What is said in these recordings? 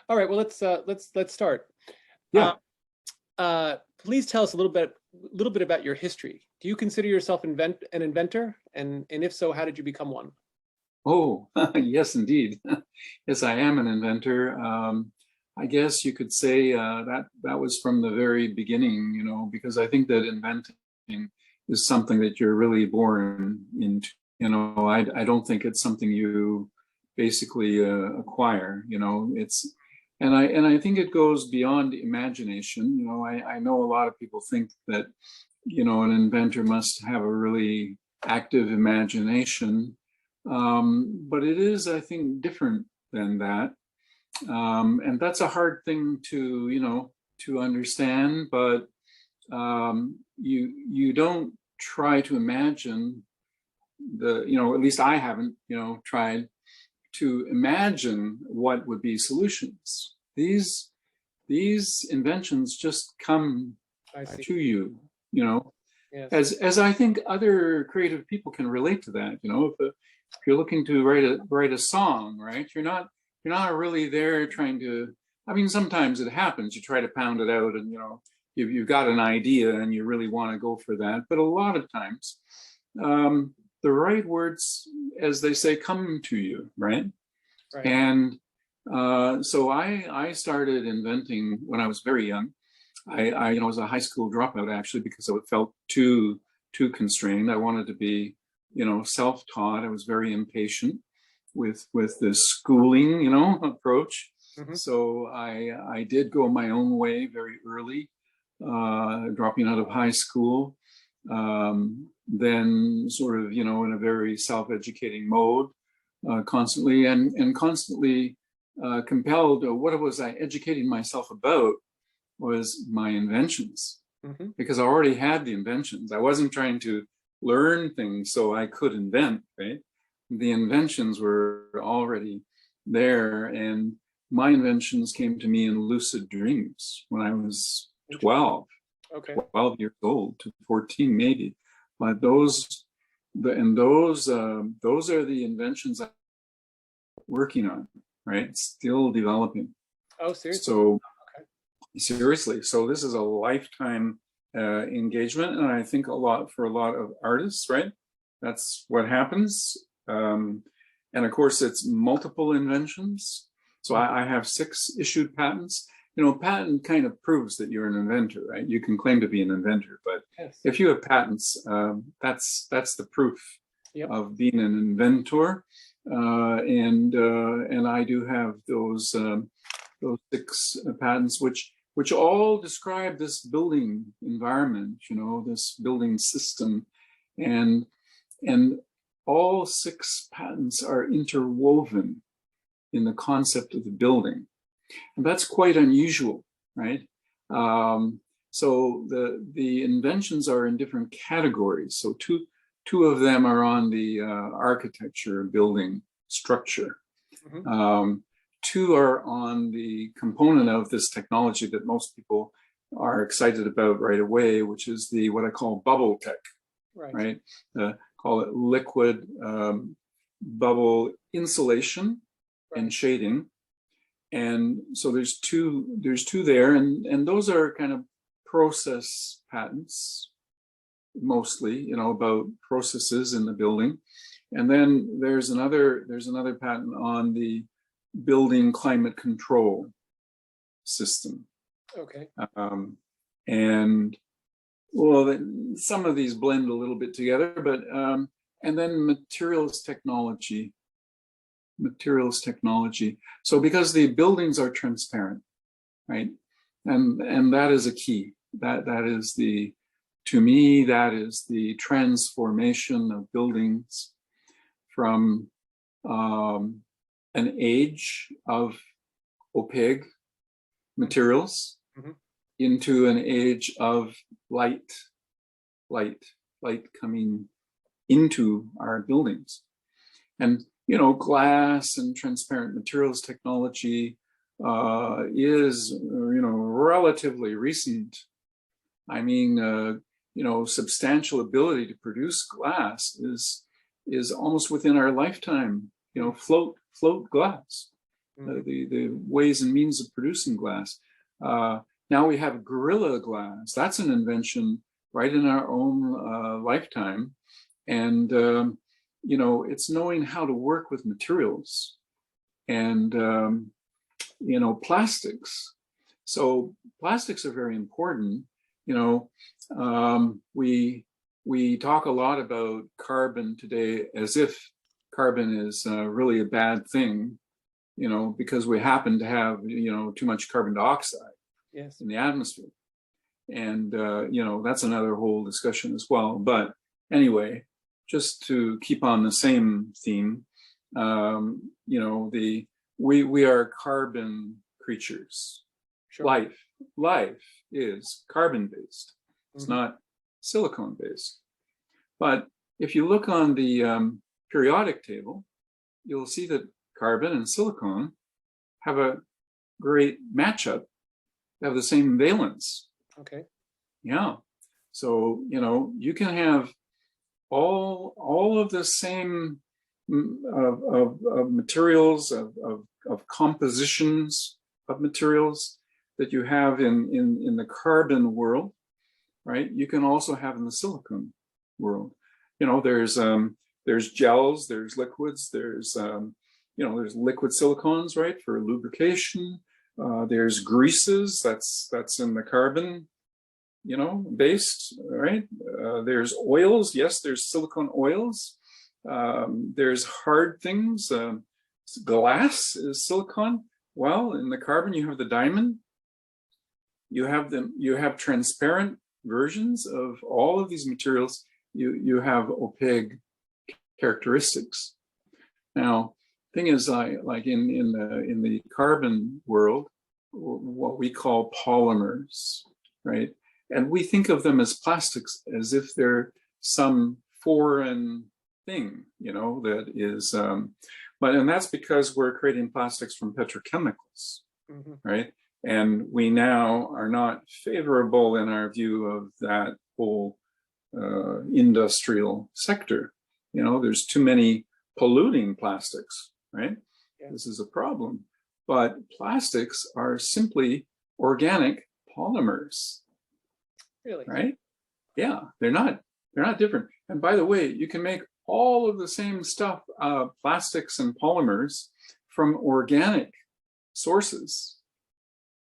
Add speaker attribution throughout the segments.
Speaker 1: All right. Well, let's start.
Speaker 2: Yeah.
Speaker 1: Please tell us a little bit about your history. Do you consider yourself an inventor? And if so, how did you become one?
Speaker 2: Oh, yes, indeed. Yes, I am an inventor. I guess you could say that was from the very beginning, because I think that inventing is something that you're really born into. I don't think it's something you basically acquire. And I think it goes beyond imagination. I know a lot of people think that an inventor must have a really active imagination, but it is, I think, different than that. And that's a hard thing to understand, but you don't try to imagine at least I haven't, tried to imagine what would be solutions. These inventions just come to you,
Speaker 1: Yes.
Speaker 2: as I think other creative people can relate to that. If you're looking to write a song, right? You're not really there trying to. I mean, sometimes it happens. You try to pound it out, and you've got an idea, and you really want to go for that. But a lot of times, the right words, as they say, come to you, right?
Speaker 1: Right.
Speaker 2: And so I started inventing when I was very young. I was a high school dropout, actually, because I felt too constrained. I wanted to be self-taught. I was very impatient with the schooling approach.
Speaker 1: Mm-hmm.
Speaker 2: So I did go my own way very early, dropping out of high school, then sort of in a very self-educating mode, constantly and constantly compelled. What was I educating myself about was my inventions,
Speaker 1: Mm-hmm.
Speaker 2: because I already had the inventions. I wasn't trying to learn things so I could invent, right? The inventions were already there, and my inventions came to me in lucid dreams when I was 12,
Speaker 1: Okay.
Speaker 2: 12 years old to 14 maybe. But those are the inventions I'm working on, right? Still developing.
Speaker 1: Oh, seriously?
Speaker 2: So
Speaker 1: Okay.
Speaker 2: seriously, so this is a lifetime engagement, and I think for a lot of artists, right? That's what happens. And of course, it's multiple inventions. So I have 6 issued patents. Patent kind of proves that you're an inventor, right? You can claim to be an inventor, but
Speaker 1: Yes.
Speaker 2: if you have patents, that's the proof of being an inventor. And I do have those 6 patents, which all describe this building environment, this building system, and all 6 patents are interwoven in the concept of the building. And that's quite unusual, right? So the inventions are in different categories. So two of them are on the architecture, building, structure.
Speaker 1: Mm-hmm.
Speaker 2: 2 are on the component of this technology that most people are excited about right away, which is what I call bubble tech, right? Call it liquid bubble insulation and shading. And so there's two there, and those are kind of process patents, mostly, about processes in the building. And then there's another patent on the building climate control system.
Speaker 1: Okay.
Speaker 2: And well, some of these blend a little bit together, but and then materials technology. So because the buildings are transparent, right? And that is a key. That is to me, that is the transformation of buildings from an age of opaque materials into an age of light coming into our buildings. And glass and transparent materials technology is relatively recent. I mean, substantial ability to produce glass is almost within our lifetime. Float glass. the ways and means of producing glass. Now we have Gorilla Glass. That's an invention right in our own lifetime. And, you know, it's knowing how to work with materials and, you know, plastics. So plastics are very important. You know, we talk a lot about carbon today as if carbon is really a bad thing, you know, because we happen to have, you know, too much carbon dioxide in the atmosphere. And, you know, that's another whole discussion as well. But anyway, just to keep on the same theme, you know, we are carbon creatures. Sure. Life is carbon-based. It's not silicon-based. But if you look on the periodic table, you'll see that carbon and silicon have a great matchup. They have the same valence.
Speaker 1: Okay. Yeah.
Speaker 2: So, you know, you can have all of the same of materials, of compositions of materials that you have in the carbon world, right? You can also have in the silicon world. You know, there's gels, there's liquids, there's you know, there's liquid silicones, right, for lubrication. There's greases, that's in the carbon, you know, based, right? There's oils, yes, there's silicone oils. There's hard things. Glass is silicon. Well, in the carbon, you have the diamond. You have transparent versions of all of these materials. You have opaque characteristics. Now, thing is, like in the carbon world, what we call polymers, right? And we think of them as plastics as if they're some foreign thing, you know, that is, and that's because we're creating plastics from petrochemicals, right? And we now are not favorable in our view of that whole industrial sector. You know, there's too many polluting plastics, right? Yeah. This is a problem. But plastics are simply organic polymers. Really? Right? Yeah, they're not different. And by the way, you can make all of the same stuff, plastics and polymers, from organic sources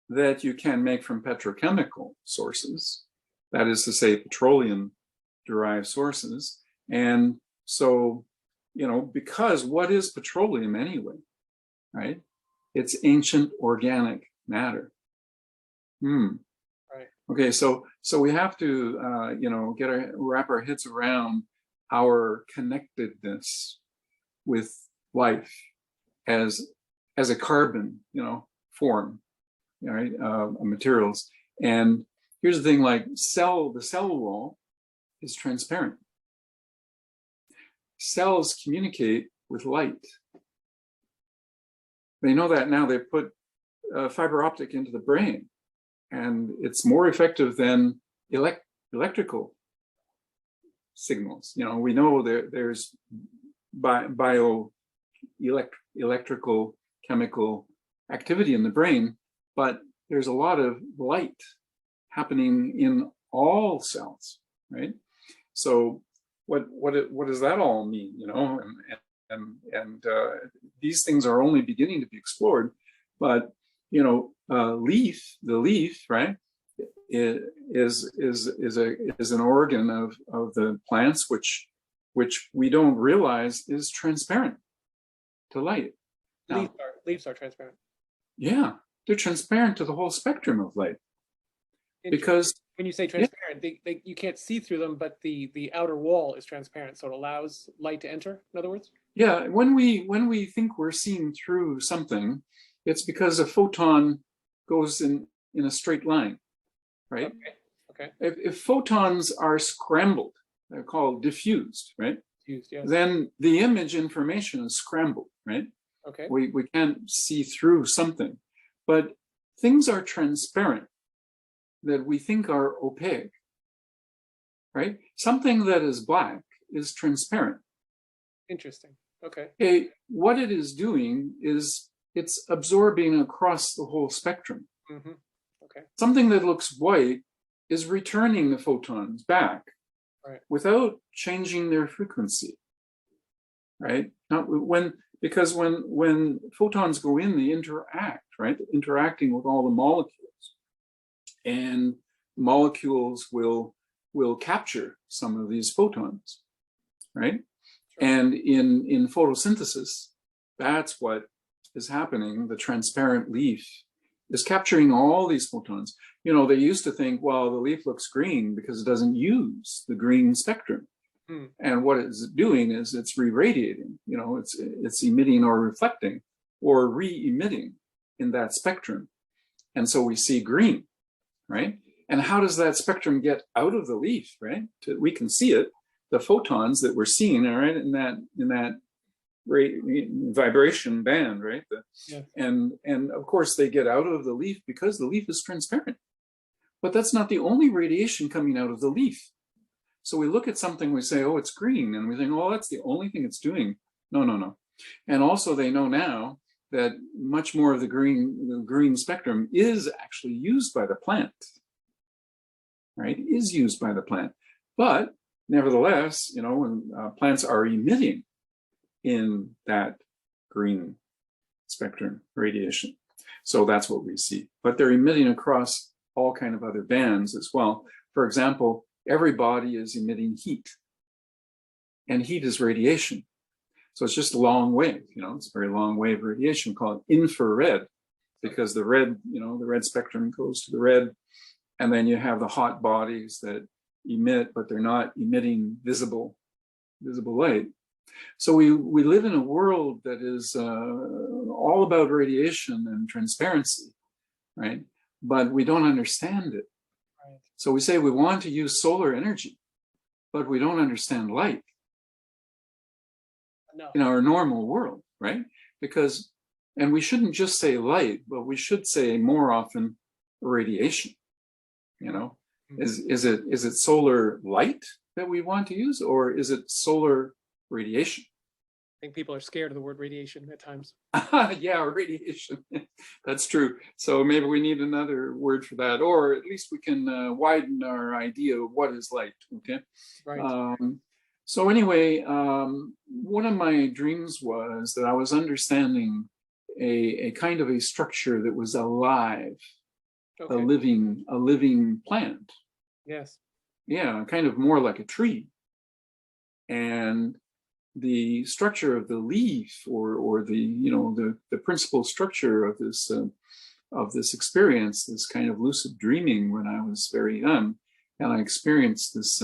Speaker 2: that you can make from petrochemical sources. That is to say, petroleum-derived sources. And so, you know, because what is petroleum anyway, right? It's ancient organic matter. Right. Okay, so we have to, you know, wrap our heads around our connectedness with life as a carbon, you know, form, right? Materials. And here's the thing: like the cell wall is transparent. Cells communicate with light. They know that now. They put fiber optic into the brain, and it's more effective than electrical signals. You know, we know there's electrical chemical activity in the brain, but there's a lot of light happening in all cells, right? So what does that all mean? You know, and these things are only beginning to be explored, but you know, the leaf, right, is an organ of the plants which we don't realize is transparent to light. Now,
Speaker 1: leaves are transparent.
Speaker 2: Yeah, they're transparent to the whole spectrum of light. Because
Speaker 1: when you say transparent, you can't see through them, but the outer wall is transparent, so it allows light to enter, in other words?
Speaker 2: Yeah, when we think we're seeing through something, it's because a photon goes in a straight line, right? Okay. If photons are scrambled, they're called diffused, right? Diffused, yes. Then the image information is scrambled, right? Okay. We can't see through something, but things are transparent that we think are opaque, right? Something that is black is transparent.
Speaker 1: Interesting. Okay.
Speaker 2: What it is doing is it's absorbing across the whole spectrum.
Speaker 1: Mm-hmm. Okay.
Speaker 2: Something that looks white is returning the photons back,
Speaker 1: right,
Speaker 2: without changing their frequency, right? Because when photons go in, they interact, right? Interacting with all the molecules, and molecules will capture some of these photons, right? Sure. And in photosynthesis, that's what is happening. The transparent leaf is capturing all these photons. You know, they used to think, well, the leaf looks green because it doesn't use the green spectrum. And what it's doing is it's re-radiating, you know, it's emitting or reflecting or re-emitting in that spectrum. And so we see green, right? And how does that spectrum get out of the leaf, right? We can see it, the photons that we're seeing, all right, in that vibration band, right? Yeah. And of course they get out of the leaf because the leaf is transparent. But that's not the only radiation coming out of the leaf. So we look at something, we say, oh, it's green, and we think, oh, that's the only thing it's doing. No, no, no. And also they know now that much more of the green spectrum is actually used by the plant, right? Is used by the plant. But nevertheless, you know, when plants are emitting in that green spectrum radiation. So that's what we see. But they're emitting across all kind of other bands as well. For example, every body is emitting heat, and heat is radiation. So it's just a long wave, you know, it's a very long wave radiation called infrared, because the red, you know, the red spectrum goes to the red, and then you have the hot bodies that emit, but they're not emitting visible light. So we live in a world that is all about radiation and transparency, right? But we don't understand it. Right. So we say we want to use solar energy, but we don't understand light. No. In our normal world, right? Because, and we shouldn't just say light, but we should say more often radiation. You know, is it solar light that we want to use, or is it solar radiation?
Speaker 1: I think people are scared of the word radiation at times.
Speaker 2: Yeah, radiation. That's true. So maybe we need another word for that, or at least we can widen our idea of what is light. Okay. Right. So anyway, one of my dreams was that I was understanding a kind of a structure that was alive, okay. a living plant.
Speaker 1: Yes.
Speaker 2: Yeah, kind of more like a tree. And the structure of the leaf, or the, you know, the principal structure of this experience, this kind of lucid dreaming when I was very young, and I experienced this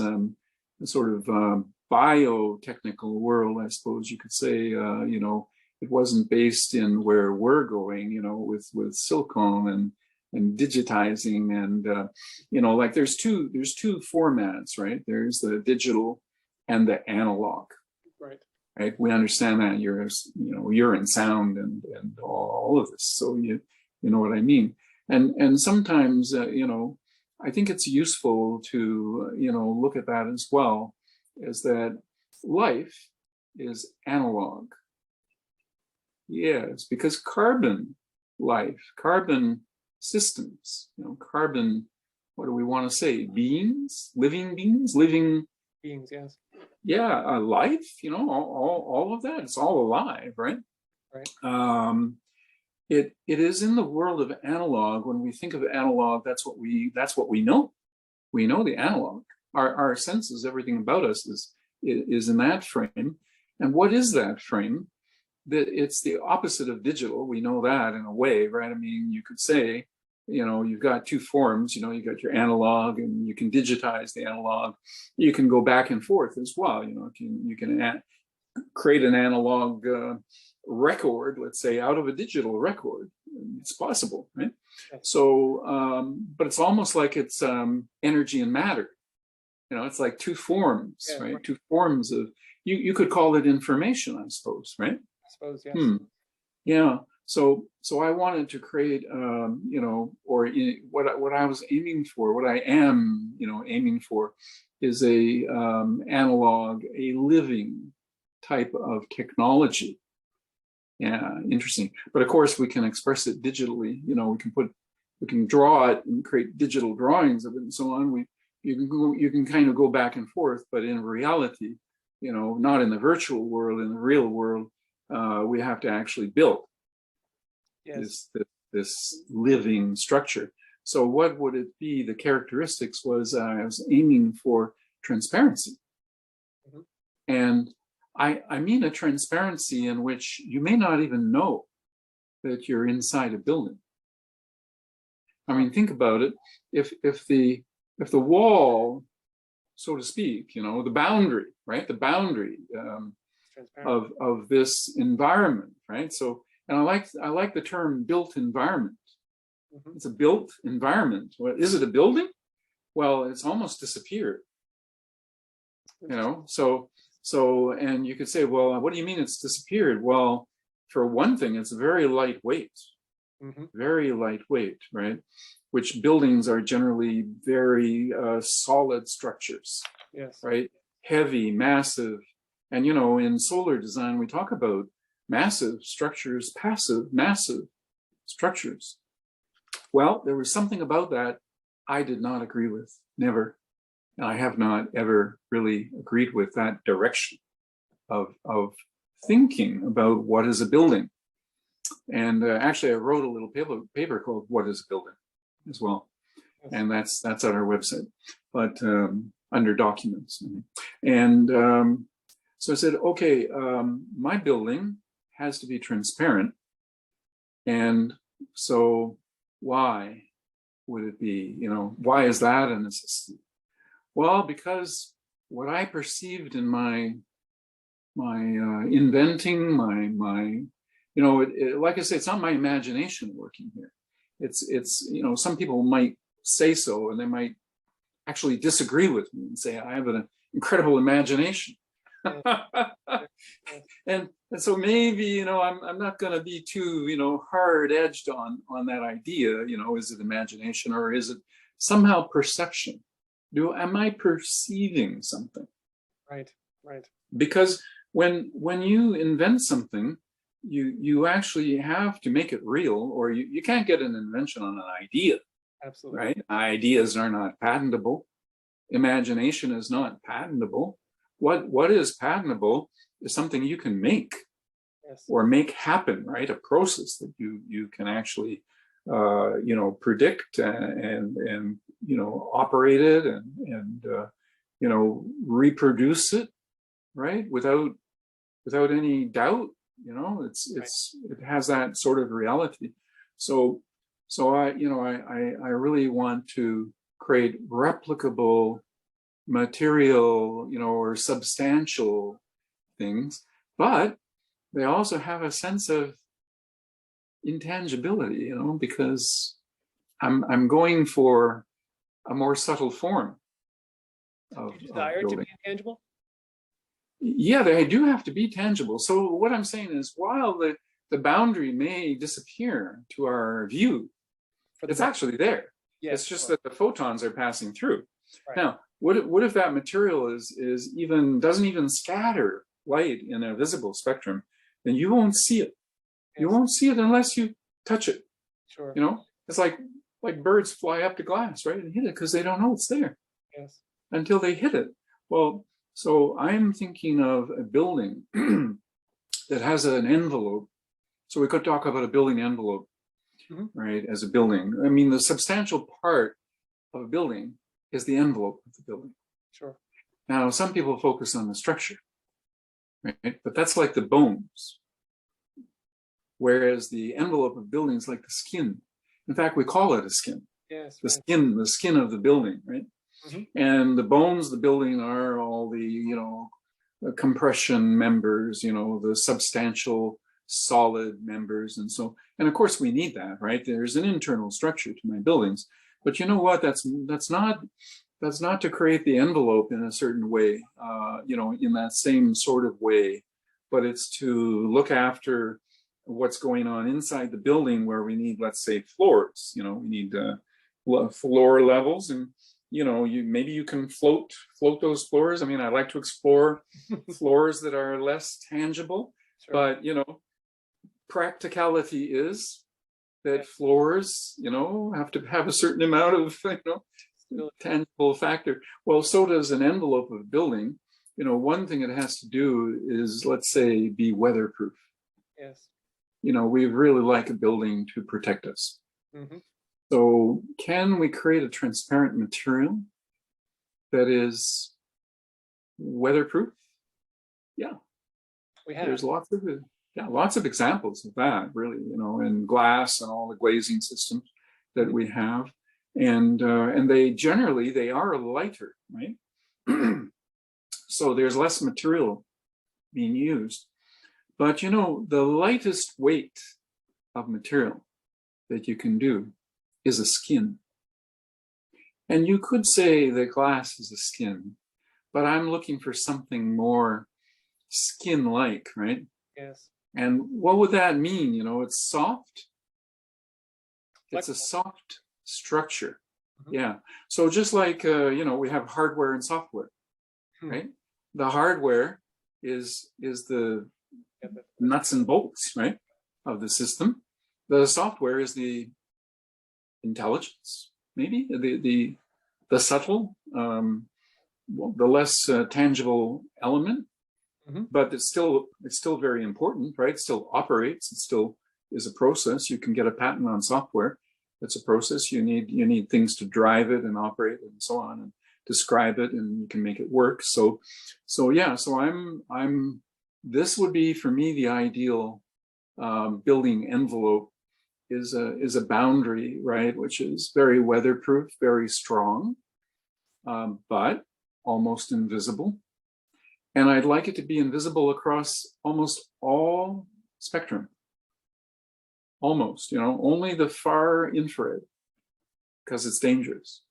Speaker 2: sort of biotechnical world, I suppose you could say. You know, it wasn't based in where we're going, you know, with silicone and digitizing, and you know, like there's two formats, right? There's the digital and the analog. Right, we understand that you're in sound and all of this, so you know what I mean. And sometimes you know, I think it's useful to you know, look at that as well, is that life is analog. Yes, because carbon life, carbon systems, you know, carbon, what do we want to say? Beings, living beings, living
Speaker 1: beings, yes.
Speaker 2: Yeah, life, you know, all of that, it's all alive, right? Right. It is in the world of analog. When we think of analog, that's what we know. We know the analog. Our senses, everything about us is in that frame. And what is that frame? That it's the opposite of digital. We know that in a way, right? I mean, you could say, you know, you've got two forms, you know, you got your analog, and you can digitize the analog. You can go back and forth as well. You know, you can create an analog record, let's say, out of a digital record. It's possible, right? So, but it's almost like it's energy and matter. You know, it's like two forms, yeah, right? Two forms of, you could call it information, I suppose, right?
Speaker 1: I suppose, yes.
Speaker 2: Yeah. So I wanted to create, you know, or what I was aiming for, what I am, you know, aiming for, is a analog, a living type of technology Yeah, interesting. But of course, we can express it digitally. You know, we can draw it and create digital drawings of it and so on. You can kind of go back and forth, but in reality, you know, not in the virtual world, in the real world, we have to actually build this living structure. So what would it be? The characteristics was I was aiming for transparency. And I mean a transparency in which you may not even know that you're inside a building. I mean, think about it. If the wall, so to speak, you know, the boundary, right? The boundary of this environment, right? So, and I like the term built environment. It's a built environment. Well, is it a building? Well, it's almost disappeared. You know, so, and you could say, well, what do you mean it's disappeared? Well, for one thing, it's very lightweight, very lightweight, right? Which buildings are generally very solid structures, right? Heavy, massive. And, you know, in solar design, we talk about massive structures, passive, massive structures. Well, there was something about that I did not agree with, never. And I have not ever really agreed with that direction of thinking about what is a building. And actually, I wrote a little paper called "What is a Building" as well, and that's on our website, but under documents. And so I said, okay, my building has to be transparent, and so why would it be? You know, why is that a necessity? Well, because what I perceived in my inventing, my you know, like I say, it's not my imagination working here. It's you know, some people might say so, and they might actually disagree with me and say I have an incredible imagination. and so maybe, you know, I'm not going to be too, you know, hard edged on that idea. You know, is it imagination or is it somehow perception? Am I perceiving something?
Speaker 1: Right.
Speaker 2: Because when you invent something, you actually have to make it real, or you can't get an invention on an idea.
Speaker 1: Absolutely.
Speaker 2: Right? Ideas are not patentable. Imagination is not patentable. What is patentable is something you can make or make happen, right? A process that you can actually you know, predict and you know, operate it and you know, reproduce it, right? Without any doubt, you know, it has that sort of reality. So I, you know, I really want to create replicable material, you know, or substantial things, but they also have a sense of intangibility, you know, because I'm going for a more subtle form of
Speaker 1: desire to be intangible?
Speaker 2: Yeah, they do have to be tangible. So what I'm saying is, while the boundary may disappear to our view, it's actually there. Yes, it's just that the photons are passing through. Right. Now, what if that material doesn't even scatter light in a visible spectrum? Then you won't see it. Yes. You won't see it unless you touch it. Sure. You know, it's like birds fly up to glass, right, and hit it because they don't know it's there. Yes. Until they hit it. Well, so I'm thinking of a building that has an envelope. So we could talk about a building envelope, right, as a building. I mean, the substantial part of a building is the envelope of the building. Sure. Now, some people focus on the structure, right? But that's like the bones. Whereas the envelope of buildings is like the skin. In fact, we call it a skin. Yes. The skin of the building, right? And the bones of the building are all the, you know, the compression members, you know, the substantial solid members. And so, and of course we need that, right? There's an internal structure to my buildings, but you know what, that's not to create the envelope in a certain way, you know, in that same sort of way, but it's to look after what's going on inside the building where we need, let's say, floors, you know, we need floor levels, and you know, maybe you can float those floors. I mean, I like to explore floors that are less tangible, but you know, practicality is that floors, have to have a certain amount of, tangible factor. Well, so does an envelope of a building. One thing it has to do is, let's say, be weatherproof.
Speaker 1: Yes.
Speaker 2: We really like a building to protect us.
Speaker 1: Mm-hmm.
Speaker 2: So can we create a transparent material that is weatherproof? Yeah.
Speaker 1: We have.
Speaker 2: There's lots of examples of that, really, in glass and all the glazing systems that we have. And they generally, they are lighter, right? So there's less material being used. But the lightest weight of material that you can do is a skin. And you could say that glass is a skin, but I'm looking for something more skin-like, right?
Speaker 1: Yes.
Speaker 2: And what would that mean? It's soft. It's a soft structure. Mm-hmm. Yeah. So just like, we have hardware and software, right? The hardware is the nuts and bolts, right, of the system. The software is the intelligence, maybe the subtle, the less tangible element. Mm-hmm. But it's still very important, right? It still operates. It still is a process. You can get a patent on software. It's a process. You need things to drive it and operate and so on, and describe it, and you can make it work. So yeah. So I'm. This would be for me the ideal building envelope is a boundary, right? Which is very weatherproof, very strong, but almost invisible. And I'd like it to be invisible across almost all spectrum. Almost, only the far infrared, because it's dangerous.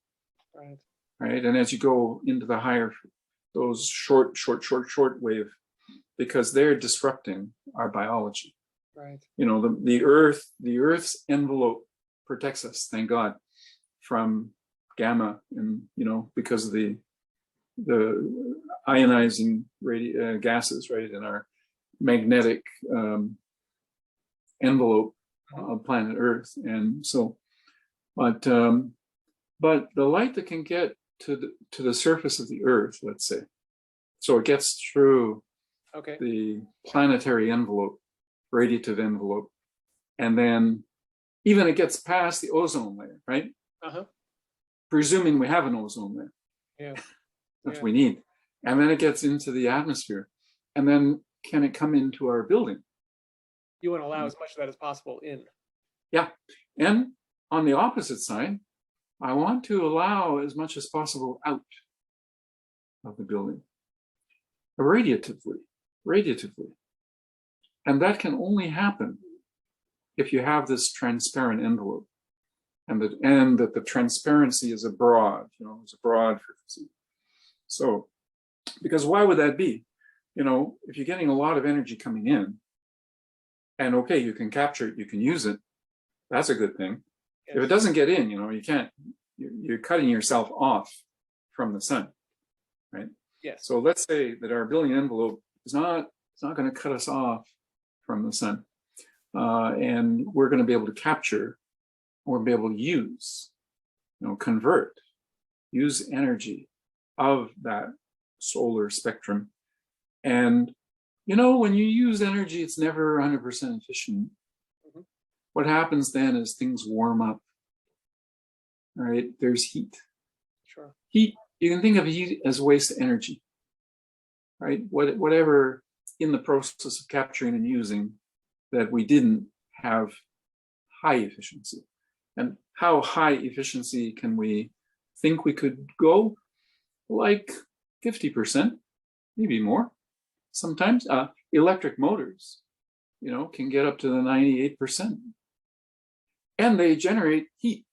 Speaker 1: Right.
Speaker 2: Right. And as you go into the higher, those short wave, because they're disrupting our biology.
Speaker 1: Right.
Speaker 2: The Earth's envelope protects us, thank God, from gamma, and because of the ionizing gases, right, in our magnetic envelope of planet Earth. And so, but the light that can get to the surface of the Earth, let's say, so it gets through the planetary envelope, radiative envelope, and then even it gets past the ozone layer, right? Presuming we have an ozone layer.
Speaker 1: Yeah.
Speaker 2: That's what we need. And then it gets into the atmosphere. And then can it come into our building?
Speaker 1: You want to allow as much of that as possible in.
Speaker 2: Yeah. And on the opposite side, I want to allow as much as possible out of the building, radiatively. And that can only happen if you have this transparent envelope, and that the transparency is abroad, is a broad frequency. So, because why would that be? If you're getting a lot of energy coming in, and you can capture it, you can use it, that's a good thing. Yes. If it doesn't get in, you can't, you're cutting yourself off from the sun, right?
Speaker 1: Yes.
Speaker 2: So let's say that our building envelope is not going to cut us off from the sun. And we're going to be able to capture, or be able to use, convert, use energy of that solar spectrum. And, when you use energy, it's never 100% efficient. Mm-hmm. What happens then is things warm up, right? There's heat.
Speaker 1: Sure.
Speaker 2: Heat, you can think of heat as waste energy, right? Whatever in the process of capturing and using that we didn't have high efficiency. And how high efficiency can we think we could go? Like 50%, maybe more. Sometimes electric motors, can get up to the 98%. And they generate heat,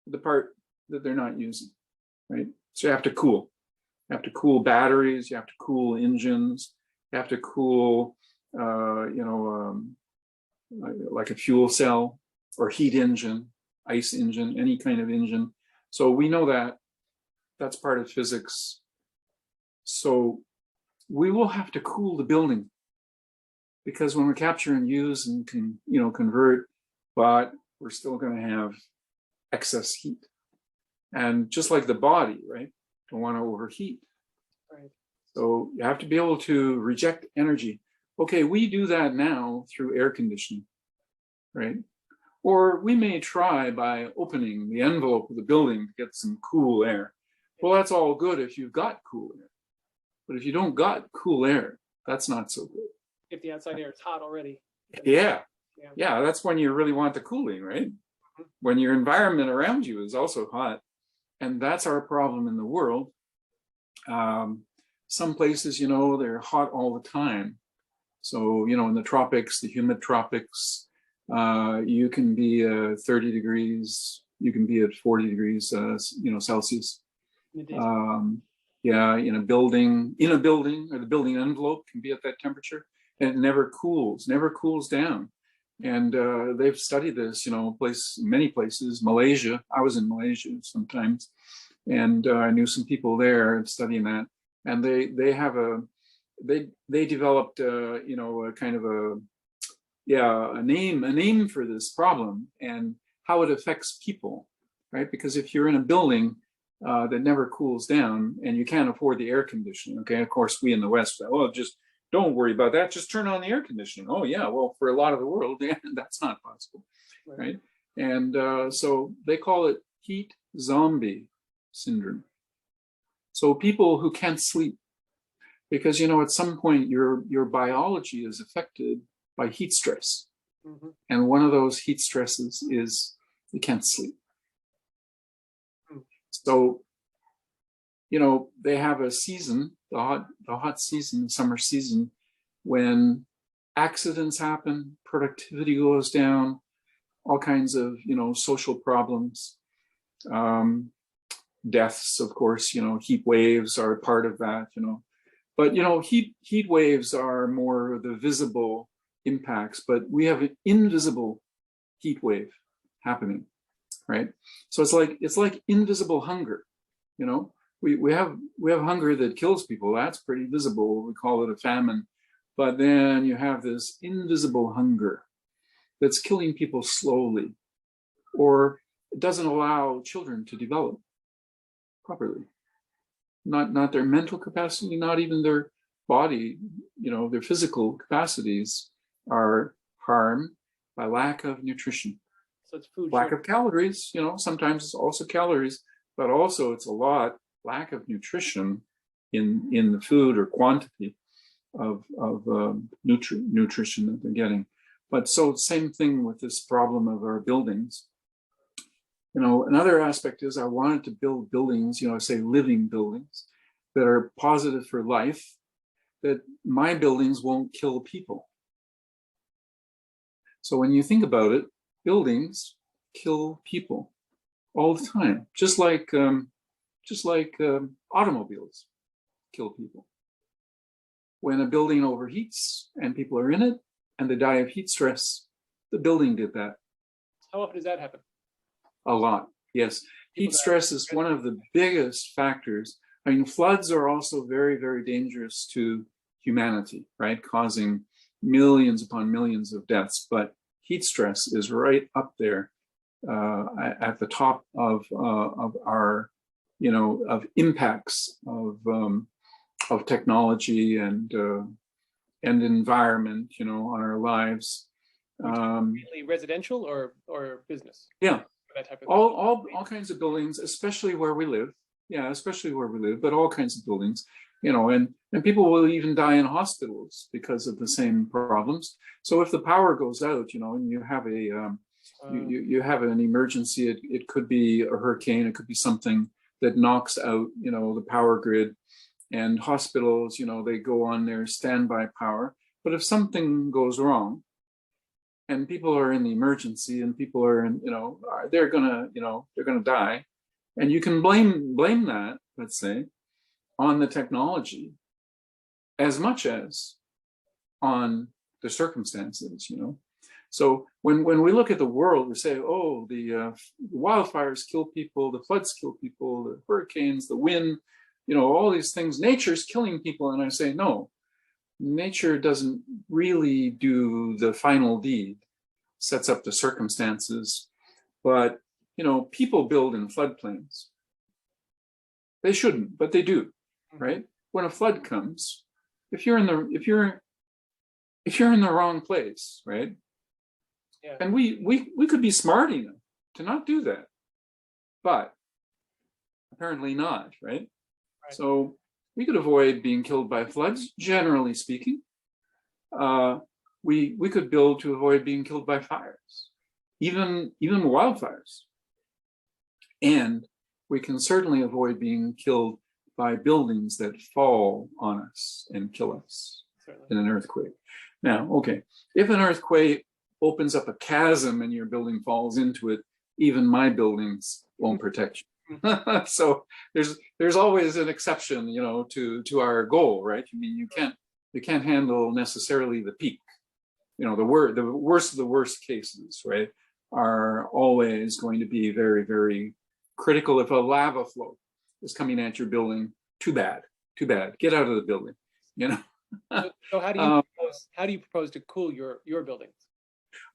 Speaker 2: the part that they're not using, right? So you have to cool. You have to cool batteries, you have to cool engines, you have to cool, like a fuel cell or heat engine, ice engine, any kind of engine. So we know that that's part of physics. So we will have to cool the building, because when we capture and use and can, convert, but we're still going to have excess heat. And just like the body, right? Don't want to overheat.
Speaker 1: Right.
Speaker 2: So you have to be able to reject energy. Okay, we do that now through air conditioning, right? Or we may try by opening the envelope of the building to get some cool air. Well, that's all good if you've got cool air. But if you don't got cool air, that's not so good.
Speaker 1: If the outside air is hot already.
Speaker 2: Yeah, that's when you really want the cooling, right? When your environment around you is also hot. And that's our problem in the world. Some places, they're hot all the time. So, in the tropics, the humid tropics, you can be 30 degrees, you can be at 40 degrees, Celsius. In a building, or the building envelope can be at that temperature, and it never cools down. And they've studied this, many places. Malaysia, I was in Malaysia sometimes, and I knew some people there studying that. And they developed, a kind of a name for this problem and how it affects people, right? Because if you're in a building that never cools down and you can't afford the air conditioning, okay, of course we in the West, just don't worry about that, just turn on the air conditioning. Oh yeah, well, for a lot of the world, that's not possible, right? And so they call it heat zombie syndrome. So people who can't sleep, because at some point your biology is affected by heat stress. Mm-hmm. And one of those heat stresses is you can't sleep. Mm. So, they have a season, the hot season, the summer season, when accidents happen, productivity goes down, all kinds of, social problems, deaths, of course, heat waves are part of that, But, heat waves are more the visible impacts, but we have an invisible heat wave happening, right? So it's like invisible hunger, We have hunger that kills people. That's pretty visible. We call it a famine. But then you have this invisible hunger that's killing people slowly, or it doesn't allow children to develop properly. Not their mental capacity, not even their body, their physical capacities are harmed by lack of nutrition.
Speaker 1: So it's food.
Speaker 2: Lack of calories, sometimes it's also calories, but also it's a lot lack of nutrition in the food or quantity of nutrition that they're getting. But so same thing with this problem of our buildings. Another aspect is I wanted to build buildings, say living buildings that are positive for life, that my buildings won't kill people. So when you think about it, buildings kill people all the time, just like automobiles kill people. When a building overheats and people are in it and they die of heat stress, the building did that.
Speaker 1: How often does that happen?
Speaker 2: A lot, yes. Heat stress is one of the biggest factors. I mean, floods are also very, very dangerous to humanity, right? Causing millions upon millions of deaths. But heat stress is right up there at the top of our, of impacts of technology and environment, on our lives.
Speaker 1: Mainly residential or business?
Speaker 2: Yeah,
Speaker 1: that type of
Speaker 2: all kinds of buildings, especially where we live. Yeah, especially where we live, but all kinds of buildings, and people will even die in hospitals because of the same problems. So if the power goes out, and you have you have an emergency, it could be a hurricane, it could be something that knocks out, the power grid, and hospitals, they go on their standby power. But if something goes wrong, and people are in the emergency, and people are in, they're gonna die, and you can blame that, let's say, on the technology as much as on the circumstances, So when we look at the world, we say, oh, the wildfires kill people, the floods kill people, the hurricanes, the wind, all these things, nature's killing people. And I say, no, nature doesn't really do the final deed, sets up the circumstances, but people build in floodplains. They shouldn't, but they do, right? When a flood comes, if you're in the wrong place, right?
Speaker 1: Yeah.
Speaker 2: And we could be smart enough to not do that, but apparently not, right? So we could avoid being killed by floods, generally speaking. We could build to avoid being killed by fires, even wildfires. And we can certainly avoid being killed by buildings that fall on us and kill us in an earthquake. Now, okay, if an earthquake opens up a chasm and your building falls into it, even my buildings won't protect you. So there's always an exception, to our goal, right? I mean, you can't handle necessarily the peak. The worst of the worst cases, right, are always going to be very, very critical. If a lava flow is coming at your building, too bad, get out of the building.
Speaker 1: So how do you propose to cool your buildings?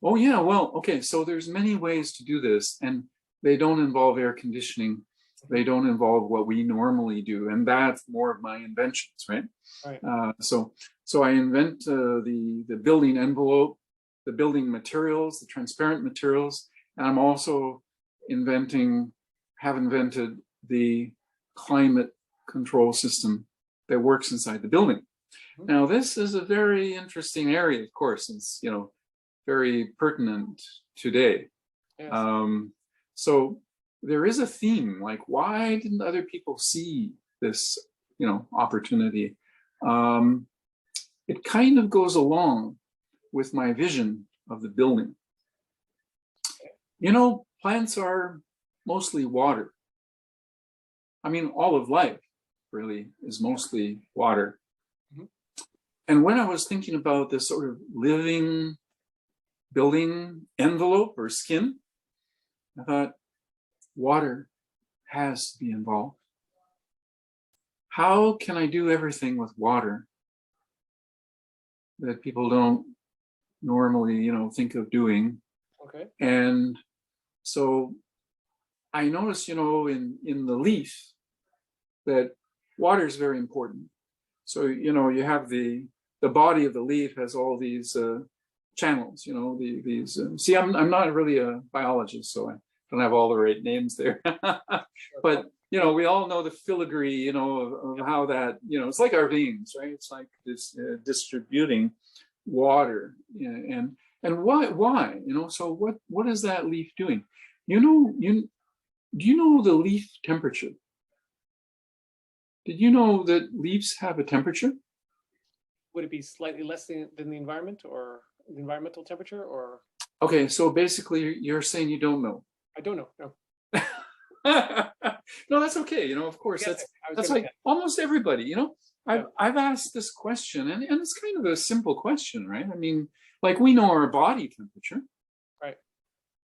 Speaker 2: Oh yeah, well, okay, so there's many ways to do this, and they don't involve air conditioning. They don't involve what we normally do, and that's more of my inventions, right? So I invent the building envelope, the building materials, the transparent materials, and I'm also have invented the climate control system that works inside the building. Now, this is a very interesting area, of course. It's very pertinent today.
Speaker 1: Yes.
Speaker 2: So there is a theme, like, why didn't other people see this, opportunity? It kind of goes along with my vision of the building. Plants are mostly water. I mean, all of life really is mostly water. And when I was thinking about this sort of living building envelope or skin, I thought water has to be involved. How can I do everything with water that people don't normally, think of doing?
Speaker 1: Okay.
Speaker 2: And so I noticed, in the leaf that water is very important. So, you have the body of the leaf has all these channels, see, I'm not really a biologist, so I don't have all the right names there. But, we all know the filigree, of how that, it's like our veins, right? It's like this distributing water. And why? So what is that leaf doing? Do you know the leaf temperature? Did you know that leaves have a temperature?
Speaker 1: Would it be slightly less than the environment, or the environmental temperature, or?
Speaker 2: Okay, so basically you're saying you don't know.
Speaker 1: I don't know, no.
Speaker 2: No, that's okay. Of course, that's like almost everybody, I've asked this question, and it's kind of a simple question, right? I mean, like, we know our body temperature.
Speaker 1: Right.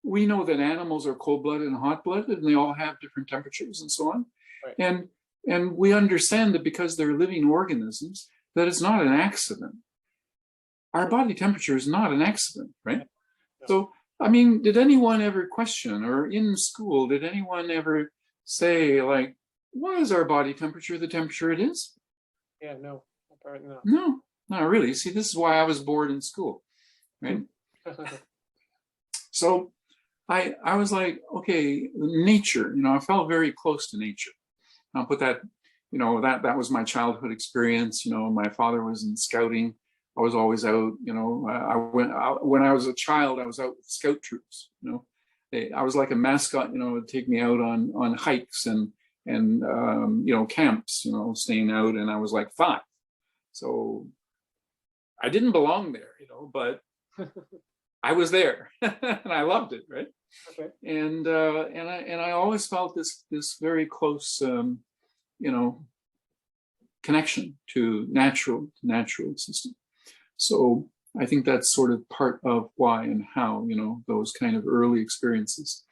Speaker 2: We know that animals are cold-blooded and hot-blooded, and they all have different temperatures and so on.
Speaker 1: Right.
Speaker 2: And we understand that because they're living organisms, that it's not an accident. Our body temperature is not an accident, right? No. So, I mean, did anyone ever question, or in school, did anyone ever say, like, why is our body temperature the temperature it is?
Speaker 1: Yeah, no.
Speaker 2: No, not really. See, this is why I was bored in school, right? So I was like, okay, nature, I felt very close to nature. I'll put that, that was my childhood experience. My father was in scouting. I was always out, when I was a child, I was out with scout troops, I was like a mascot, would take me out on hikes and camps, staying out, and I was like 5. So I didn't belong there, but I was there and I loved it, right?
Speaker 1: Okay.
Speaker 2: And I always felt this very close, connection to natural system. So I think that's sort of part of why and how, those kind of early experiences.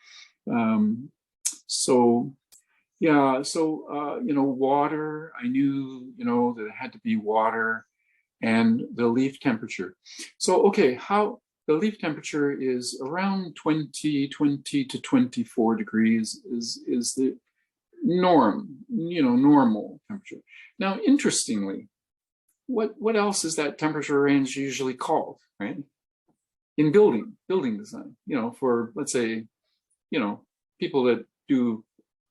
Speaker 2: Water, I knew, that it had to be water. and the leaf temperature. So, okay, how the leaf temperature is around 20 to 24 degrees is the norm, normal temperature. Now, interestingly, what else is that temperature range usually called, right? In building design, for, let's say, people that do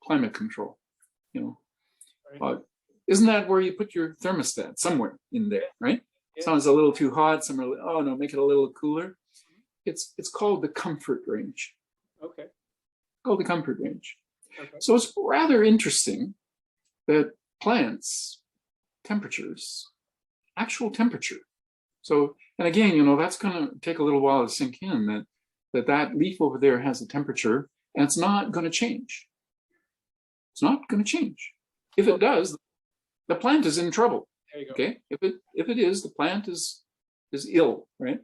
Speaker 2: climate control,
Speaker 1: Right.
Speaker 2: Isn't that where you put your thermostat? Somewhere in there, right?
Speaker 1: Yeah.
Speaker 2: Someone's a little too hot, some are like, oh no, make it a little cooler. It's called the comfort range.
Speaker 1: Okay.
Speaker 2: Called the comfort range.
Speaker 1: Okay.
Speaker 2: So it's rather interesting that plants, temperatures, actual temperature. So, and again, that's going to take a little while to sink in that leaf over there has a temperature and it's not going to change. It's not going to change. If it does, the plant is in trouble.
Speaker 1: There you go.
Speaker 2: Okay. If it is, the plant is ill, right?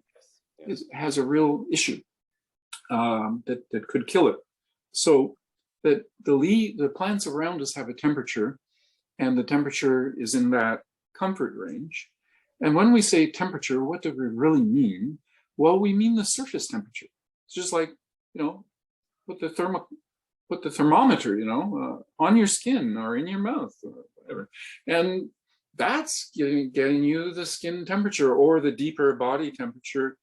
Speaker 1: Yes.
Speaker 2: It has a real issue that could kill it. So that the plants around us have a temperature, and the temperature is in that comfort range. And when we say temperature, what do we really mean? Well, we mean the surface temperature. It's just like, put the thermometer, on your skin or in your mouth or whatever. And that's getting you the skin temperature or the deeper body temperature,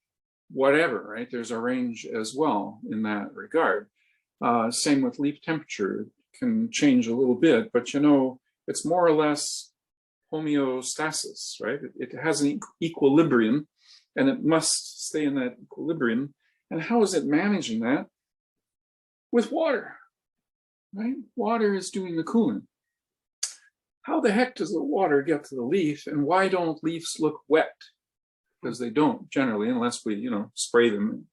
Speaker 2: whatever, right? There's a range as well in that regard. Same with leaf temperature. It can change a little bit, but it's more or less homeostasis, right? It has an equilibrium and it must stay in that equilibrium. And how is it managing that? With water, right? Water is doing the cooling. How the heck does the water get to the leaf, and why don't leaves look wet? Because they don't generally, unless we, spray them and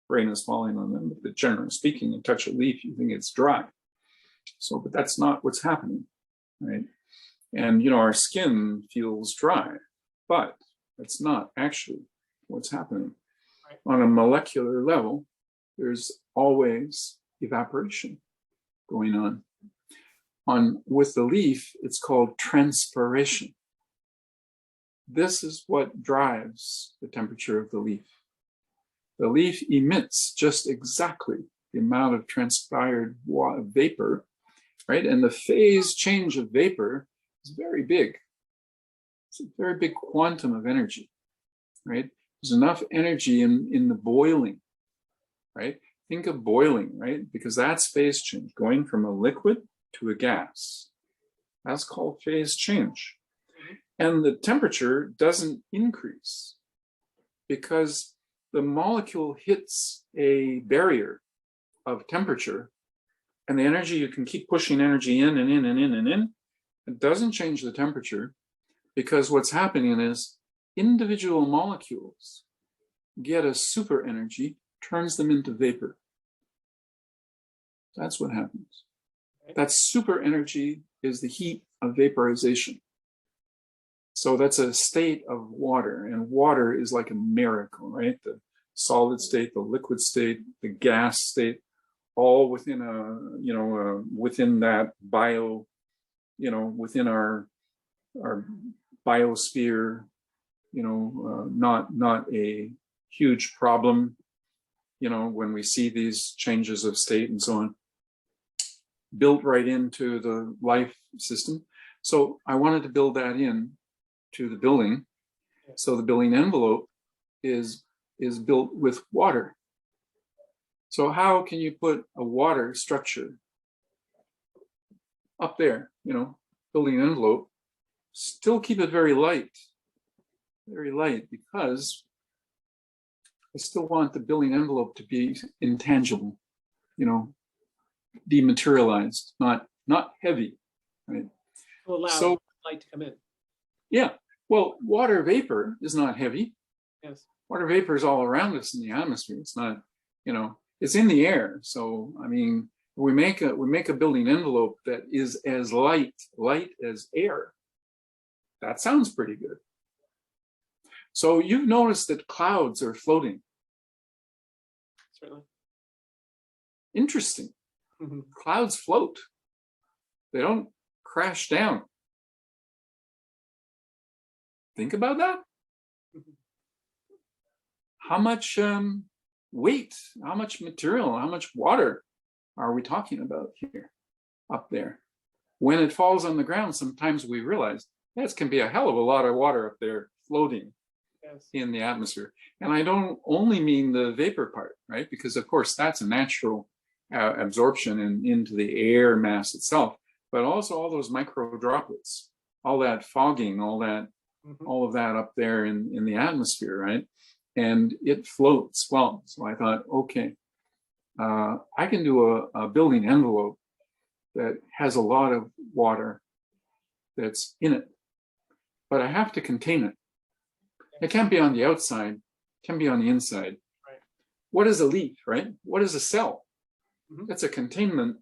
Speaker 2: rain is falling on them. But generally speaking, you touch a leaf, you think it's dry. So, but that's not what's happening, right? And, our skin feels dry, but that's not actually what's happening. Right. On a molecular level, there's always evaporation going on. With the leaf, it's called transpiration. This is what drives the temperature of the leaf. The leaf emits just exactly the amount of transpired vapor, right? And the phase change of vapor is very big. It's a very big quantum of energy, right? There's enough energy in the boiling, right? Think of boiling, right? Because that's phase change, going from a liquid to a gas. That's called phase change. And the temperature doesn't increase because the molecule hits a barrier of temperature, and the energy, you can keep pushing energy in and in and in and in. It doesn't change the temperature because what's happening is individual molecules get a super energy, turns them into vapor. That's what happens. That super energy is the heat of vaporization. So that's a state of water, and water is like a miracle, right? The solid state, the liquid state, the gas state, all within within that within our biosphere, not a huge problem, when we see these changes of state and so on, built right into the life system. So I wanted to build that in to the building. So the building envelope is built with water. So how can you put a water structure up there, building envelope, still keep it very light, because I still want the building envelope to be intangible, dematerialized, not heavy, right?
Speaker 1: To allow
Speaker 2: so
Speaker 1: light to come in.
Speaker 2: Yeah, well, water vapor is not heavy.
Speaker 1: Yes.
Speaker 2: Water vapor is all around us in the atmosphere. It's not, it's in the air. So I mean, we make a building envelope that is as light as air. That sounds pretty good. So you've noticed that clouds are floating.
Speaker 1: Certainly.
Speaker 2: Interesting.
Speaker 1: Mm-hmm.
Speaker 2: Clouds float. They don't crash down. Think about that. how much weight, how much material, how much water are we talking about here, up there? When it falls on the ground, sometimes we realize that can be a hell of a lot of water up there floating in the atmosphere. And I don't only mean the vapor part, right? Because of course that's a natural absorption into the air mass itself, but also all those micro droplets, all that fogging, all of that up there in the atmosphere, right? And it floats. Well, so I thought, okay, I can do a building envelope that has a lot of water that's in it, but I have to contain it. It can't be on the outside, it can be on the inside.
Speaker 1: Right.
Speaker 2: What is a leaf, right? What is a cell?
Speaker 1: Mm-hmm.
Speaker 2: It's a containment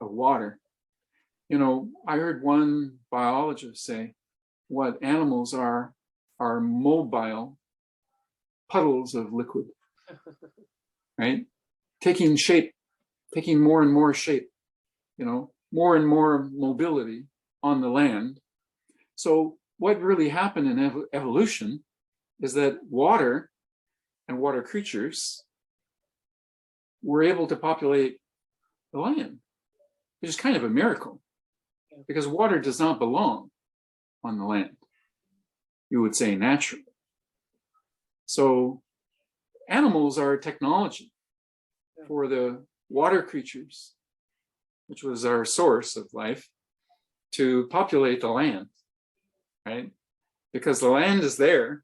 Speaker 2: of water. You know, I heard one biologist say what animals are mobile puddles of liquid, right? Taking shape, taking more and more shape, you know, more and more mobility on the land. So what really happened in evolution is that water and water creatures were able to populate the land, which is kind of a miracle, because water does not belong on the land, you would say naturally. So animals are technology for the water creatures, which was our source of life, to populate the land, right? Because the land is there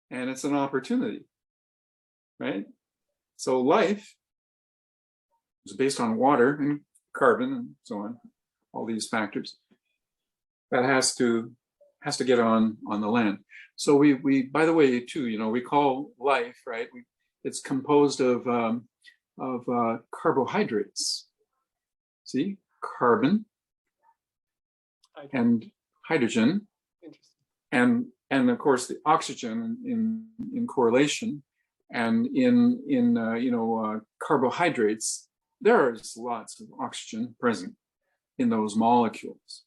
Speaker 2: and it's an opportunity, right? So life is based on water and carbon and so on, all these factors that has to get on the land. So we by the way too, you know, we call life, right? It's composed of carbohydrates. See, carbon and hydrogen, and of course the oxygen in correlation, and in carbohydrates, there is lots of oxygen present in those molecules.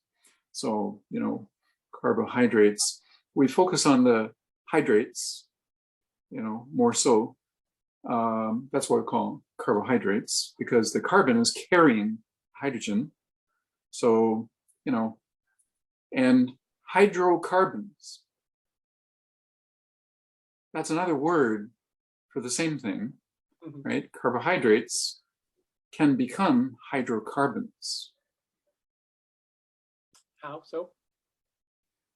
Speaker 2: So, you know, carbohydrates, we focus on the hydrates, you know, more so. That's what we call carbohydrates, because the carbon is carrying hydrogen. So, you know, and hydrocarbons, that's another word for the same thing, right? Carbohydrates can become hydrocarbons.
Speaker 1: How so?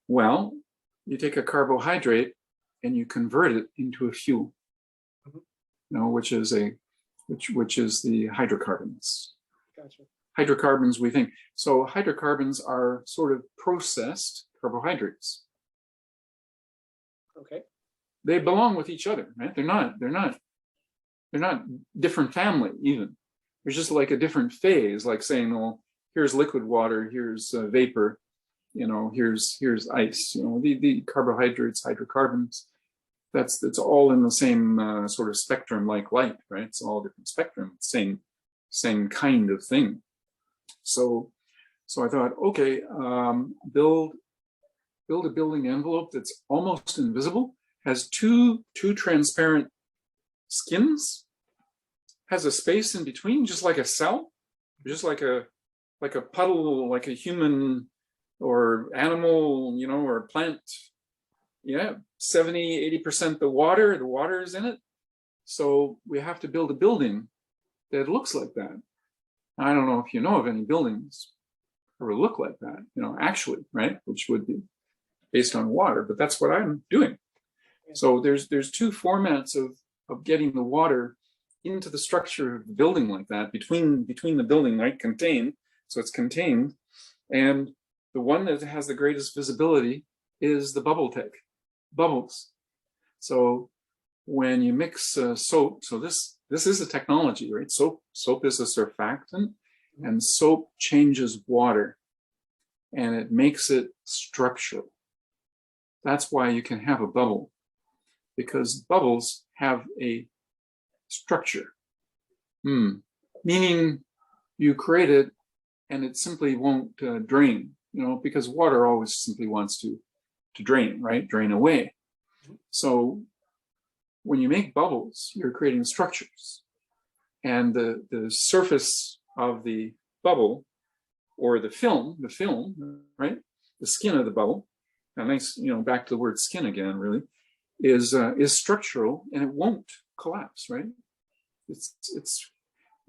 Speaker 2: Well, you take a carbohydrate and you convert it into a fuel, you know, which is the hydrocarbons.
Speaker 1: Gotcha.
Speaker 2: Hydrocarbons, we think. So hydrocarbons are sort of processed carbohydrates.
Speaker 1: Okay.
Speaker 2: They belong with each other, right? They're not different family even. There's just like a different phase, like saying, well, here's liquid water, here's vapor, you know, here's ice, you know, the carbohydrates, hydrocarbons, that's all in the same sort of spectrum, like light, right? It's all different spectrum, same kind of thing. So I thought, okay, build a building envelope that's almost invisible, has two transparent skins, has a space in between, just like a cell, just like a puddle, like a human or animal, you know, or plant. Yeah, 70-80% the water is in it. So we have to build a building that looks like that. I don't know if you know of any buildings that would look like that, you know, actually, right? Which would be based on water, but that's what I'm doing. So there's two formats of getting the water into the structure of the building like that, between the building, right, contained, so it's contained, and the one that has the greatest visibility is the bubbles. So when you mix soap, so this is a technology, right? Soap is a surfactant, and soap changes water, and it makes it structural. That's why you can have a bubble, because bubbles have a structure, meaning you create it and it simply won't drain, you know, because water always simply wants to drain, right? Drain away. So when you make bubbles, you're creating structures. And the surface of the bubble, or the film, right? The skin of the bubble, a nice, back to the word skin again, really, is structural, and it won't collapse, right?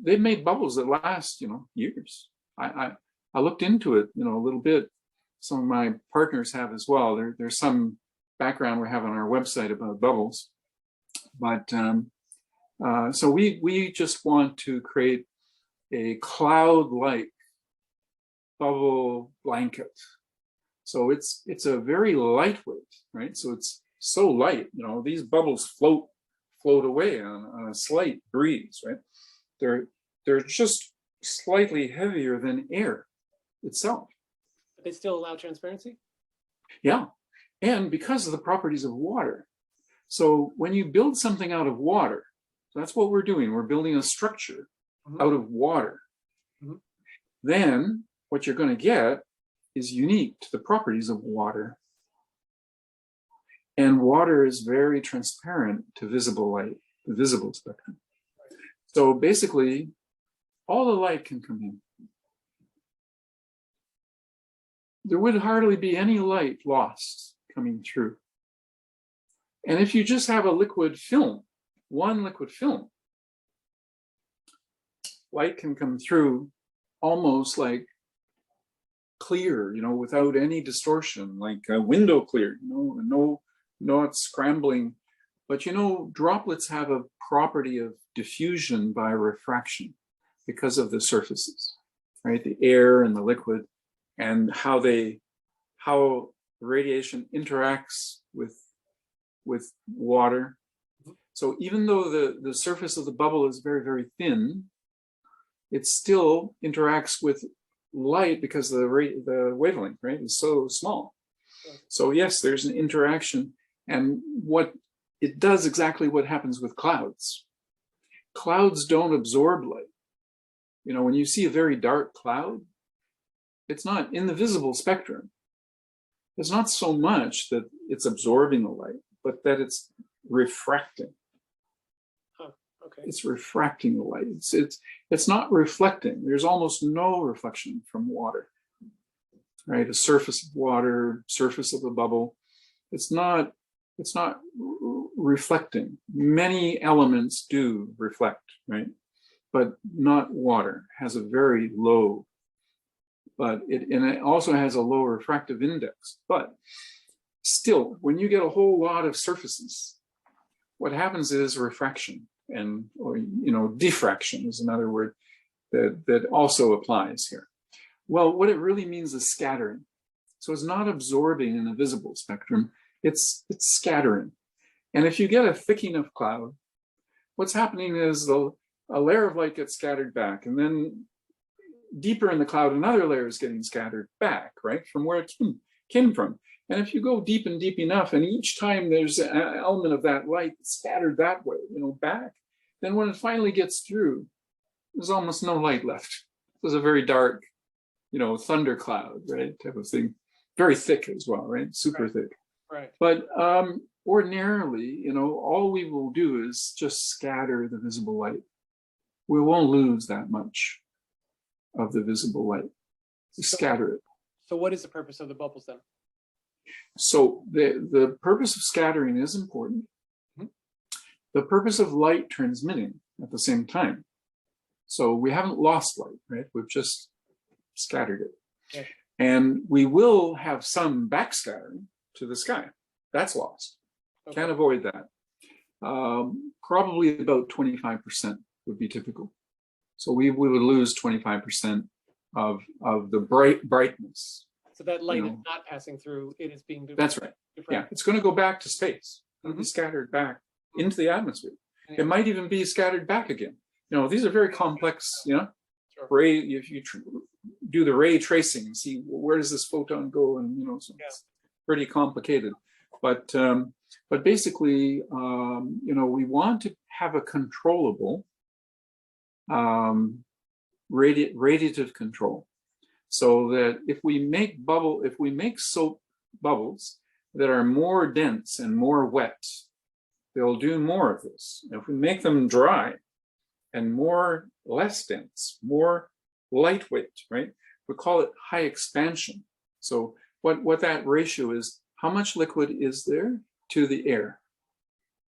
Speaker 2: They've made bubbles that last, years. I looked into it, a little bit. Some of my partners have as well. There's some background we have on our website about bubbles, but so we just want to create a cloud-like bubble blanket. So it's a very lightweight, right? So it's so light, these bubbles float away on a slight breeze, right? They're just slightly heavier than air itself.
Speaker 1: But they still allow transparency?
Speaker 2: Yeah, and because of the properties of water. So when you build something out of water, that's what we're doing. We're building a structure out of water. Then what you're going to get is unique to the properties of water. And water is very transparent to visible light, the visible spectrum. So basically, all the light can come in. There would hardly be any light lost coming through. And if you just have a liquid film, one liquid film, light can come through almost like clear, without any distortion, like a window clear, not scrambling. But droplets have a property of diffusion by refraction because of the surfaces, right? The air and the liquid, and how radiation interacts with water. So even though the surface of the bubble is very, very thin, it still interacts with light because the wavelength, right, is so small. So yes, there's an interaction, and what it does exactly what happens with clouds. Clouds don't absorb light. When you see a very dark cloud, it's not in the visible spectrum. It's not so much that it's absorbing the light, but that it's refracting.
Speaker 1: Oh, okay.
Speaker 2: It's refracting the light. It's not reflecting. There's almost no reflection from water, right? A surface of water, surface of a bubble. It's not reflecting. Many elements do reflect, right? But not water. Has a very low, and it also has a low refractive index. But still, when you get a whole lot of surfaces, what happens is refraction, or diffraction is another word that also applies here. Well, what it really means is scattering. So it's not absorbing in the visible spectrum, it's scattering. And if you get a thick enough cloud, what's happening is a layer of light gets scattered back, and then deeper in the cloud, another layer is getting scattered back, right, from where it came from. And if you go deep and deep enough, and each time there's an element of that light scattered that way, back, then when it finally gets through, there's almost no light left. There's a very dark, thunder cloud, right, type of thing. Very thick as well, right, super thick.
Speaker 1: Right.
Speaker 2: But ordinarily, all we will do is just scatter the visible light. We won't lose that much of the visible light. Scatter it.
Speaker 1: So what is the purpose of the bubbles then?
Speaker 2: So the purpose of scattering is important. The purpose of light transmitting at the same time. So we haven't lost light, right? We've just scattered it. Okay. And we will have some backscattering to the sky. That's lost. Okay. Can't avoid that. Probably about 25% would be typical. So we would lose 25% of the brightness.
Speaker 1: So that light is not passing through, it is being diffract.
Speaker 2: That's right. Yeah, it's going to go back to space. It'll be scattered back into the atmosphere. It might even be scattered back again. These are very complex,
Speaker 1: Sure.
Speaker 2: ray, if you do the ray tracing and see where does this photon go, and so it's pretty complicated. But basically, we want to have a controllable radiative control, so that if we make soap bubbles that are more dense and more wet they'll do more of this. If we make them dry and less dense, more lightweight, right? We call it high expansion. So what that ratio is, how much liquid is there to the air,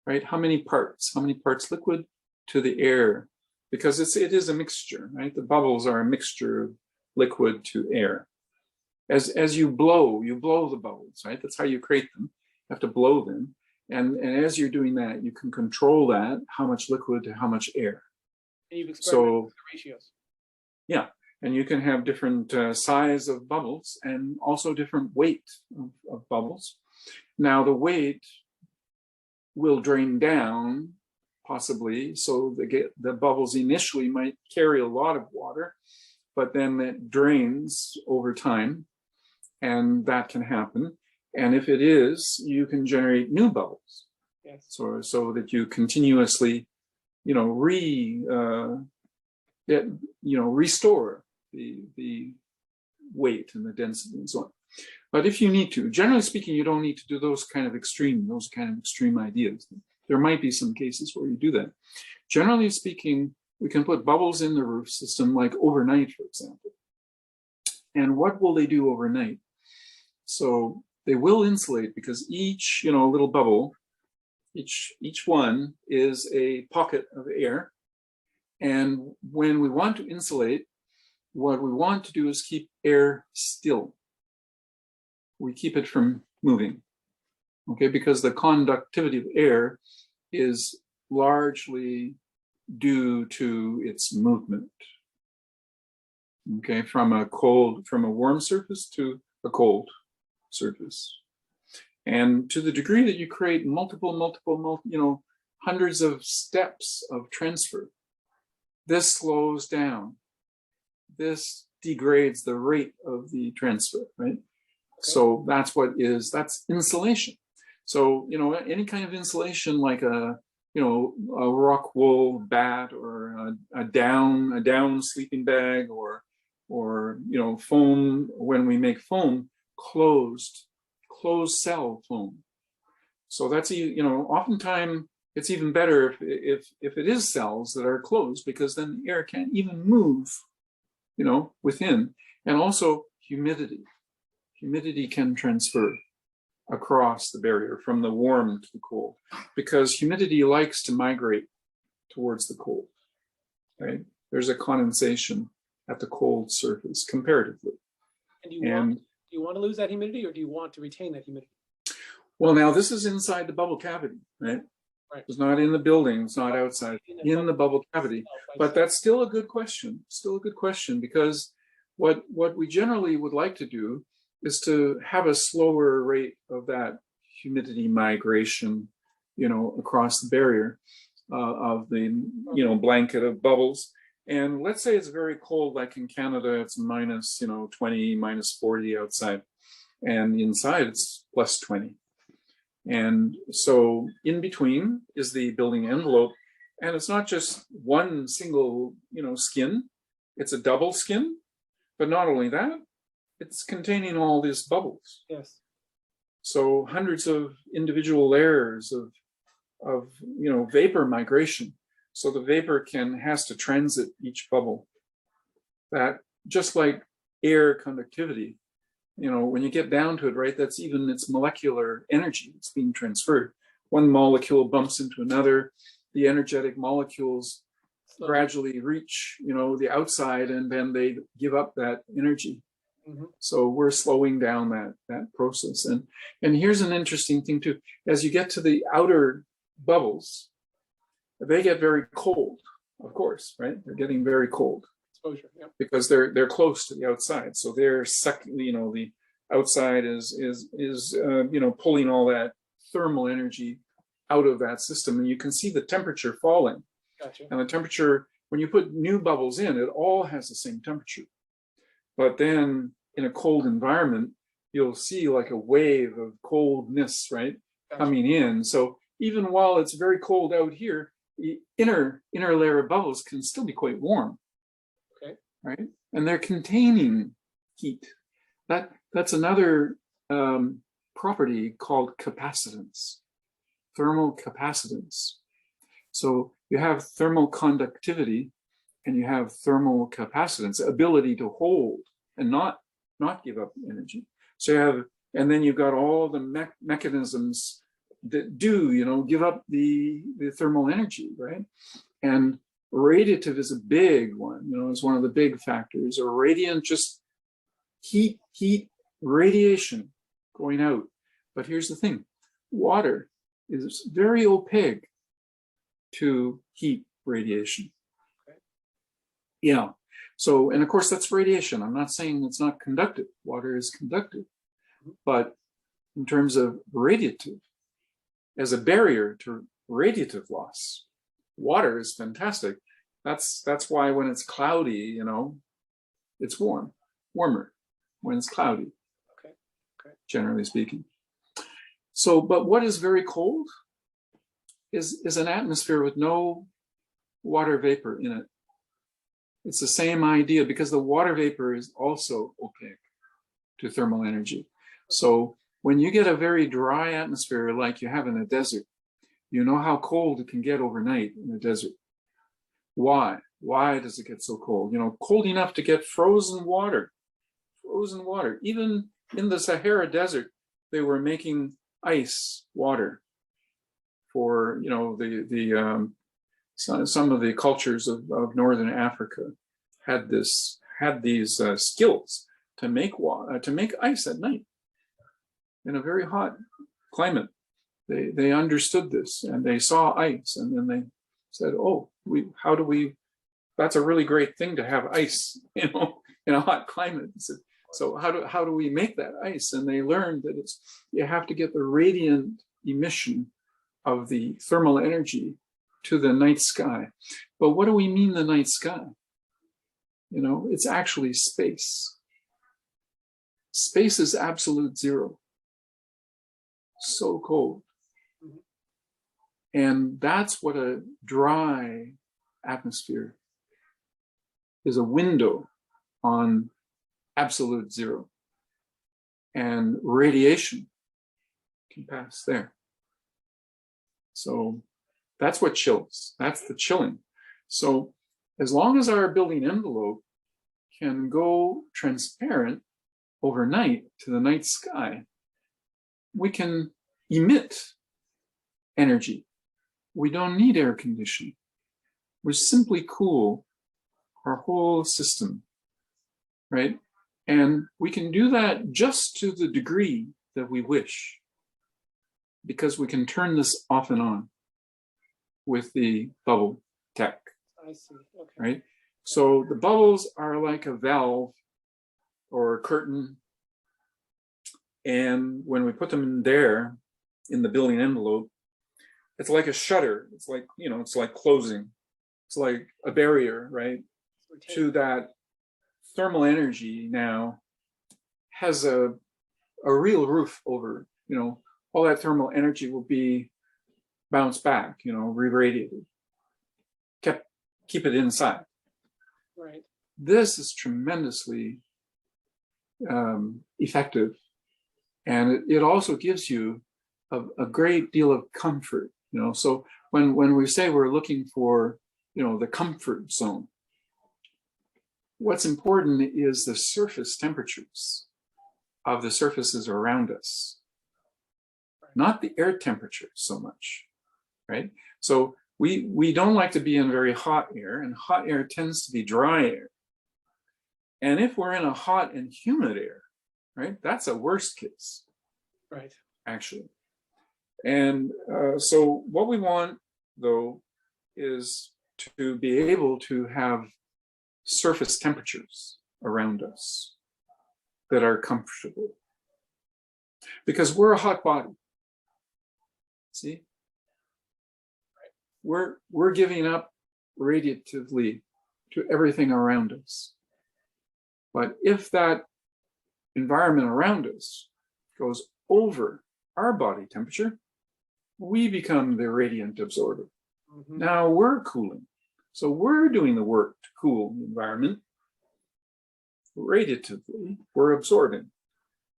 Speaker 2: right? How many parts liquid to the air? Because it is a mixture, right? The bubbles are a mixture of liquid to air. As you blow the bubbles, right? That's how you create them. You have to blow them. And as you're doing that, you can control that, how much liquid to how much air.
Speaker 1: And you've experimented with the ratios.
Speaker 2: Yeah, and you can have different size of bubbles and also different weight of bubbles. Now the weight will drain down, possibly, so the bubbles initially might carry a lot of water, but then it drains over time, and that can happen. And if it is, you can generate new bubbles.
Speaker 1: Yes.
Speaker 2: So that you continuously, restore the weight and the density and so on. But if you need to, generally speaking, you don't need to do those kind of extreme ideas. There might be some cases where you do that. Generally speaking, we can put bubbles in the roof system like overnight, for example. And what will they do overnight? So they will insulate, because each little bubble, each one is a pocket of air. And when we want to insulate, what we want to do is keep air still. We keep it from moving, okay? Because the conductivity of air is largely due to its movement, okay? From a warm surface to a cold surface. And to the degree that you create multiple, hundreds of steps of transfer, this slows down. This degrades the rate of the transfer, right? So that's insulation. So, any kind of insulation like a rock wool bat or a down sleeping bag or foam, when we make foam, closed cell foam. So that's, oftentimes it's even better if it is cells that are closed, because then the air can't even move, within. And also humidity. Humidity can transfer across the barrier from the warm to the cold, because humidity likes to migrate towards the cold, right? There's a condensation at the cold surface comparatively.
Speaker 1: And do you want to lose that humidity, or do you want to retain that humidity?
Speaker 2: Well, now this is inside the bubble cavity, right?
Speaker 1: Right.
Speaker 2: It's not in the building, it's not outside, in the bubble cavity. But that's still a good question, because what we generally would like to do is to have a slower rate of that humidity migration, across the barrier of the, blanket of bubbles. And let's say it's very cold, like in Canada, it's minus, 20, minus 40 outside, and inside it's plus 20. And so in between is the building envelope, and it's not just one single, skin, it's a double skin, but not only that, it's containing all these bubbles.
Speaker 1: Yes.
Speaker 2: So hundreds of individual layers of vapor migration. So the vapor has to transit each bubble. That, just like air conductivity, when you get down to it, right, that's even its molecular energy. It's being transferred. One molecule bumps into another. The energetic molecules gradually reach, the outside, and then they give up that energy. Mm-hmm. So we're slowing down that process. And here's an interesting thing too. As you get to the outer bubbles, they get very cold, of course, right? They're getting very cold.
Speaker 1: Exposure, yeah.
Speaker 2: Because they're close to the outside. So they're sucking, the outside is pulling all that thermal energy out of that system. And you can see the temperature falling.
Speaker 1: Gotcha. And
Speaker 2: the temperature, when you put new bubbles in, it all has the same temperature. But then in a cold environment, you'll see like a wave of coldness, right? Gotcha. Coming in. So even while it's very cold out here, the inner layer of bubbles can still be quite warm.
Speaker 1: Okay.
Speaker 2: Right? And they're containing heat. That's another property called capacitance. thermal capacitance. So you have thermal conductivity and you have thermal capacitance, ability to hold and not give up energy. So you have, and then you've got all the mechanisms that do, give up the thermal energy, right? And radiative is a big one, is one of the big factors. Or radiant, just heat, radiation going out. But here's the thing, water is very opaque to heat radiation.
Speaker 1: Okay.
Speaker 2: Yeah. So, and of course that's radiation. I'm not saying it's not conductive. Water is conductive. But in terms of radiative, as a barrier to radiative loss, water is fantastic. That's why when it's cloudy, it's warmer when it's cloudy.
Speaker 1: Okay.
Speaker 2: Generally speaking. So, but what is very cold is an atmosphere with no water vapor in it. It's the same idea because the water vapor is also opaque to thermal energy. So when you get a very dry atmosphere like you have in a desert, you know how cold it can get overnight in a desert. Why? Why does it get so cold? Cold enough to get frozen water. Frozen water. Even in the Sahara Desert, they were making ice water for, some of the cultures of Northern Africa had these skills to make water, to make ice at night in a very hot climate. They understood this and they saw ice, and then they said, "Oh, that's a really great thing to have ice, in a hot climate." So how do we make that ice? And they learned that you have to get the radiant emission of the thermal energy to the night sky. But what do we mean the night sky? It's actually space. Space is absolute zero. So cold. And that's what a dry atmosphere is, a window on absolute zero. And radiation can pass there. So that's what chills. That's the chilling. So as long as our building envelope can go transparent overnight to the night sky, we can emit energy. We don't need air conditioning. We simply cool our whole system, right? And we can do that just to the degree that we wish, because we can turn this off and on with the bubble tech.
Speaker 1: I see. Okay.
Speaker 2: Right? So the bubbles are like a valve or a curtain. And when we put them in there, in the building envelope, it's like a shutter. It's like, it's like closing. It's like a barrier, right? To that thermal energy now has a real roof over, all that thermal energy will be bounced back, re-radiated. Keep it inside.
Speaker 1: Right. This
Speaker 2: is tremendously effective. And it also gives you a great deal of comfort, So when we say we're looking for, the comfort zone, what's important is the surface temperatures of the surfaces around us, not the air temperature so much, right? So we don't like to be in very hot air, and hot air tends to be dry air. And if we're in a hot and humid air, right, that's a worst case,
Speaker 1: right?
Speaker 2: Actually. And so what we want, though, is to be able to have surface temperatures around us that are comfortable, because we're a hot body. See, we're giving up radiatively to everything around us. But if that environment around us goes over our body temperature, we become the radiant absorber. Mm-hmm. Now we're cooling. So we're doing the work to cool the environment. Radiatively, we're absorbing.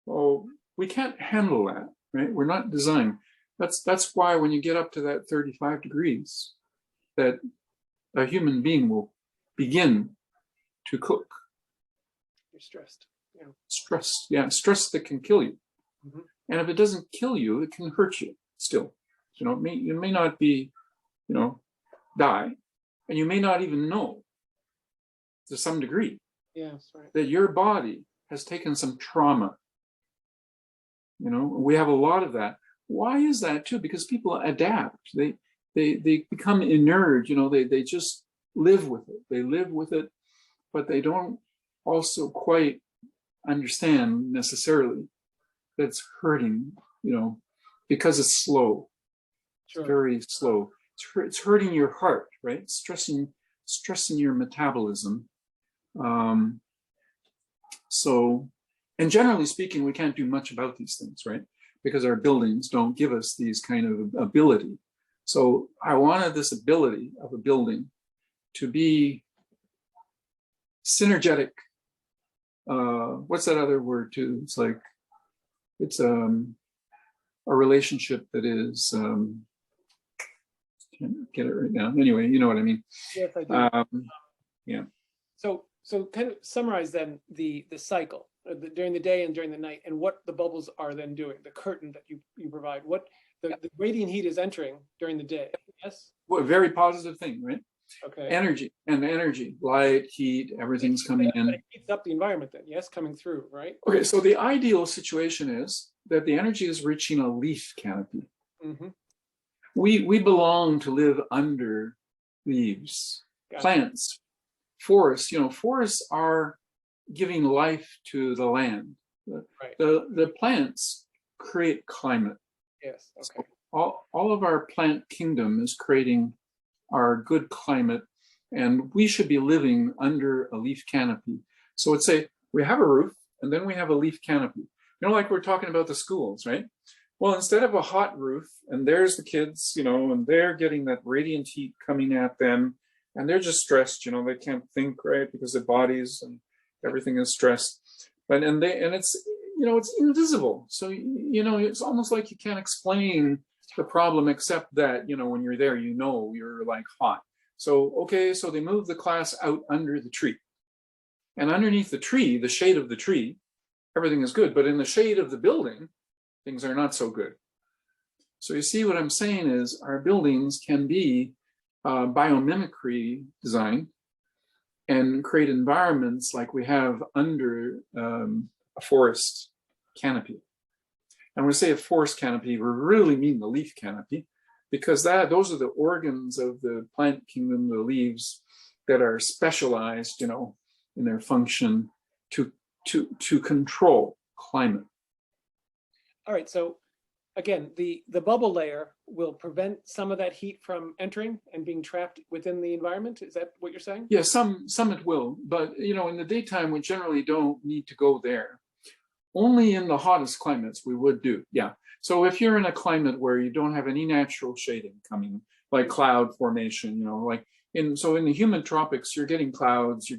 Speaker 2: Well, we can't handle that, right? We're not designed. That's why when you get up to that 35 degrees, that a human being will begin to cook.
Speaker 1: You're stressed. Yeah.
Speaker 2: Stress, yeah, stress that can kill you.
Speaker 1: Mm-hmm.
Speaker 2: And if it doesn't kill you, it can hurt you still. You know, you may not be, you know, die, and you may not even know to some degree
Speaker 1: Right.
Speaker 2: that your body has taken some trauma. You know, we have a lot of that. Why is that too? Because people adapt. They become inert. You know, they just live with it. They live with it, but they don't also quite understand necessarily that it's hurting. You know, because it's slow.
Speaker 1: Sure.
Speaker 2: It's very slow. It's hurting your heart, right? Stressing your metabolism. So, and generally speaking, we can't do much about these things, right? Because our buildings don't give us these kind of ability. So I wanted this ability of a building to be synergetic. What's that other word too? It's like, it's a relationship that is, can't get it right now. Anyway, you know what I mean?
Speaker 1: Yes, I do.
Speaker 2: Yeah.
Speaker 1: So kind of summarize then the cycle during the day and during the night, and what the bubbles are then doing, the curtain that you provide, what the radiant heat is entering during the day. Yes.
Speaker 2: Well, a very positive thing, right?
Speaker 1: Okay.
Speaker 2: Energy, light, heat, everything's coming in.
Speaker 1: It heats up the environment then, yes, coming through, right?
Speaker 2: Okay, so the ideal situation is that the energy is reaching a leaf canopy.
Speaker 1: Mm-hmm.
Speaker 2: We belong to live under leaves,
Speaker 1: Gotcha.
Speaker 2: Plants, forests. You know, forests are giving life to the land.
Speaker 1: Right.
Speaker 2: The plants create climate.
Speaker 1: Yes. Okay.
Speaker 2: So all of our plant kingdom is creating our good climate, and we should be living under a leaf canopy. So it's we have a roof, and then we have a leaf canopy. You know, like we're talking about the schools, right? Well, instead of a hot roof, and there's the kids, you know, and they're getting that radiant heat coming at them, and they're just stressed, you know, they can't think, right, because their bodies and everything is stressed. But and it's, you know, it's invisible. So, you know, it's almost like you can't explain the problem, except that, you know, when you're there, you know, you're like hot. So, okay, so they move the class out under the tree. And underneath the tree, the shade of the tree, everything is good. But in the shade of the building, things are not so good. So you see what I'm saying is our buildings can be biomimicry designed and create environments like we have under a forest canopy. And when we say a forest canopy, we really mean the leaf canopy, because those are the organs of the plant kingdom, the leaves, that are specialized, you know, in their function to control climate.
Speaker 1: All right. So again, the bubble layer will prevent some of that heat from entering and being trapped within the environment. Is that what you're saying?
Speaker 2: Yeah, some it will, but you know, in the daytime, we generally don't need to go there. Only in the hottest climates we would do, yeah. So if you're in a climate where you don't have any natural shading coming, like cloud formation, you know, like in the humid tropics, you're getting clouds,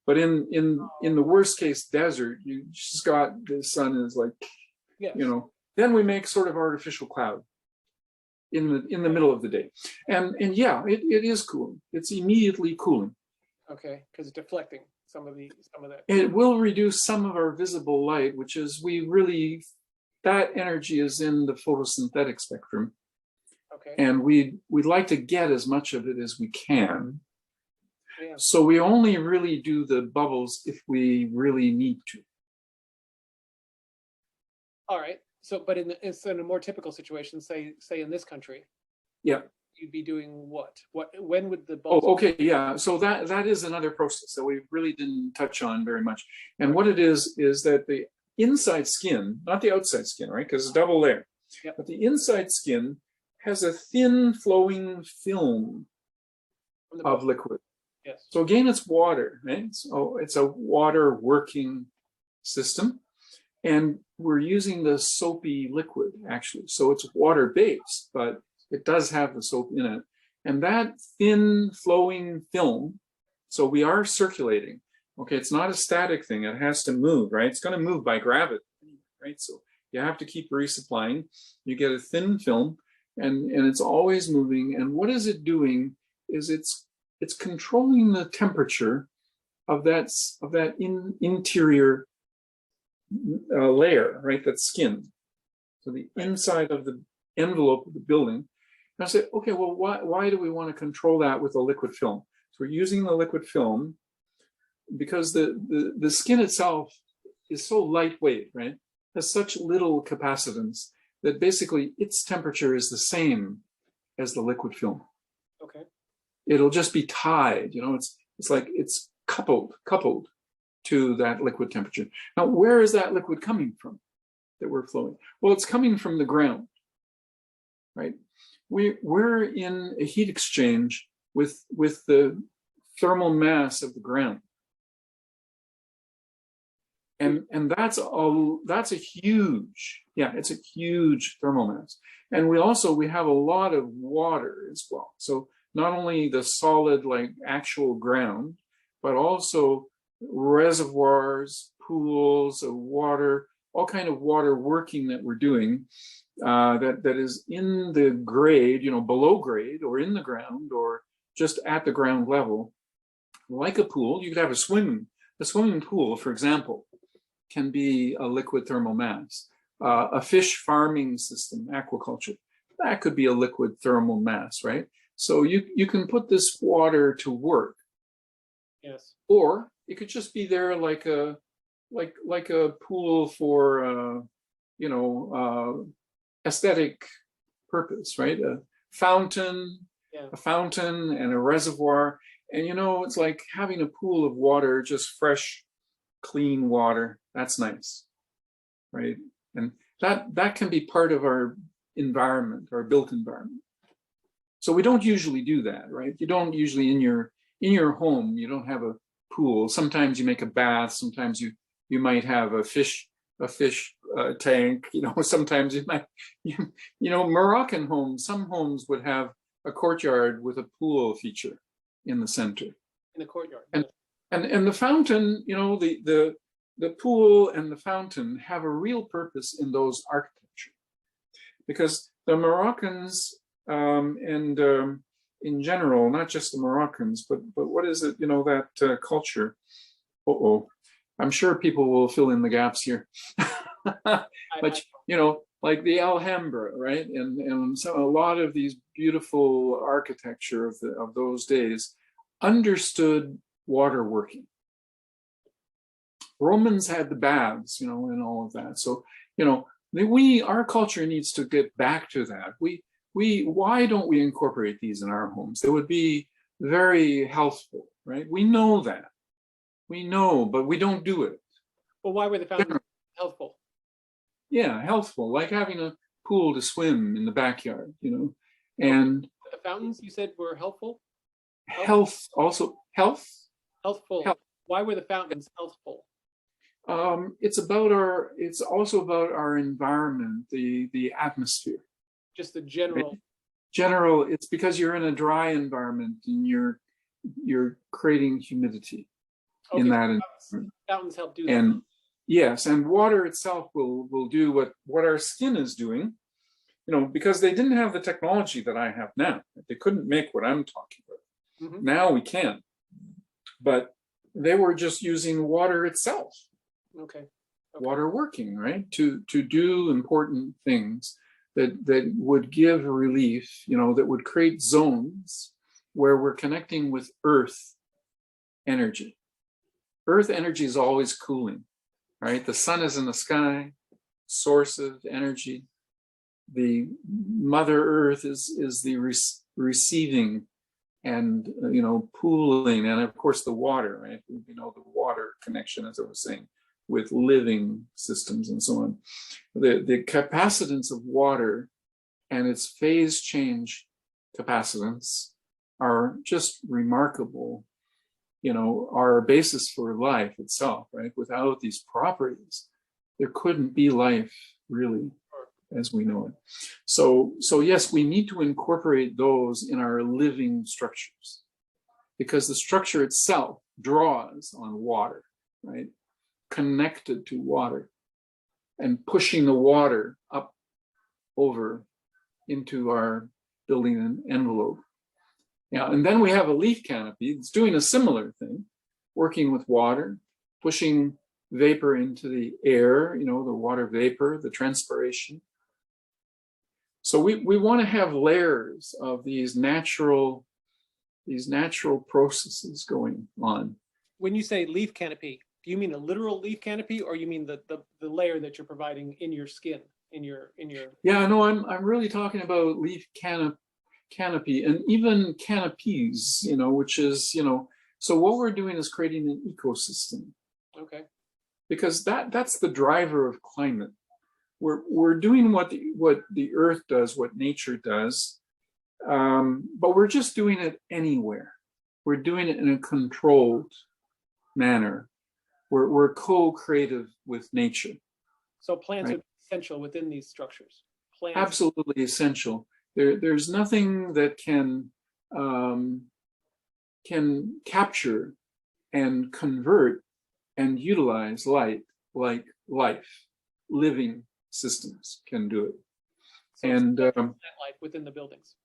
Speaker 2: but in the worst case desert, you just got the sun is like, yes. You know, then we make sort of artificial cloud in the middle of the day, and yeah, it is cooling. It's immediately cooling.
Speaker 1: Okay, because it's deflecting some of that.
Speaker 2: It will reduce some of our visible light, which is that energy is in the photosynthetic spectrum.
Speaker 1: Okay.
Speaker 2: And we'd like to get as much of it as we can.
Speaker 1: Yeah.
Speaker 2: So we only really do the bubbles if we really need to.
Speaker 1: All right. So, but in a more typical situation, say in this country,
Speaker 2: yeah,
Speaker 1: you'd be doing what? When would the bubbles?
Speaker 2: Oh, okay, yeah. So that is another process that we really didn't touch on very much. And what it is that the inside skin, not the outside skin, right? Because it's double layer. Yep. But the inside skin has a thin flowing film of liquid.
Speaker 1: Yes.
Speaker 2: So again, it's water, right? So it's a water working system. And we're using the soapy liquid, actually. So it's water-based, but it does have the soap in it. And that thin flowing film, so we are circulating. Okay, it's not a static thing. It has to move, right? It's going to move by gravity, right? So You have to keep resupplying. You get a thin film, and it's always moving. And what is it doing is it's controlling the temperature of that interior layer, right? That skin. So the inside of the envelope of the building. And I say, okay, well, why do we want to control that with a liquid film? So we're using the liquid film because the skin itself is so lightweight, right? Has such little capacitance that basically its temperature is the same as the liquid film.
Speaker 1: Okay.
Speaker 2: It'll just be tied, you know, it's like it's coupled to that liquid temperature. Now, where is that liquid coming from that we're flowing? Well, it's coming from the ground, right? We're in a heat exchange with the thermal mass of the ground. And that's a huge, yeah, it's a huge thermal mass. And we have a lot of water as well. So not only the solid, like actual ground, but also reservoirs, pools of water, all kind of water working that we're doing that is in the grade, you know, below grade or in the ground or just at the ground level. Like a pool, you could have a swimming pool, for example, can be a liquid thermal mass. A fish farming system, aquaculture, that could be a liquid thermal mass, right? So you can put this water to work.
Speaker 1: Yes.
Speaker 2: Or it could just be there like a pool for aesthetic purpose, right? A fountain and a reservoir. And it's like having a pool of water, just fresh, clean water. That's nice, right? And that can be part of our environment, our built environment. So we don't usually do that, right? You don't usually in your home, you don't have a pool. Sometimes you make a bath. Sometimes you might have a fish tank. Sometimes you might, Moroccan homes. Some homes would have a courtyard with a pool feature in the center.
Speaker 1: In the courtyard.
Speaker 2: And the fountain, the pool and the fountain have a real purpose in those architecture, because the Moroccans and in general, not just the Moroccans, but what is it, that culture? I'm sure people will fill in the gaps here. But like the Alhambra, right? And so a lot of these beautiful architecture of those days understood water working. Romans had the baths, and all of that. So, our culture needs to get back to that. Why don't we incorporate these in our homes? They would be very healthful, right? We know that. We know, but we don't do it.
Speaker 1: Well, why were the fountains healthful?
Speaker 2: Yeah, healthful, like having a pool to swim in the backyard, and
Speaker 1: the fountains you said were helpful?
Speaker 2: Health also health.
Speaker 1: Healthful.
Speaker 2: Health.
Speaker 1: Why were the fountains healthful?
Speaker 2: It's also about our environment, the atmosphere.
Speaker 1: Just the general.
Speaker 2: Right? General, it's because you're in a dry environment and you're creating humidity in that environment.
Speaker 1: Fountains help do that.
Speaker 2: And yes, and water itself will do what our skin is doing, because they didn't have the technology that I have now. They couldn't make what I'm talking about. Mm-hmm. Now we can, but they were just using water itself.
Speaker 1: Okay.
Speaker 2: Water working, right? To do important things that would give relief, that would create zones where we're connecting with earth energy. Earth energy is always cooling, right? The sun is in the sky, source of energy. The Mother Earth is the receiving and, pooling, and of course the water, right? The water connection, as I was saying, with living systems and so on. The capacitance of water and its phase change capacitance are just remarkable, are a basis for life itself, right? Without these properties, there couldn't be life really as we know it. So yes, we need to incorporate those in our living structures, because the structure itself draws on water, right? Connected to water. and pushing the water up over into our building envelope. Yeah, and then we have a leaf canopy that's doing a similar thing, working with water, pushing vapor into the air, the water vapor, the transpiration. So we want to have layers of these natural processes going on.
Speaker 1: When you say leaf canopy, do you mean a literal leaf canopy, or you mean the layer that you're providing in your skin, in your?
Speaker 2: Yeah, no, I'm really talking about leaf canopy and even canopies, which is, so what we're doing is creating an ecosystem.
Speaker 1: Okay.
Speaker 2: Because that's the driver of climate. We're doing what the earth does, what nature does, but we're just doing it anywhere. We're doing it in a controlled manner. We're co-creative with nature.
Speaker 1: So plants
Speaker 2: right?
Speaker 1: are essential within these structures. Plants.
Speaker 2: Absolutely essential. There's nothing that can capture and convert and utilize light like life. Living systems can do it.
Speaker 1: So
Speaker 2: And
Speaker 1: plant life within the buildings.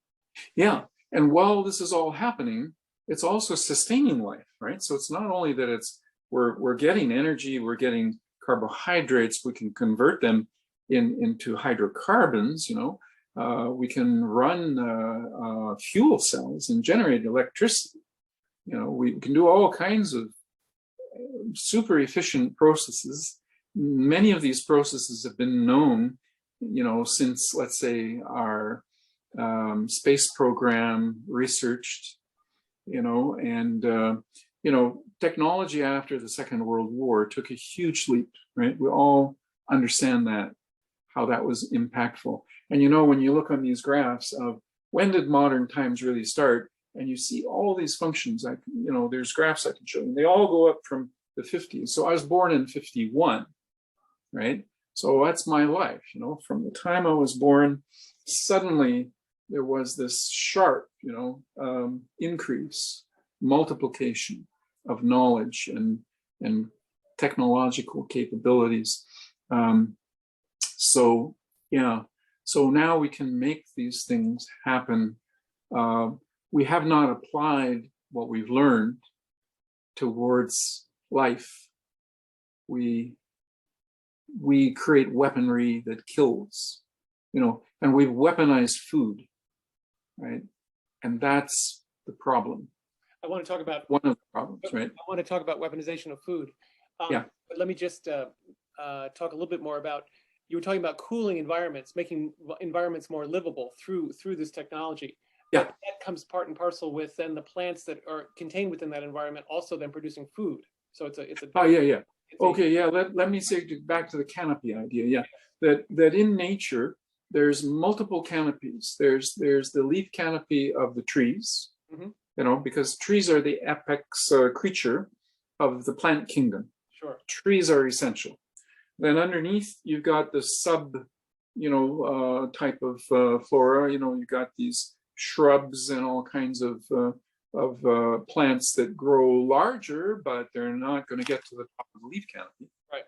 Speaker 2: yeah, and while this is all happening, it's also sustaining life, right? So it's not only that we're getting energy, we're getting carbohydrates, we can convert them into hydrocarbons, we can run fuel cells and generate electricity. We can do all kinds of super efficient processes. Many of these processes have been known, since, let's say, our space program researched, and technology after the Second World War took a huge leap, right? We all understand that, how that was impactful. And when you look on these graphs of when did modern times really start, and you see all these functions, there's graphs I can show you. They all go up from the 50s. So I was born in 51, right? So that's my life, from the time I was born, suddenly there was this sharp, increase, multiplication of knowledge and technological capabilities. So now we can make these things happen. We have not applied what we've learned towards life. We create weaponry that kills, and we've weaponized food, right? And that's the problem.
Speaker 1: I want to talk about
Speaker 2: one of the problems, right?
Speaker 1: I want to talk about weaponization of food.
Speaker 2: Yeah.
Speaker 1: But let me just talk a little bit more about, you were talking about cooling environments, making environments more livable through this technology.
Speaker 2: Yeah.
Speaker 1: That comes part and parcel with then the plants that are contained within that environment also then producing food. So it's a
Speaker 2: oh yeah. Okay, yeah, let me say back to the canopy idea. Yeah, that in nature, there's multiple canopies. There's the leaf canopy of the trees, because trees are the apex creature of the plant kingdom.
Speaker 1: Sure.
Speaker 2: Trees are essential. Then underneath, you've got the sub, type of flora. You've got these shrubs and all kinds of plants that grow larger, but they're not going to get to the top of the leaf canopy.
Speaker 1: Right.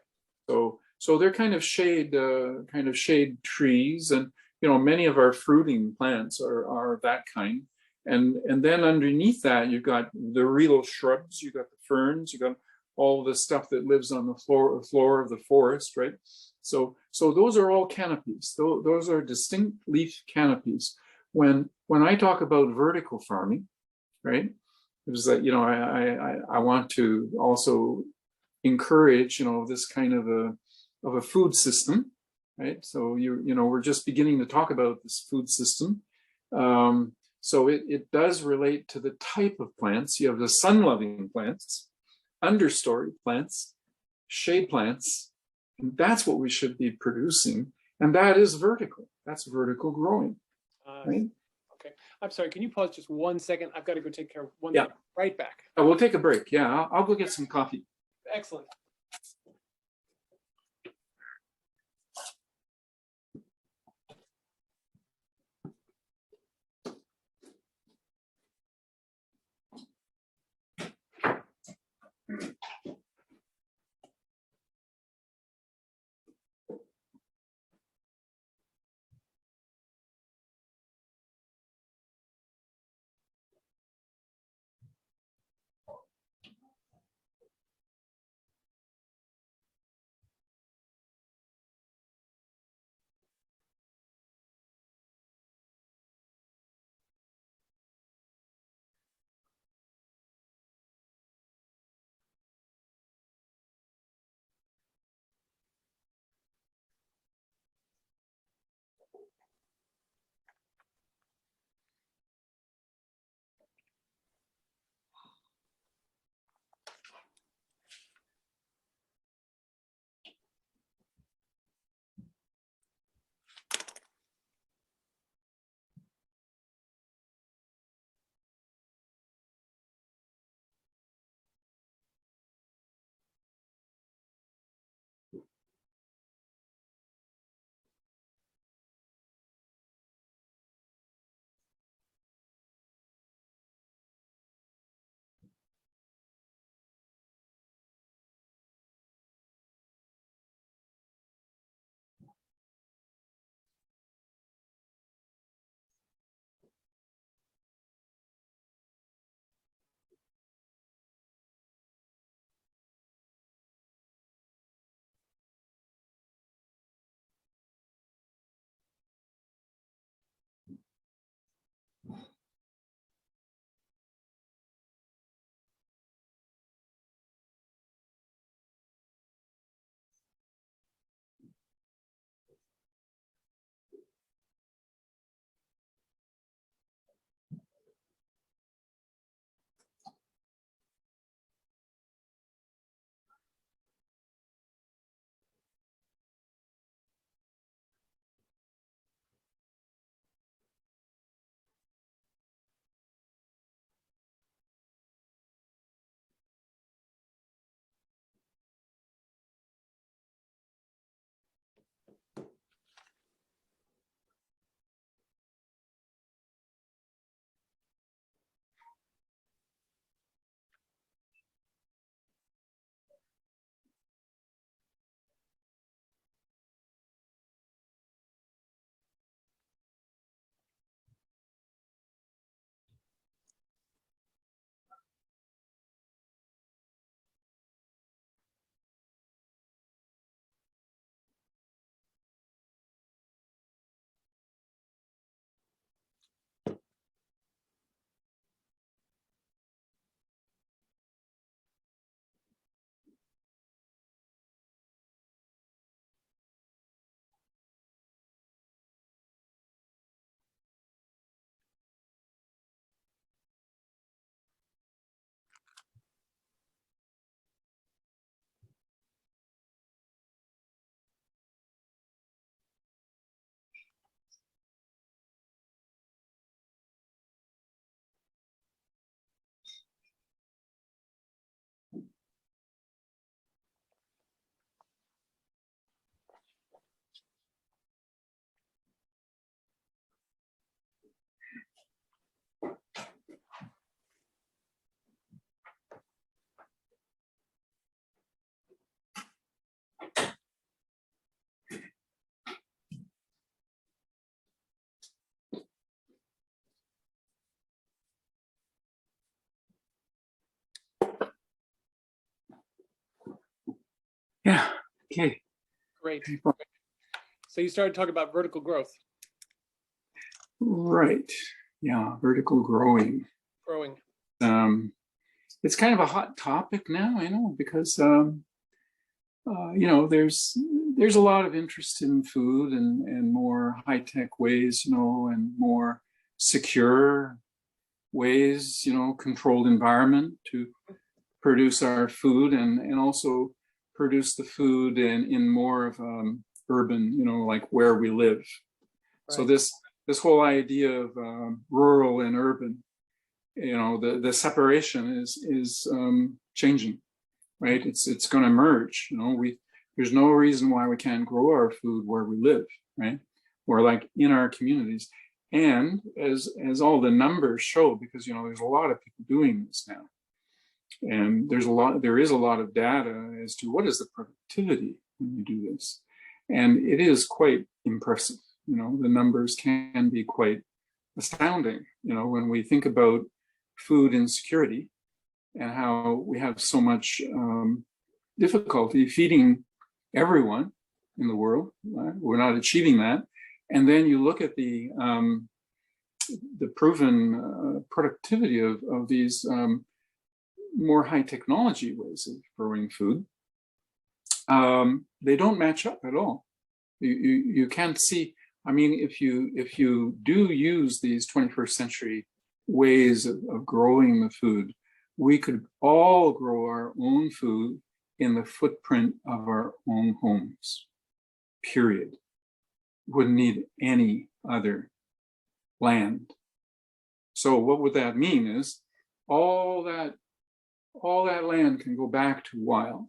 Speaker 2: So they're kind of shade trees, and many of our fruiting plants are that kind. And then underneath that, you've got the real shrubs, you've got the ferns, you've got all the stuff that lives on the floor of the forest, right? So those are all canopies. Those are distinct leaf canopies. When I talk about vertical farming, right, it was that I want to also encourage this kind of a food system, right? So we're just beginning to talk about this food system. So it does relate to the type of plants. You have the sun-loving plants, understory plants, shade plants, and that's what we should be producing. And that is vertical. That's vertical growing, right?
Speaker 1: Okay. I'm sorry, can you pause just 1 second? I've got to go take care of one
Speaker 2: Yeah.
Speaker 1: thing. Right back.
Speaker 2: We'll take a break. Yeah, I'll go get some coffee.
Speaker 1: Excellent.
Speaker 2: Yeah. Okay.
Speaker 1: Great. So you started talking about vertical growth.
Speaker 2: Right. Yeah. Vertical growing.
Speaker 1: Growing.
Speaker 2: It's kind of a hot topic now, I know, because there's a lot of interest in food and more high-tech ways, and more secure ways, controlled environment to produce our food and also produce the food in more of urban, like where we live. Right. So this whole idea of rural and urban, the separation is changing, right? It's going to merge. There's no reason why we can't grow our food where we live, right? Or like in our communities. And as all the numbers show, because there's a lot of people doing this now, and there is a lot of data as to what is the productivity when you do this, and it is quite impressive. The numbers can be quite astounding. When we think about food insecurity and how we have so much difficulty feeding everyone in the world, right? We're not achieving that. And then you look at the proven productivity of these more high technology ways of growing food. They don't match up at all. You can't see. I mean, if you do use these 21st century ways of growing the food, we could all grow our own food in the footprint of our own homes, period. Wouldn't need any other land. So what would that mean is all that land can go back to wild.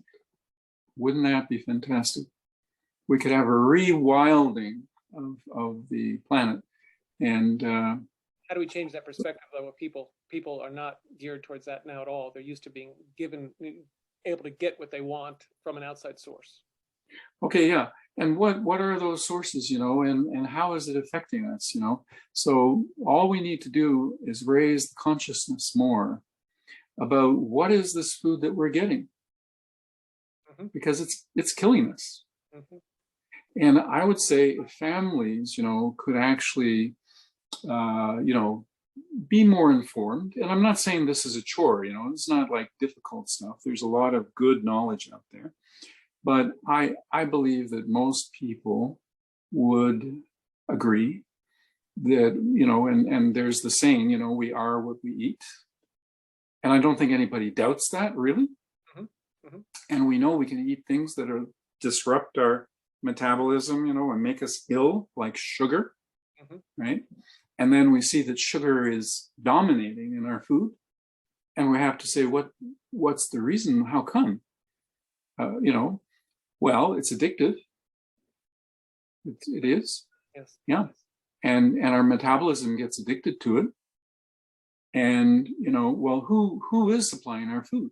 Speaker 2: Wouldn't that be fantastic? We could have a rewilding of the planet. And
Speaker 1: how do we change that perspective though? People are not geared towards that now at all. They're used to being able to get what they want from an outside source.
Speaker 2: Okay, yeah. And what are those sources, and how is it affecting us, So all we need to do is raise the consciousness more about what is this food that we're getting, because it's killing us. And I would say if families, could actually, be more informed. And I'm not saying this is a chore, it's not like difficult stuff. There's a lot of good knowledge out there. But I believe that most people would agree that, and there's the saying, we are what we eat. And I don't think anybody doubts that, really. And we know we can eat things that disrupt our metabolism, and make us ill, like sugar, right? And then we see that sugar is dominating in our food. And we have to say, what's the reason? How come? Well, it's addictive. It is.
Speaker 1: Yes.
Speaker 2: Yeah. And our metabolism gets addicted to it. And, well, who is supplying our food?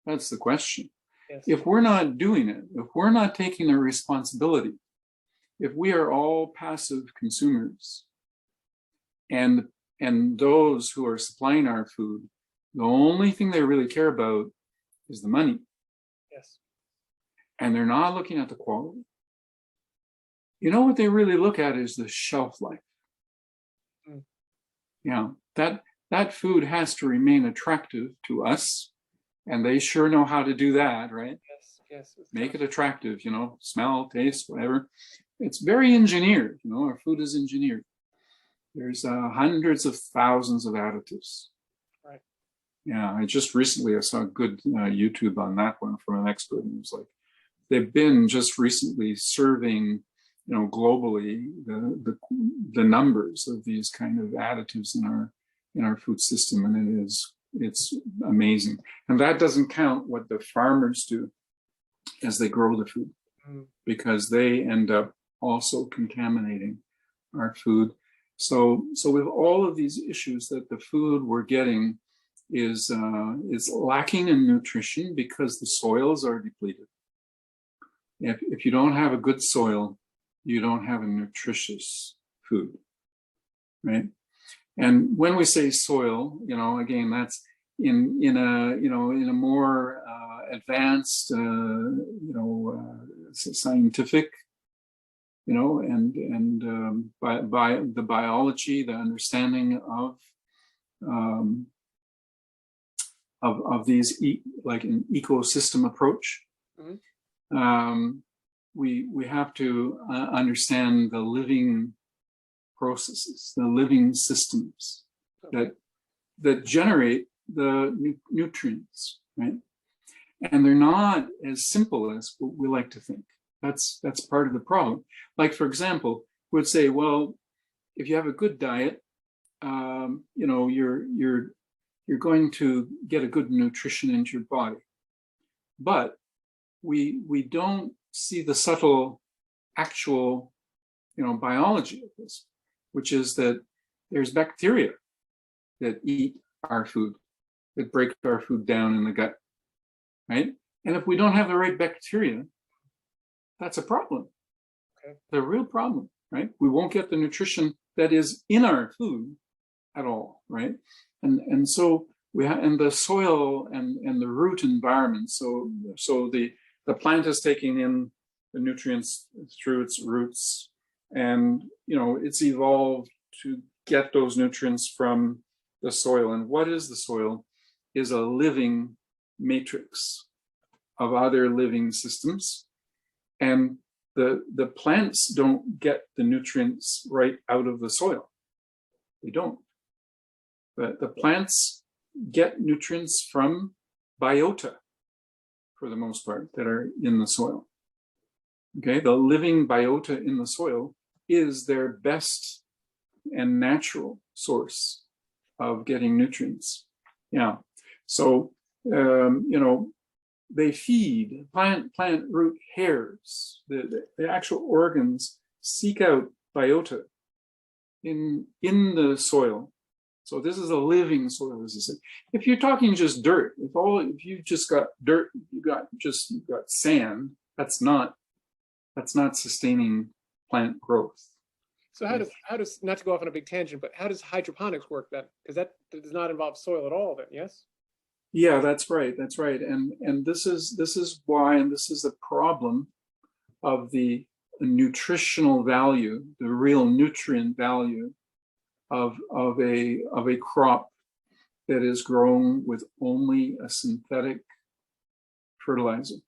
Speaker 2: That's the question.
Speaker 1: Yes.
Speaker 2: If we're not doing it, if we're not taking the responsibility, if we are all passive consumers, and those who are supplying our food, the only thing they really care about is the money.
Speaker 1: Yes. And
Speaker 2: they're not looking at the quality. What they really look at is the shelf life. Yeah, that food has to remain attractive to us, and they sure know how to do that, right?
Speaker 1: Yes.
Speaker 2: Make it attractive, smell, taste, whatever. It's very engineered, our food is engineered. There's hundreds of thousands of additives.
Speaker 1: Right.
Speaker 2: Yeah, I saw a good YouTube on that one from an expert, and it was like, they've been just recently serving, globally the numbers of these kind of additives in our food system, and it's amazing. And that doesn't count what the farmers do as they grow the food, because they end up also contaminating our food. So with all of these issues that the food we're getting is lacking in nutrition because the soils are depleted. If you don't have a good soil, you don't have a nutritious food, right? And when we say soil, again, that's in a more advanced, scientific, and by the biology, the understanding of these like an ecosystem approach.
Speaker 1: Mhm.
Speaker 2: We have to understand the living processes, the living systems
Speaker 1: Okay.
Speaker 2: that generate the nutrients, right? And they're not as simple as what we like to think. That's part of the problem. Like, for example, we'd say, well, if you have a good diet, you're going to get a good nutrition into your body. But we don't see the subtle, actual, biology of this, which is that there's bacteria that eat our food, that break our food down in the gut, right? And if we don't have the right bacteria, that's a problem.
Speaker 1: Okay.
Speaker 2: The real problem, right? We won't get the nutrition that is in our food at all, right? And so we have, and the soil and the root environment. So the plant is taking in the nutrients through its roots, and it's evolved to get those nutrients from the soil. And what is the soil? Is a living matrix of other living systems. And the plants don't get the nutrients right out of the soil. They don't. But the plants get nutrients from biota, for the most part, that are in the soil. Okay, the living biota in the soil is their best and natural source of getting nutrients. Yeah, so they feed plant root hairs. The actual organs seek out biota in the soil. So this is a living soil, as I say. If you're talking just dirt, if you just got dirt, you've got sand, that's not sustaining plant growth.
Speaker 1: So how does, not to go off on a big tangent, but how does hydroponics work then? Because that does not involve soil at all then, yes?
Speaker 2: Yeah, that's right. And this is why, and this is the problem of the nutritional value, the real nutrient value of a crop that is grown with only a synthetic fertilizer.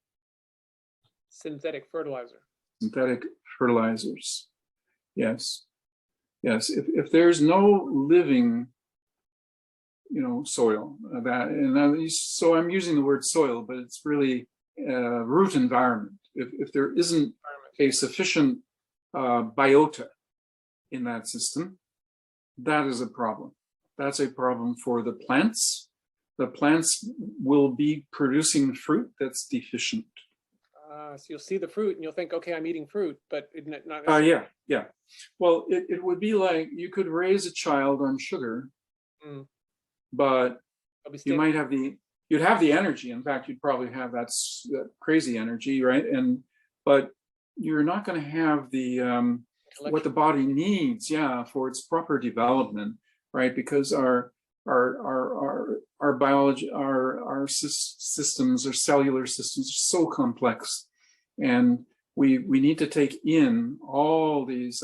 Speaker 1: Synthetic fertilizer.
Speaker 2: Synthetic fertilizers. Yes. If there's no living, soil, so I'm using the word soil, but it's really root environment. If there isn't a sufficient biota in that system, that is a problem. That's a problem for the plants. The plants will be producing fruit that's deficient.
Speaker 1: So you'll see the fruit and you'll think, okay, I'm eating fruit, but not necessarily.
Speaker 2: Yeah. Well, it would be like you could raise a child on sugar, but you might have you'd have the energy. In fact, you'd probably have that crazy energy, right? But you're not going to have the what the body needs, for its proper development, right? Because our biology, our systems, our cellular systems are so complex, and we need to take in all these,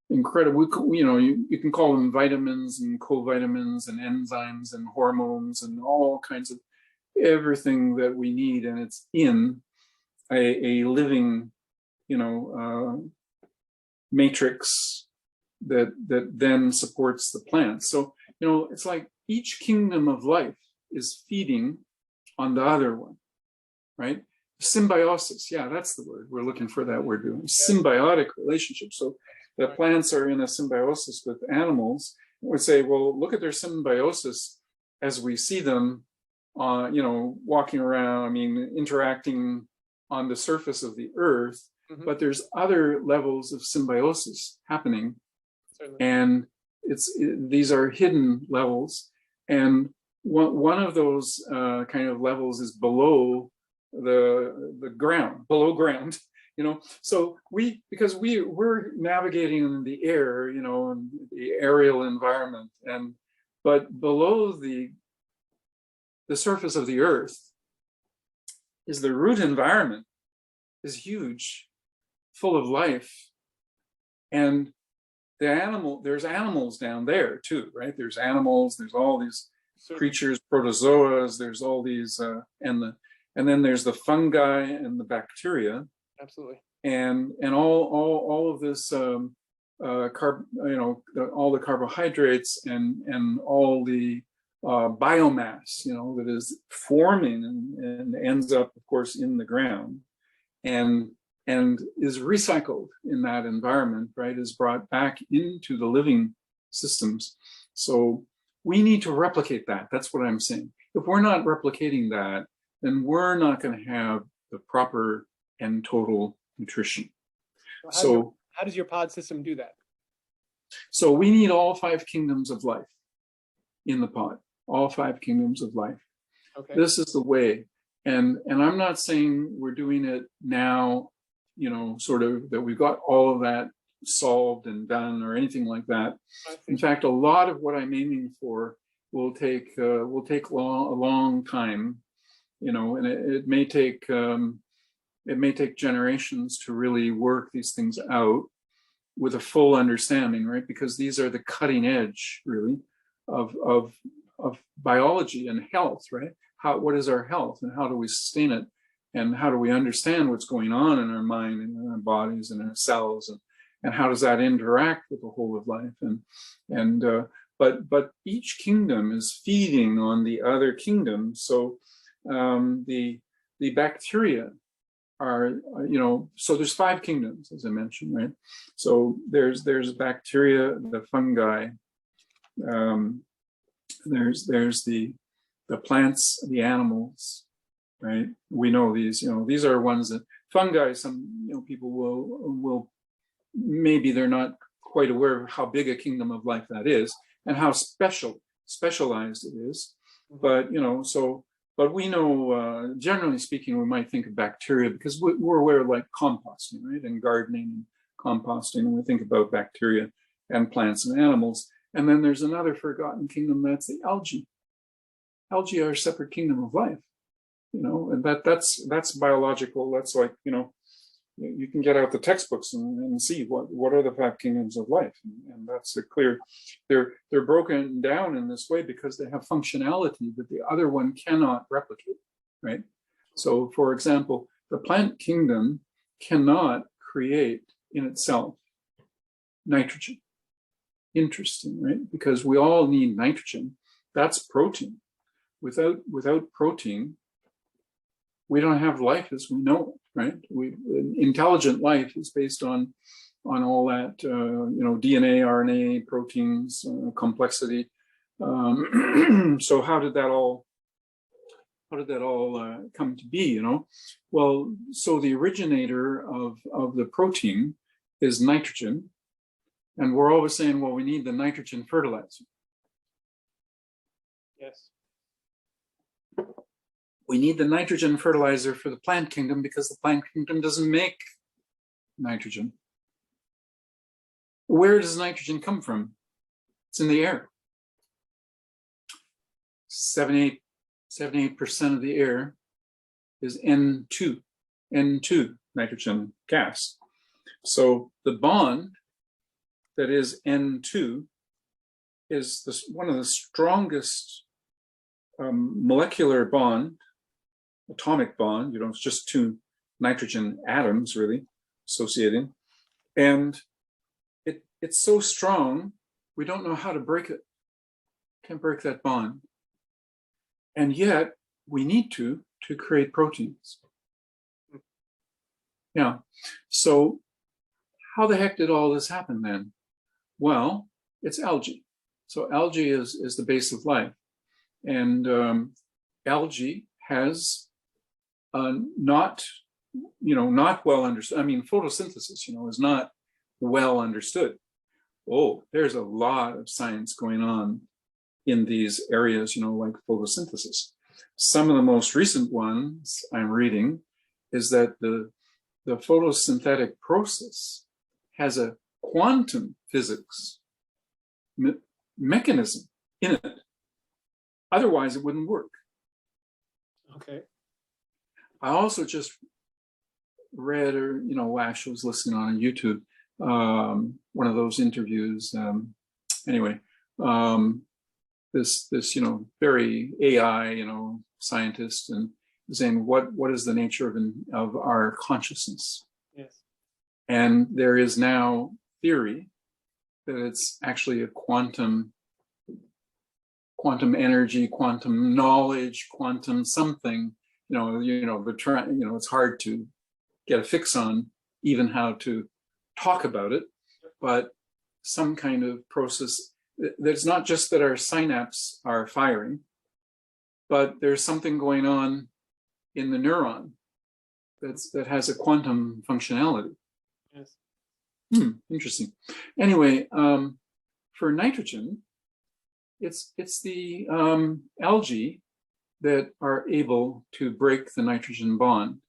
Speaker 2: incredible, you can call them vitamins and covitamins and enzymes and hormones and all kinds of everything that we need, and it's in a living, matrix that then supports the plants. So it's like each kingdom of life is feeding on the other one, right? Symbiosis, that's the word we're looking for. That word, symbiotic relationship. So the plants are in a symbiosis with animals. We say, well, look at their symbiosis as we see them, walking around. Interacting on the surface of the earth. But there's other levels of symbiosis happening. Certainly. And these are hidden levels, and one of those kind of levels is below the ground, below ground. So because we're navigating in the air, in the aerial environment, but below the surface of the earth is the root environment is huge, full of life. And there's animals down there too, right? There's animals, there's all these creatures, protozoas, there's all these, and then there's the fungi and the bacteria.
Speaker 1: Absolutely.
Speaker 2: And all of this, all the carbohydrates and all the biomass, that is forming and ends up, of course, in the ground, and is recycled in that environment, right? Is brought back into the living systems. So we need to replicate that. That's what I'm saying. If we're not replicating that, then we're not going to have the proper and total nutrition.
Speaker 1: So how does your pod system do that?
Speaker 2: So we need all 5 kingdoms of life in the pod, all 5 kingdoms of life.
Speaker 1: Okay.
Speaker 2: This is the way. And I'm not saying we're doing it now, sort of that we've got all of that solved and done or anything like that. In fact, a lot of what I'm aiming for will take a long time, and it may take generations to really work these things out with a full understanding, right? Because these are the cutting edge, really, of biology and health, right? What is our health and how do we sustain it? And how do we understand what's going on in our mind and in our bodies and our cells, and how does that interact with the whole of life? But each kingdom is feeding on the other kingdom. So the bacteria are, so there's 5 kingdoms, as I mentioned, right? So there's bacteria, the fungi, there's the plants, the animals, right? We know these, these are ones that fungi, some, people will, maybe they're not quite aware of how big a kingdom of life that is and how specialized it is. But, but we know, generally speaking, we might think of bacteria because we're aware of like composting, right? And gardening and composting, and we think about bacteria and plants and animals. And then there's another forgotten kingdom, that's the algae. Algae are a separate kingdom of life, and that's biological. That's like, you can get out the textbooks and see what are the 5 kingdoms of life, and that's a clear. They're broken down in this way because they have functionality that the other one cannot replicate, right? So, for example, the plant kingdom cannot create in itself nitrogen. Interesting, right? Because we all need nitrogen. That's protein. Without protein, we don't have life as we know it, right? Intelligent life is based on all that, DNA, RNA, proteins, complexity. So how did that all come to be? Well, so the originator of the protein is nitrogen, and we're always saying, well, we need the nitrogen fertilizer.
Speaker 1: Yes.
Speaker 2: We need the nitrogen fertilizer for the plant kingdom because the plant kingdom doesn't make nitrogen. Where does nitrogen come from? It's in the air. 78% of the air is N2 nitrogen gas. So the bond that is N2 is one of the strongest molecular bond, atomic bond, it's just 2 nitrogen atoms really associating. And it's so strong, we don't know how to break it. Can't break that bond. And yet we need to create proteins. Yeah. So how the heck did all this happen then? Well, it's algae. So algae is the base of life. And algae has not well understood. I mean, photosynthesis, is not well understood. Oh, there's a lot of science going on in these areas, like photosynthesis. Some of the most recent ones I'm reading is that the photosynthetic process has a quantum physics mechanism in it. Otherwise, it wouldn't work.
Speaker 1: Okay.
Speaker 2: I also just read or, Wash was listening on YouTube, one of those interviews. Anyway, this very AI, scientist, and saying what is the nature of our consciousness?
Speaker 1: Yes.
Speaker 2: And there is now theory that it's actually a quantum energy, quantum knowledge, quantum something. It's hard to get a fix on even how to talk about it, but some kind of process. It's not just that our synapses are firing, but there's something going on in the neuron that has a quantum functionality.
Speaker 1: Yes.
Speaker 2: Interesting. Anyway, for nitrogen, it's the algae that are able to break the nitrogen bond.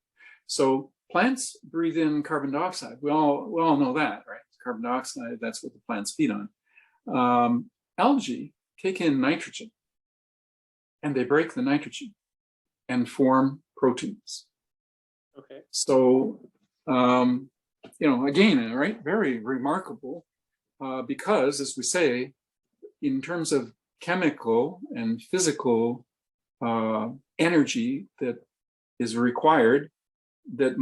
Speaker 2: So plants breathe in carbon dioxide. We all know that, right? Carbon dioxide, that's what the plants feed on. Algae take in nitrogen, and they break the nitrogen and form proteins.
Speaker 1: Okay.
Speaker 2: So, again, right, very remarkable, because, as we say, in terms of chemical and physical energy that is required, that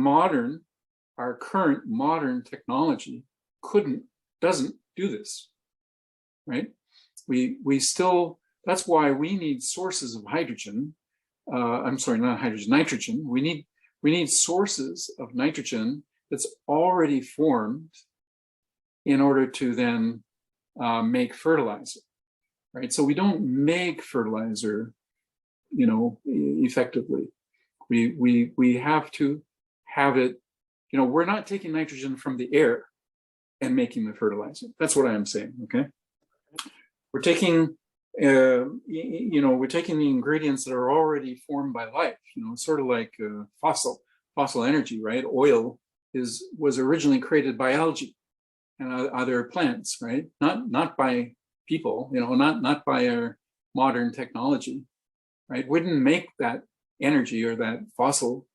Speaker 2: our current modern technology doesn't do this, right? We still, that's why we need sources of hydrogen. I'm sorry, not hydrogen, nitrogen. We need sources of nitrogen that's already formed in order to then make fertilizer, right? So we don't make fertilizer, effectively. We have to have it, we're not taking nitrogen from the air and making the fertilizer. That's what I am saying, okay? We're taking, we're taking the ingredients that are already formed by life, sort of like fossil energy, right? Oil was originally created by algae and other plants, right? Not by people, not by our modern technology, right? We didn't make that energy or that fossil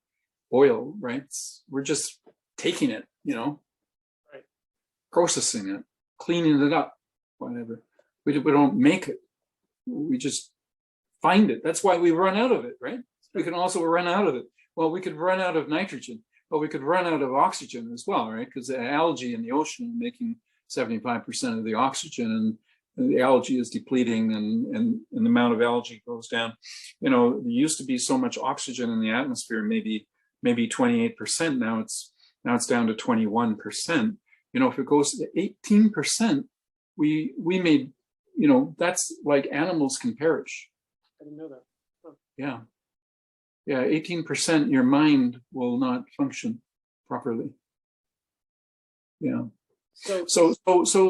Speaker 2: oil, right? We're just taking it,
Speaker 1: right,
Speaker 2: processing it, cleaning it up, whatever. We don't make it. We just find it. That's why we run out of it, right? We can also run out of it. Well, we could run out of nitrogen, but we could run out of oxygen as well, right? Because the algae in the ocean are making 75% of the oxygen, and the algae is depleting, and the amount of algae goes down. There used to be so much oxygen in the atmosphere, maybe 28%. Now it's down to 21%. If it goes to 18%, we made, that's like animals can perish.
Speaker 1: I didn't know that. Huh.
Speaker 2: Yeah. 18%, your mind will not function properly. Yeah. So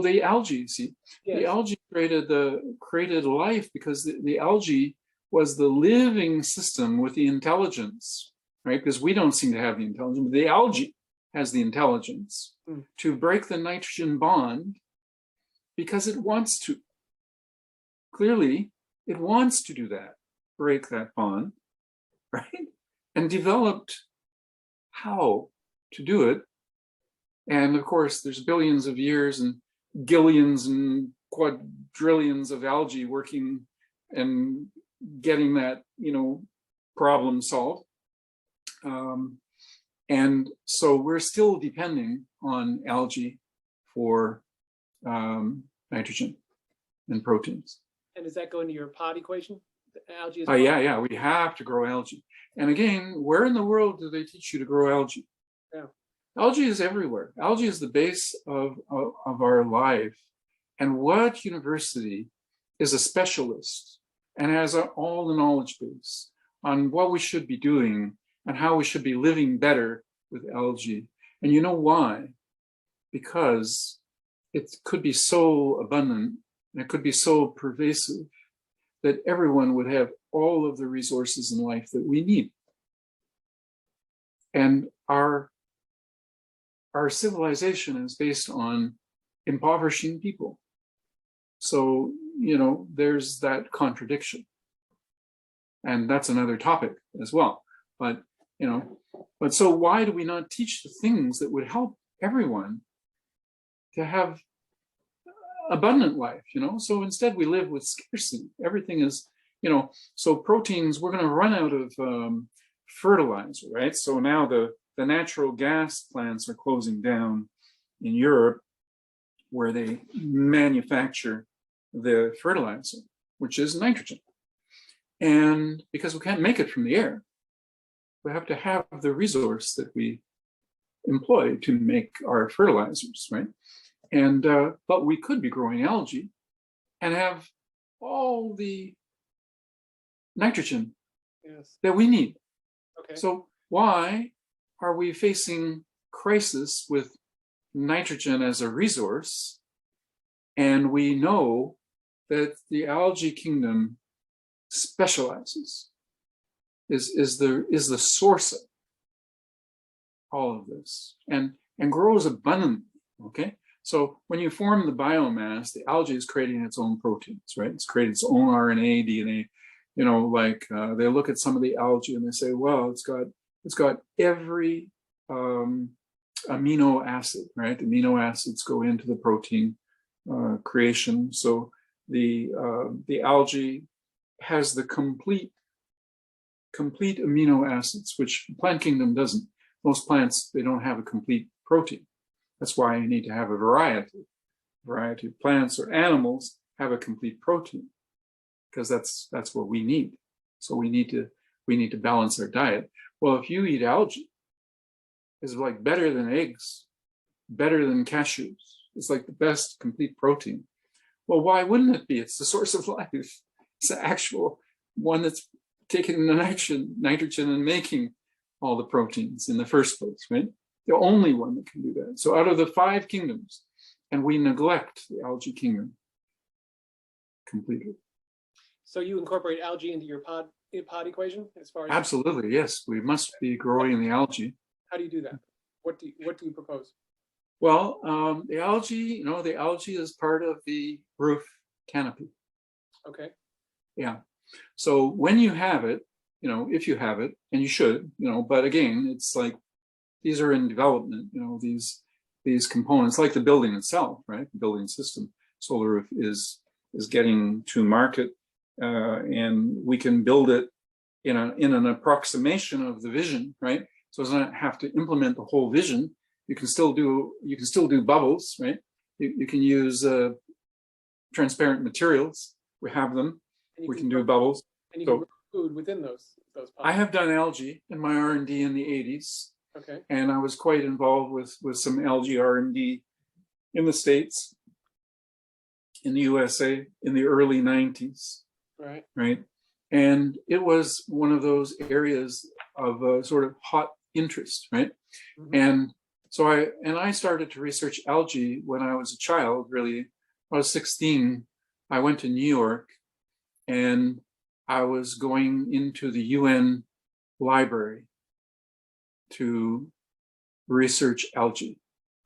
Speaker 2: the algae, see, yes. The algae created life because the algae was the living system with the intelligence, right? Because we don't seem to have the intelligence, but the algae has the intelligence to break the nitrogen bond because it wants to. Clearly, it wants to do that, break that bond, right? And developed how to do it. And of course, there's billions of years and gillions and quadrillions of algae working and getting that, problem solved. And so we're still depending on algae for nitrogen and proteins.
Speaker 1: And does that go into your pod equation? The algae is
Speaker 2: yeah, we have to grow algae. And again, where in the world do they teach you to grow algae?
Speaker 1: Yeah.
Speaker 2: Algae is everywhere. Algae is the base of our life. And what university is a specialist and has all the knowledge base on what we should be doing and how we should be living better with algae? And you know why? Because it could be so abundant and it could be so pervasive that everyone would have all of the resources in life that we need. And our civilization is based on impoverishing people. So, there's that contradiction. And that's another topic as well. But, But so why do we not teach the things that would help everyone to have abundant life, So instead we live with scarcity. Everything is, so proteins, we're going to run out of fertilizer, right? So now the natural gas plants are closing down in Europe where they manufacture the fertilizer, which is nitrogen. And because we can't make it from the air, we have to have the resource that we employ to make our fertilizers, right? And but we could be growing algae and have all the nitrogen that we need.
Speaker 1: Okay.
Speaker 2: So why are we facing crisis with nitrogen as a resource? And we know that the algae kingdom specializes, is the source of all of this, and grows abundantly. Okay. So when you form the biomass, the algae is creating its own proteins, right? It's creating its own RNA, DNA. They look at some of the algae and they say, well, it's got every amino acid, right? Amino acids go into the protein creation. So the algae has the complete amino acids, which the plant kingdom doesn't. Most plants, they don't have a complete protein. That's why you need to have a variety of plants or animals have a complete protein, because that's what we need. So we need to balance our diet. Well, if you eat algae, it's like better than eggs, better than cashews. It's like the best complete protein. Well, why wouldn't it be? It's the source of life. It's the actual one that's taking the nitrogen and making all the proteins in the first place, right? The only one that can do that. So out of the 5 kingdoms, and we neglect the algae kingdom completely.
Speaker 1: So you incorporate algae into your pod equation as far as?
Speaker 2: Absolutely, yes. We must be growing the algae.
Speaker 1: How do you do that? What do you propose?
Speaker 2: Well, the algae is part of the roof canopy. Okay. Yeah. So when you have it, if you have it, and you should, but again, it's like these are in development, these components, like the building itself, right? The building system, SolaRoof is getting to market, and we can build it in an approximation of the vision, right? So it's not have to implement the whole vision. You can still do bubbles, right? You can use transparent materials. We have them. We can do bubbles.
Speaker 1: And you can grow food within those pods.
Speaker 2: I have done algae in my R&D in the 80s.
Speaker 1: Okay.
Speaker 2: And I was quite involved with some algae R&D in the States, in the USA, in the early 90s.
Speaker 1: Right.
Speaker 2: Right. And it was one of those areas of sort of hot interest, right? Mm-hmm. And so I started to research algae when I was a child, really. I was 16. I went to New York, and I was going into the UN library to research algae.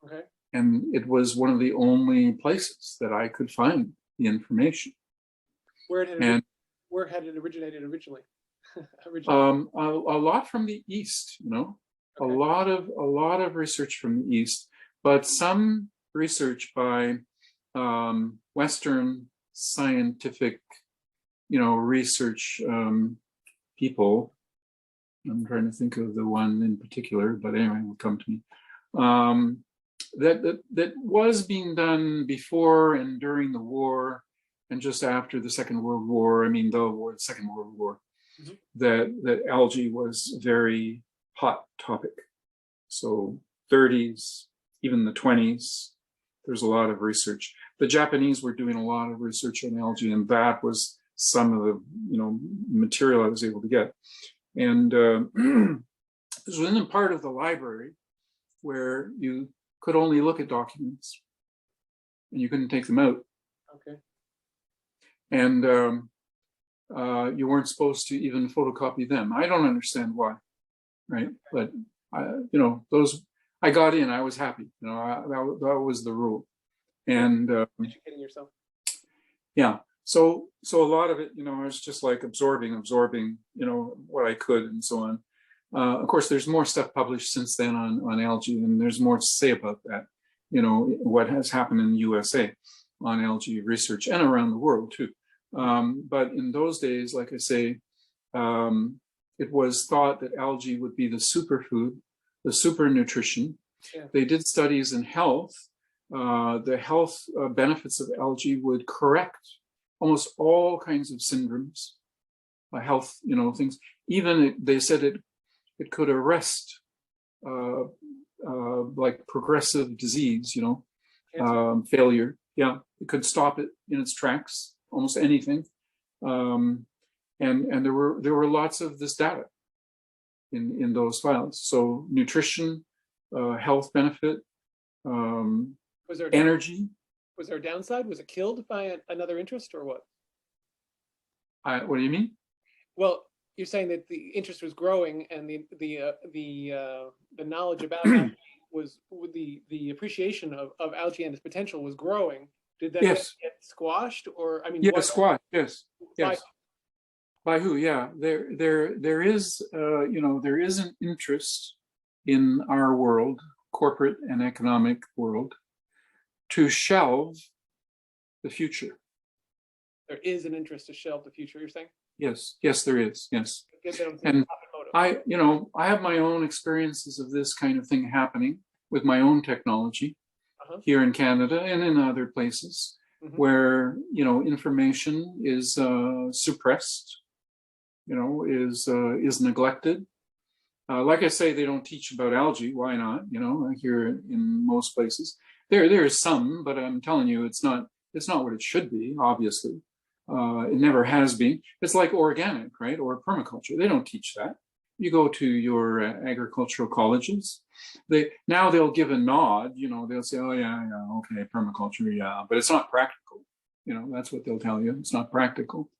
Speaker 2: Okay. And it was one of the only places that I could find the information.
Speaker 1: Where had it originated originally?
Speaker 2: A lot from the East, Okay. A lot of research from the East, but some research by Western scientific, research people. I'm trying to think of the one in particular, but anyway, it will come to me. That was being done before and during the war, and just after the Second World War. The Second World War. Mm-hmm. That algae was a very hot topic. So 30s, even the 20s, there's a lot of research. The Japanese were doing a lot of research on algae, and that was some of the material I was able to get. And this was in a part of the library where you could only look at documents and you couldn't take them out. Okay. And you weren't supposed to even photocopy them. I don't understand why, right? But I got in. I was happy. That was the rule. And
Speaker 1: educating yourself.
Speaker 2: Yeah. So a lot of it, I was just like absorbing, what I could and so on. Of course, there's more stuff published since then on algae, and there's more to say about that. You know, what has happened in the USA on algae research and around the world too. But in those days, like I say, it was thought that algae would be the superfood, the super nutrition.
Speaker 1: Yeah.
Speaker 2: They did studies in health. The health benefits of algae would correct almost all kinds of syndromes, health, you know, things. Even they said it could arrest like progressive disease, you know, failure. Yeah, it could stop it in its tracks, almost anything. And there were lots of this data in those files. So nutrition, health benefit,
Speaker 1: Was there
Speaker 2: energy.
Speaker 1: Was there a downside? Was it killed by another interest or what?
Speaker 2: What do you mean?
Speaker 1: Well, you're saying that the interest was growing and the knowledge about algae was the appreciation of algae and its potential was growing. Did that
Speaker 2: Yes.
Speaker 1: get squashed, or I mean,
Speaker 2: Yeah, squash. Yes, yes.
Speaker 1: By
Speaker 2: By who? Yeah, there is you know, there is an interest in our world, corporate and economic world, to shelve the future.
Speaker 1: there is an interest to shelve the future, you're saying?
Speaker 2: Yes, yes, there is. Yes,
Speaker 1: Get them to
Speaker 2: and
Speaker 1: profit motive.
Speaker 2: you know, I have my own experiences of this kind of thing happening with my own technology here in Canada and in other places where, you know, information is suppressed, you know, is neglected. Like I say, they don't teach about algae. Why not? You know, here in most places, there is some, but I'm telling you, it's not what it should be. Obviously, it never has been. It's like organic, right, or permaculture. They don't teach that. You go to your agricultural colleges, they'll give a nod. You know, they'll say, oh yeah, okay, permaculture, yeah, but it's not practical. You know, that's what they'll tell you. It's not practical,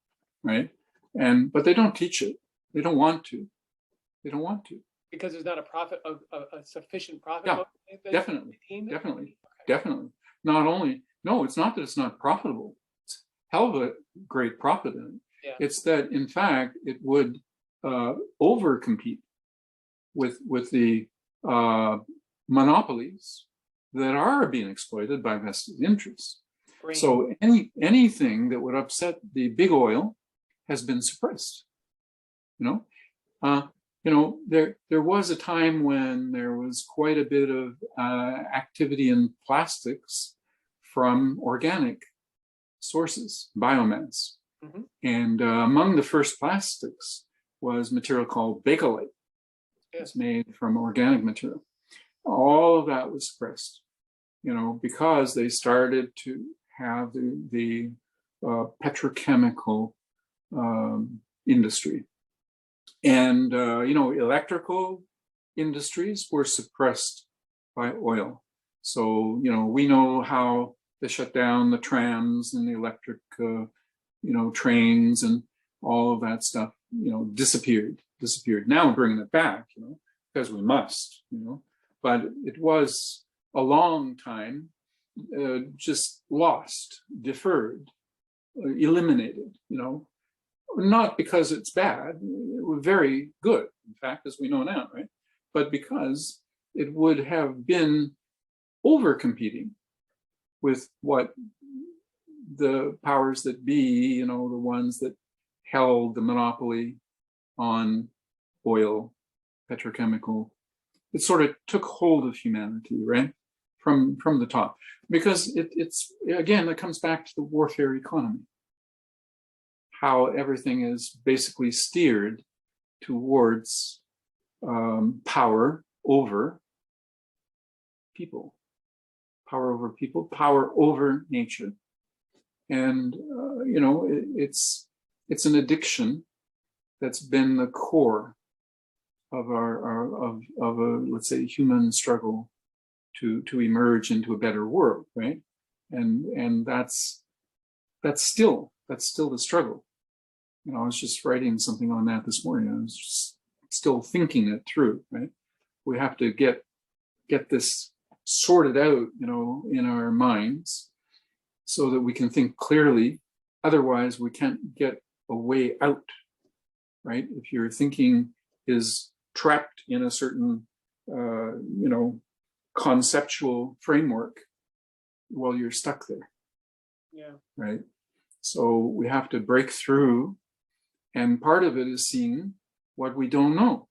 Speaker 2: right? But they don't teach it. They don't want to. They don't want to.
Speaker 1: Because there's not a sufficient profit.
Speaker 2: Yeah, definitely. Not only, no, it's not that it's not profitable. It's hell of a great profit in it.
Speaker 1: Yeah.
Speaker 2: It's that, in fact, it would over-compete with the monopolies that are being exploited by vested interests.
Speaker 1: Brain.
Speaker 2: So anything that would upset the big oil has been suppressed. You know, there was a time when there was quite a bit of activity in plastics from organic sources, biomass. And among the first plastics was material called bakelite. It's made from organic material. All of that was suppressed, you know, because they started to have the petrochemical industry. And, you know, electrical industries were suppressed by oil. So, you know, we know how they shut down the trams and the electric, you know, trains and all of that stuff, you know, disappeared. Now we're bringing it back, you know, because we must, you know, but it was a long time just lost, deferred, eliminated, you know. Not because it's bad, it was very good, in fact, as we know now, right? But because it would have been over-competing with what the powers that be, you know, the ones that held the monopoly on oil, petrochemical, it sort of took hold of humanity, right? From the top. Because it's, again, it comes back to the warfare economy. How everything is basically steered towards power over people, power over nature, and you know, it's an addiction that's been the core of our let's say human struggle to emerge into a better world, right? And that's still the struggle. You know, I was just writing something on that this morning. I was just still thinking it through, right? We have to get this sorted out, you know, in our minds so that we can think clearly. Otherwise, we can't get a way out, right? If your thinking is trapped in a certain, conceptual framework, well, you're stuck there.
Speaker 1: Yeah.
Speaker 2: Right. So we have to break through. And part of it is seeing what we don't know,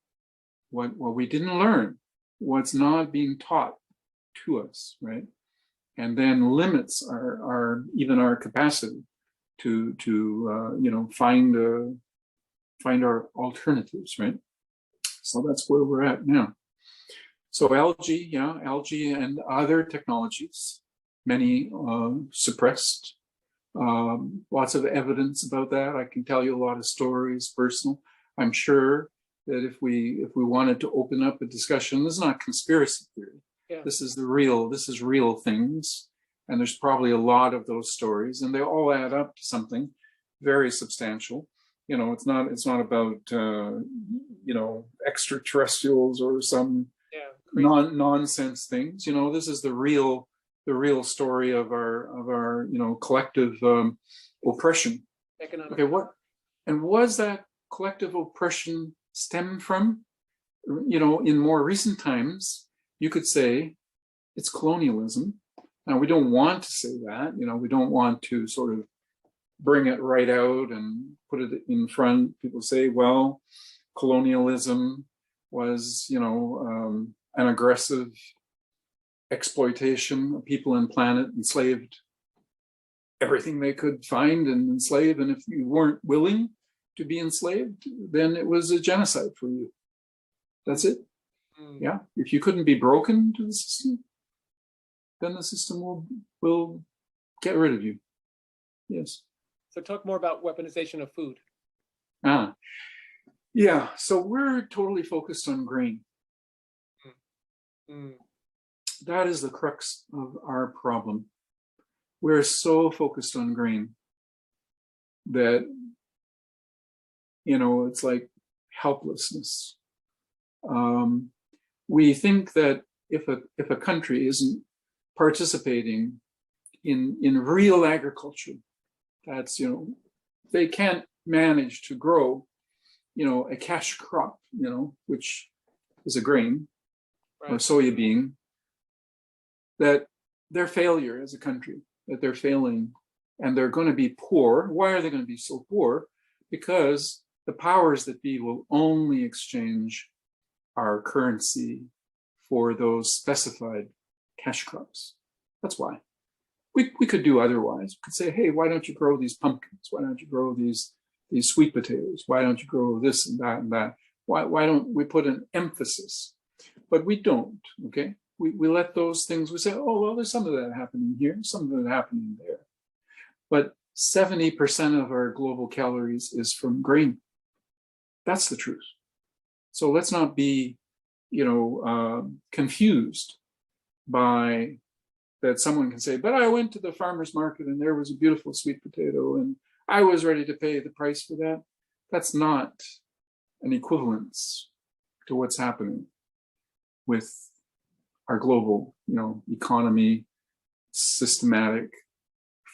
Speaker 2: what we didn't learn, what's not being taught to us, right? And then limits even our capacity to find our alternatives, right? So that's where we're at now. So algae and other technologies, many suppressed. Lots of evidence about that. I can tell you a lot of stories, personal. I'm sure that if we wanted to open up a discussion, this is not conspiracy theory.
Speaker 1: Yeah.
Speaker 2: This is real things. And there's probably a lot of those stories, and they all add up to something very substantial. It's not about extraterrestrials or some nonsense things. This is the real story of our collective oppression.
Speaker 1: Economic.
Speaker 2: Okay, was that collective oppression stem from? In more recent times, you could say it's colonialism. Now, we don't want to say that. We don't want to sort of bring it right out and put it in front. People say, well, colonialism was, an aggressive exploitation of people and planet, enslaved everything they could find and enslave. And if you weren't willing to be enslaved, then it was a genocide for you. That's it. Yeah. If you couldn't be broken to the system, then the system will get rid of you. Yes.
Speaker 1: So talk more about weaponization of food.
Speaker 2: Yeah. So we're totally focused on grain. That is the crux of our problem. We're so focused on grain that, it's like helplessness. We think that if a country isn't participating in real agriculture, that's, they can't manage to grow, a cash crop, which is a grain, right, or soya bean, that they're failure as a country, that they're failing, and they're going to be poor. Why are they going to be so poor? Because the powers that be will only exchange our currency for those specified cash crops. That's why. We could do otherwise. We could say, hey, why don't you grow these pumpkins? Why don't you grow these sweet potatoes? Why don't you grow this and that and that? Why don't we put an emphasis? But we don't, okay? We let those things, we say, oh, well, there's some of that happening here, some of it happening there. But 70% of our global calories is from grain. That's the truth. So let's not be, confused by that. Someone can say, but I went to the farmer's market and there was a beautiful sweet potato and I was ready to pay the price for that. That's not an equivalence to what's happening with our global, economy, systematic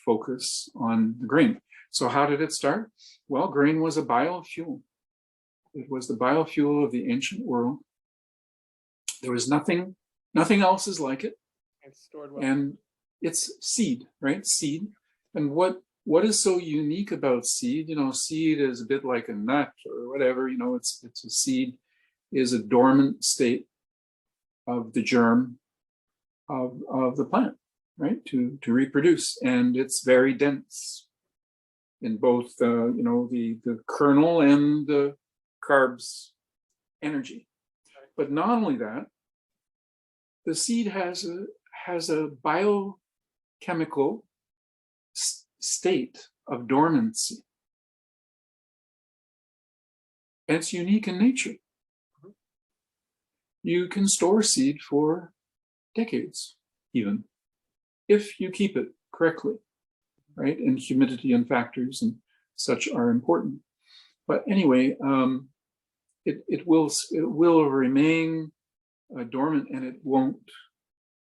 Speaker 2: focus on the grain. So how did it start? Well, grain was a biofuel. It was the biofuel of the ancient world. There was nothing else is like it.
Speaker 1: It's stored well.
Speaker 2: And it's seed, right? Seed. And what is so unique about seed? Seed is a bit like a nut or whatever. It's a seed is a dormant state of the germ of the plant, right? To reproduce, and it's very dense in both the kernel and the carbs energy. But not only that, the seed has a biochemical state of dormancy. And it's unique in nature. You can store seed for decades, even, if you keep it correctly, right? And humidity and factors and such are important. But anyway, it will remain dormant, and it won't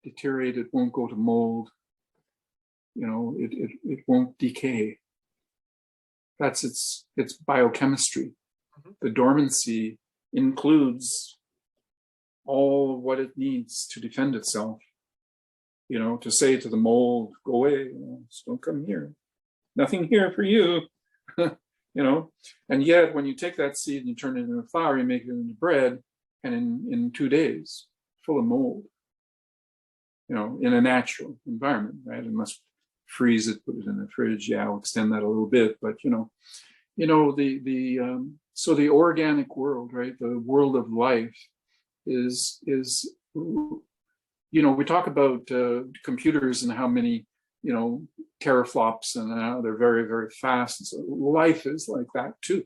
Speaker 2: deteriorate. It won't go to mold. It won't decay. That's its biochemistry. The dormancy includes all what it needs to defend itself. You know, to say to the mold, go away, you know, don't come here. Nothing here for you. You know, and yet when you take that seed and you turn it into a flour, you make it into bread, and in 2 days, full of mold. You know, in a natural environment, right? And must freeze it, put it in the fridge. Yeah, I'll extend that a little bit, but you know, so the organic world, right? The world of life is you know, we talk about computers and how many, you know, teraflops and how they're very, very fast. And so life is like that too.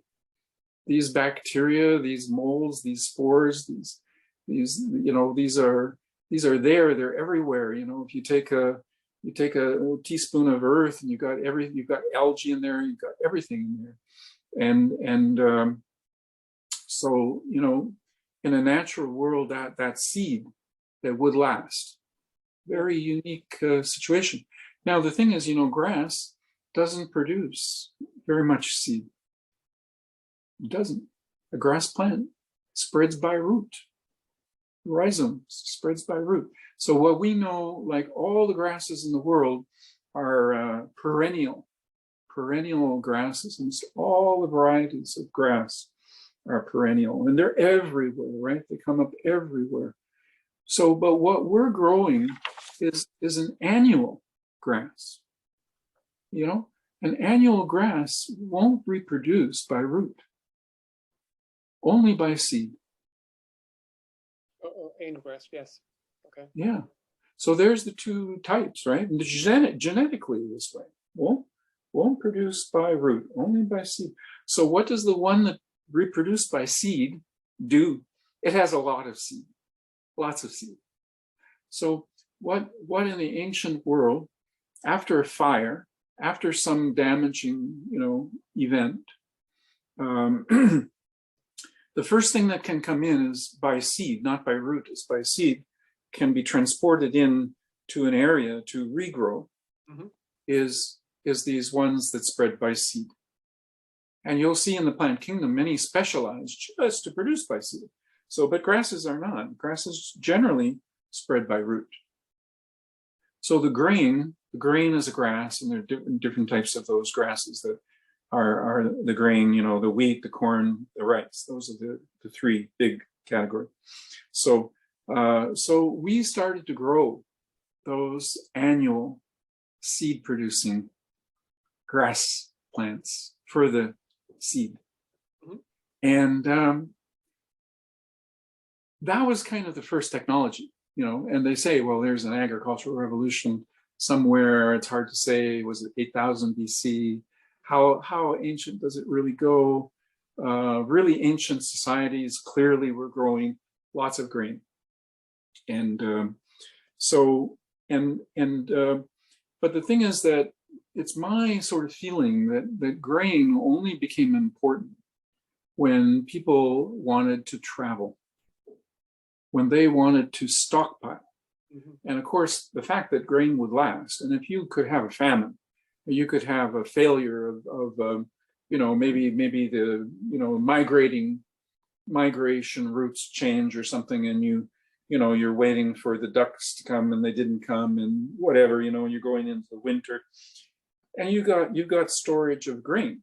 Speaker 2: These bacteria, these molds, these spores, these, you know, these are there, they're everywhere. You know, if you take a teaspoon of earth and you've got algae in there, you've got everything in there. So, you know, in a natural world, that seed that would last, very unique situation. Now, the thing is, you know, grass doesn't produce very much seed. It doesn't. A grass plant spreads by root. Rhizomes spreads by root. So what we know, like all the grasses in the world are perennial grasses, and so all the varieties of grass are perennial, and they're everywhere, right? They come up everywhere. So, but what we're growing is an annual grass. You know, an annual grass won't reproduce by root, only by seed.
Speaker 1: Annual grass, yes. Okay.
Speaker 2: Yeah. So there's the two types, right? And genetically this way, won't produce by root, only by seed. So what does the one that reproduced by seed do? It has a lot of seed, lots of seed. So what in the ancient world, after a fire, after some damaging, you know, event, the first thing that can come in is by seed, not by root, is by seed, can be transported in to an area to regrow, is these ones that spread by seed. And you'll see in the plant kingdom, many specialize just to produce by seed. So, but grasses are not. Grasses generally spread by root. So the grain is a grass, and there are different types of those grasses that are the grain, you know, the wheat, the corn, the rice. Those are the three big categories. So, so we started to grow those annual seed producing grass plants for the seed. And that was kind of the first technology, you know, and they say, well, there's an agricultural revolution somewhere. It's hard to say, was it 8,000 BC? How ancient does it really go? Really ancient societies clearly were growing lots of grain. And but the thing is that it's my sort of feeling that grain only became important when people wanted to travel, when they wanted to stockpile. And of course, the fact that grain would last, and if you could have a famine, you could have a failure of you know, maybe the, you know, migration routes change or something, and you know, you're waiting for the ducks to come and they didn't come, and whatever, you know, you're going into the winter, and you've got storage of grain.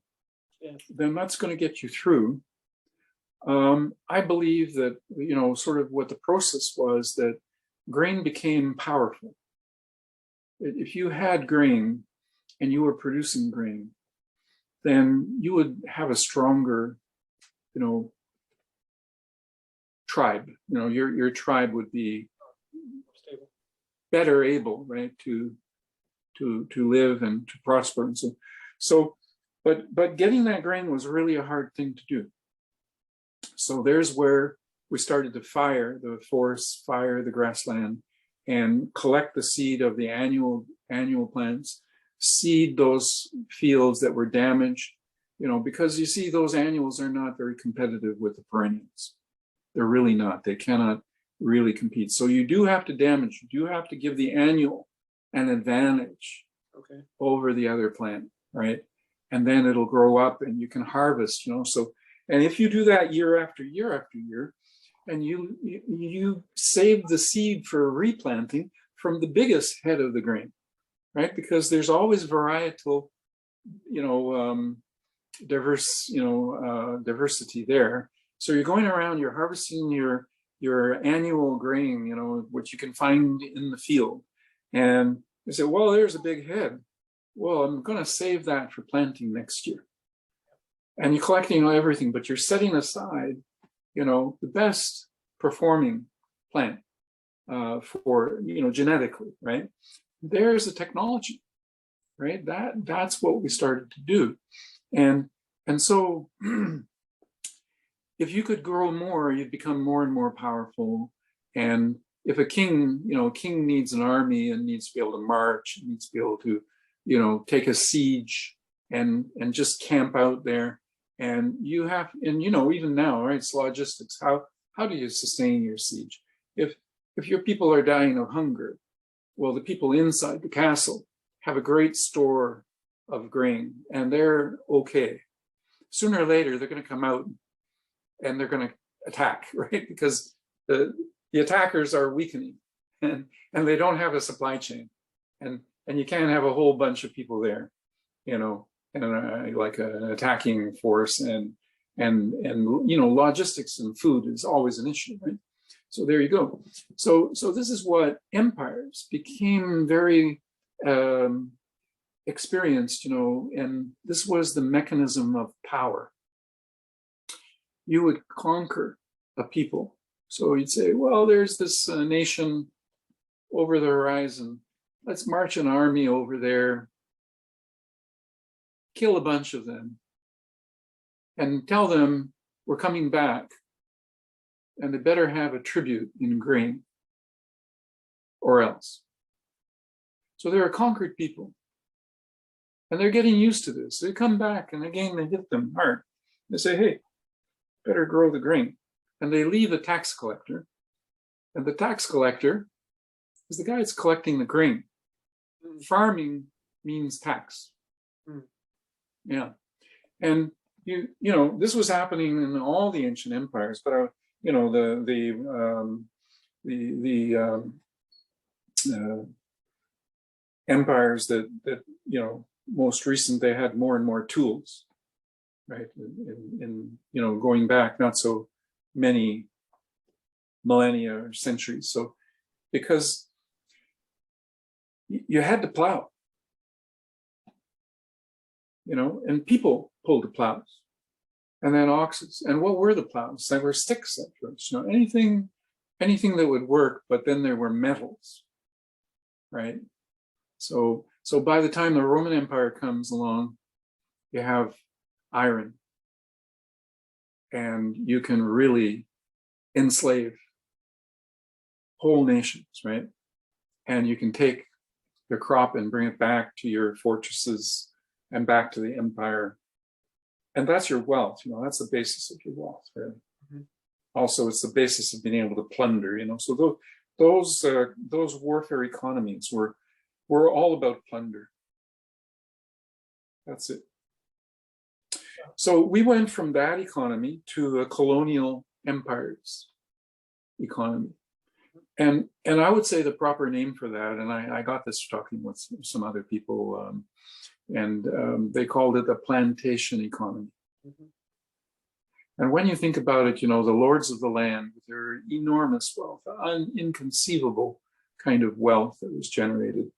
Speaker 2: Yes. Then that's going to get you through. I believe that, you know, sort of what the process was, that grain became powerful. If you had grain and you were producing grain, then you would have a stronger, you know, tribe. You know, your tribe would be better able, right, to live and to prosper. And so but getting that grain was really a hard thing to do. So there's where we started to fire the forest, fire the grassland, and collect the seed of the annual plants, seed those fields that were damaged, you know, because you see, those annuals are not very competitive with the perennials. They're really not. They cannot really compete. So you do have to damage, you do have to give the annual an advantage over the other plant, right? And then it'll grow up and you can harvest, you know. So And if you do that year after year after year, and you save the seed for replanting from the biggest head of the grain, right? Because there's always varietal, diversity there. So you're going around, you're harvesting your annual grain, which you can find in the field. And you say, well, there's a big head. Well, I'm going to save that for planting next year. And you're collecting everything, but you're setting aside, the best performing plant for, genetically, right? There's the technology, right? That's what we started to do. And so if you could grow more, you'd become more and more powerful. And if a king, king needs an army and needs to be able to march, needs to be able to, take a siege and just camp out there. And you have, and even now, right? It's logistics. How do you sustain your siege? If your people are dying of hunger, well, the people inside the castle have a great store of grain, and they're okay. Sooner or later, they're going to come out and they're going to attack, right? Because the attackers are weakening, and they don't have a supply chain, and you can't have a whole bunch of people there, and like an attacking force, and logistics and food is always an issue, right? So there you go. So this is what empires became very experienced, and this was the mechanism of power. You would conquer a people. So you'd say, well, there's this nation over the horizon. Let's march an army over there, kill a bunch of them, and tell them we're coming back, and they better have a tribute in grain, or else. So they're a conquered people, and they're getting used to this. They come back, and again, they hit them hard. They say, hey, better grow the grain. And they leave a tax collector, and the tax collector is the guy that's collecting the grain. Farming means tax. Yeah. And this was happening in all the ancient empires, but empires that most recent, they had more and more tools, right? In going back not so many millennia or centuries. So because you had to plow, and people pulled the plows, and then oxes. And what were the plows? They were sticks at first, anything that would work, but then there were metals, right? So by the time the Roman Empire comes along, you have iron, and you can really enslave whole nations, right? And you can take the crop and bring it back to your fortresses and back to the empire. And that's your wealth, that's the basis of your wealth, right? Mm-hmm. Also, it's the basis of being able to plunder, So those warfare economies were all about plunder. That's it. So we went from that economy to a colonial empires economy. And I would say the proper name for that, and I got this talking with some other people, they called it the plantation economy. Mm-hmm. And when you think about it, the lords of the land with their enormous wealth, inconceivable kind of wealth that was generated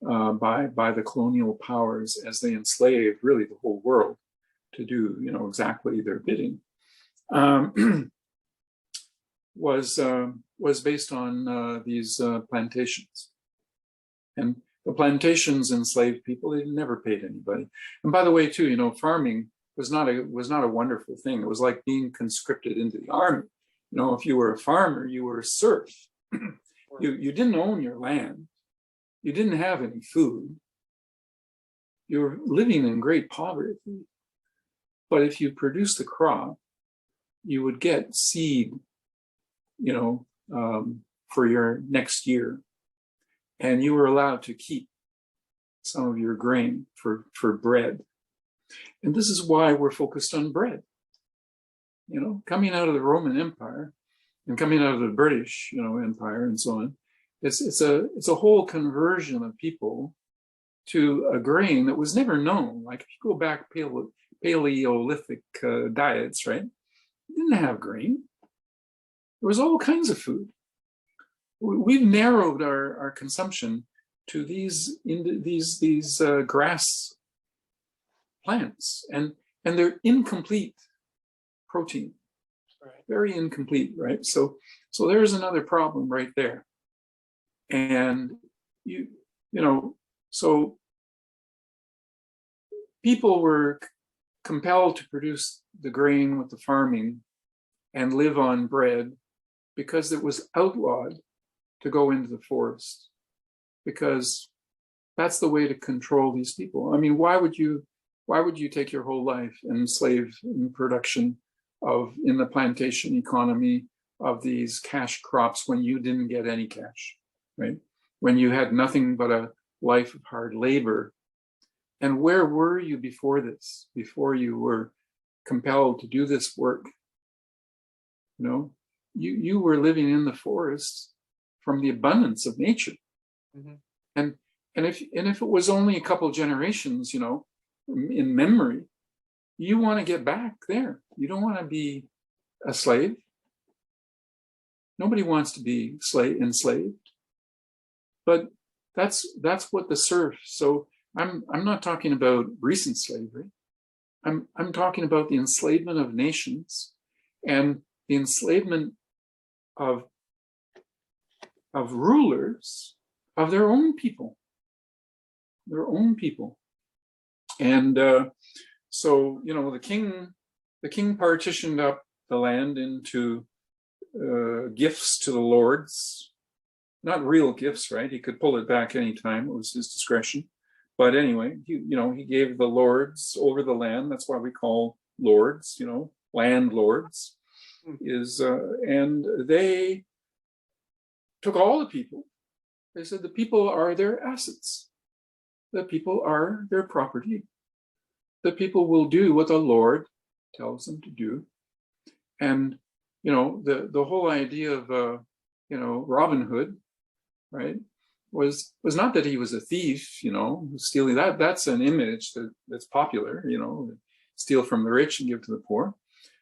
Speaker 2: by the colonial powers as they enslaved really the whole world to do, exactly their bidding, was based on these plantations. And the plantations enslaved people. They never paid anybody. And by the way, too, farming was not a wonderful thing. It was like being conscripted into the army. If you were a farmer, you were a serf. You didn't own your land. You didn't have any food. You were living in great poverty. But if you produced the crop, you would get seed, for your next year. And you were allowed to keep some of your grain for bread. And this is why we're focused on bread. coming out of the Roman Empire and coming out of the British, Empire and so on. It's a whole conversion of people to a grain that was never known. Like if you go back Paleolithic diets, right? They didn't have grain. There was all kinds of food. We've narrowed our consumption to these grass plants, and they're incomplete protein,
Speaker 1: Right.
Speaker 2: very incomplete, right? So there's another problem right there. And so people were compelled to produce the grain with the farming and live on bread because it was outlawed to go into the forest, because that's the way to control these people. I mean, why would you take your whole life and enslave in production in the plantation economy of these cash crops when you didn't get any cash, right? When you had nothing but a life of hard labor. And where were you before this, before you were compelled to do this work? You were living in the forest from the abundance of nature.
Speaker 1: Mm-hmm.
Speaker 2: And if it was only a couple generations, in memory, you want to get back there. You don't want to be a slave. Nobody wants to be enslaved. But that's what the serf. So I'm not talking about recent slavery. I'm talking about the enslavement of nations and the enslavement of rulers of their own people. And so the king partitioned up the land into gifts to the lords, not real gifts, right? He could pull it back anytime; it was his discretion. But anyway, he gave the lords over the land. That's why we call lords, landlords. And they took all the people. They said the people are their assets. The people are their property. The people will do what the Lord tells them to do. And the whole idea of Robin Hood, right, was not that he was a thief, stealing. That's an image that's popular, steal from the rich and give to the poor.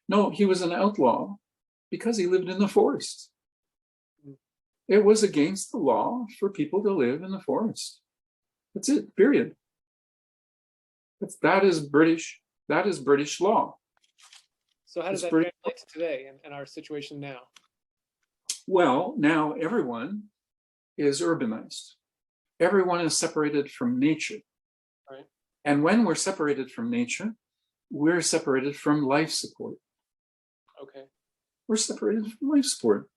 Speaker 2: No, he was an outlaw because he lived in the forest. It was against the law for people to live in the forest. That's it, period. That is British law.
Speaker 1: So how does that translate to today and our situation now?
Speaker 2: Well, now everyone is urbanized. Everyone is separated from nature.
Speaker 1: Right.
Speaker 2: And when we're separated from nature, we're separated from life support.
Speaker 1: Okay.
Speaker 2: We're separated from life support.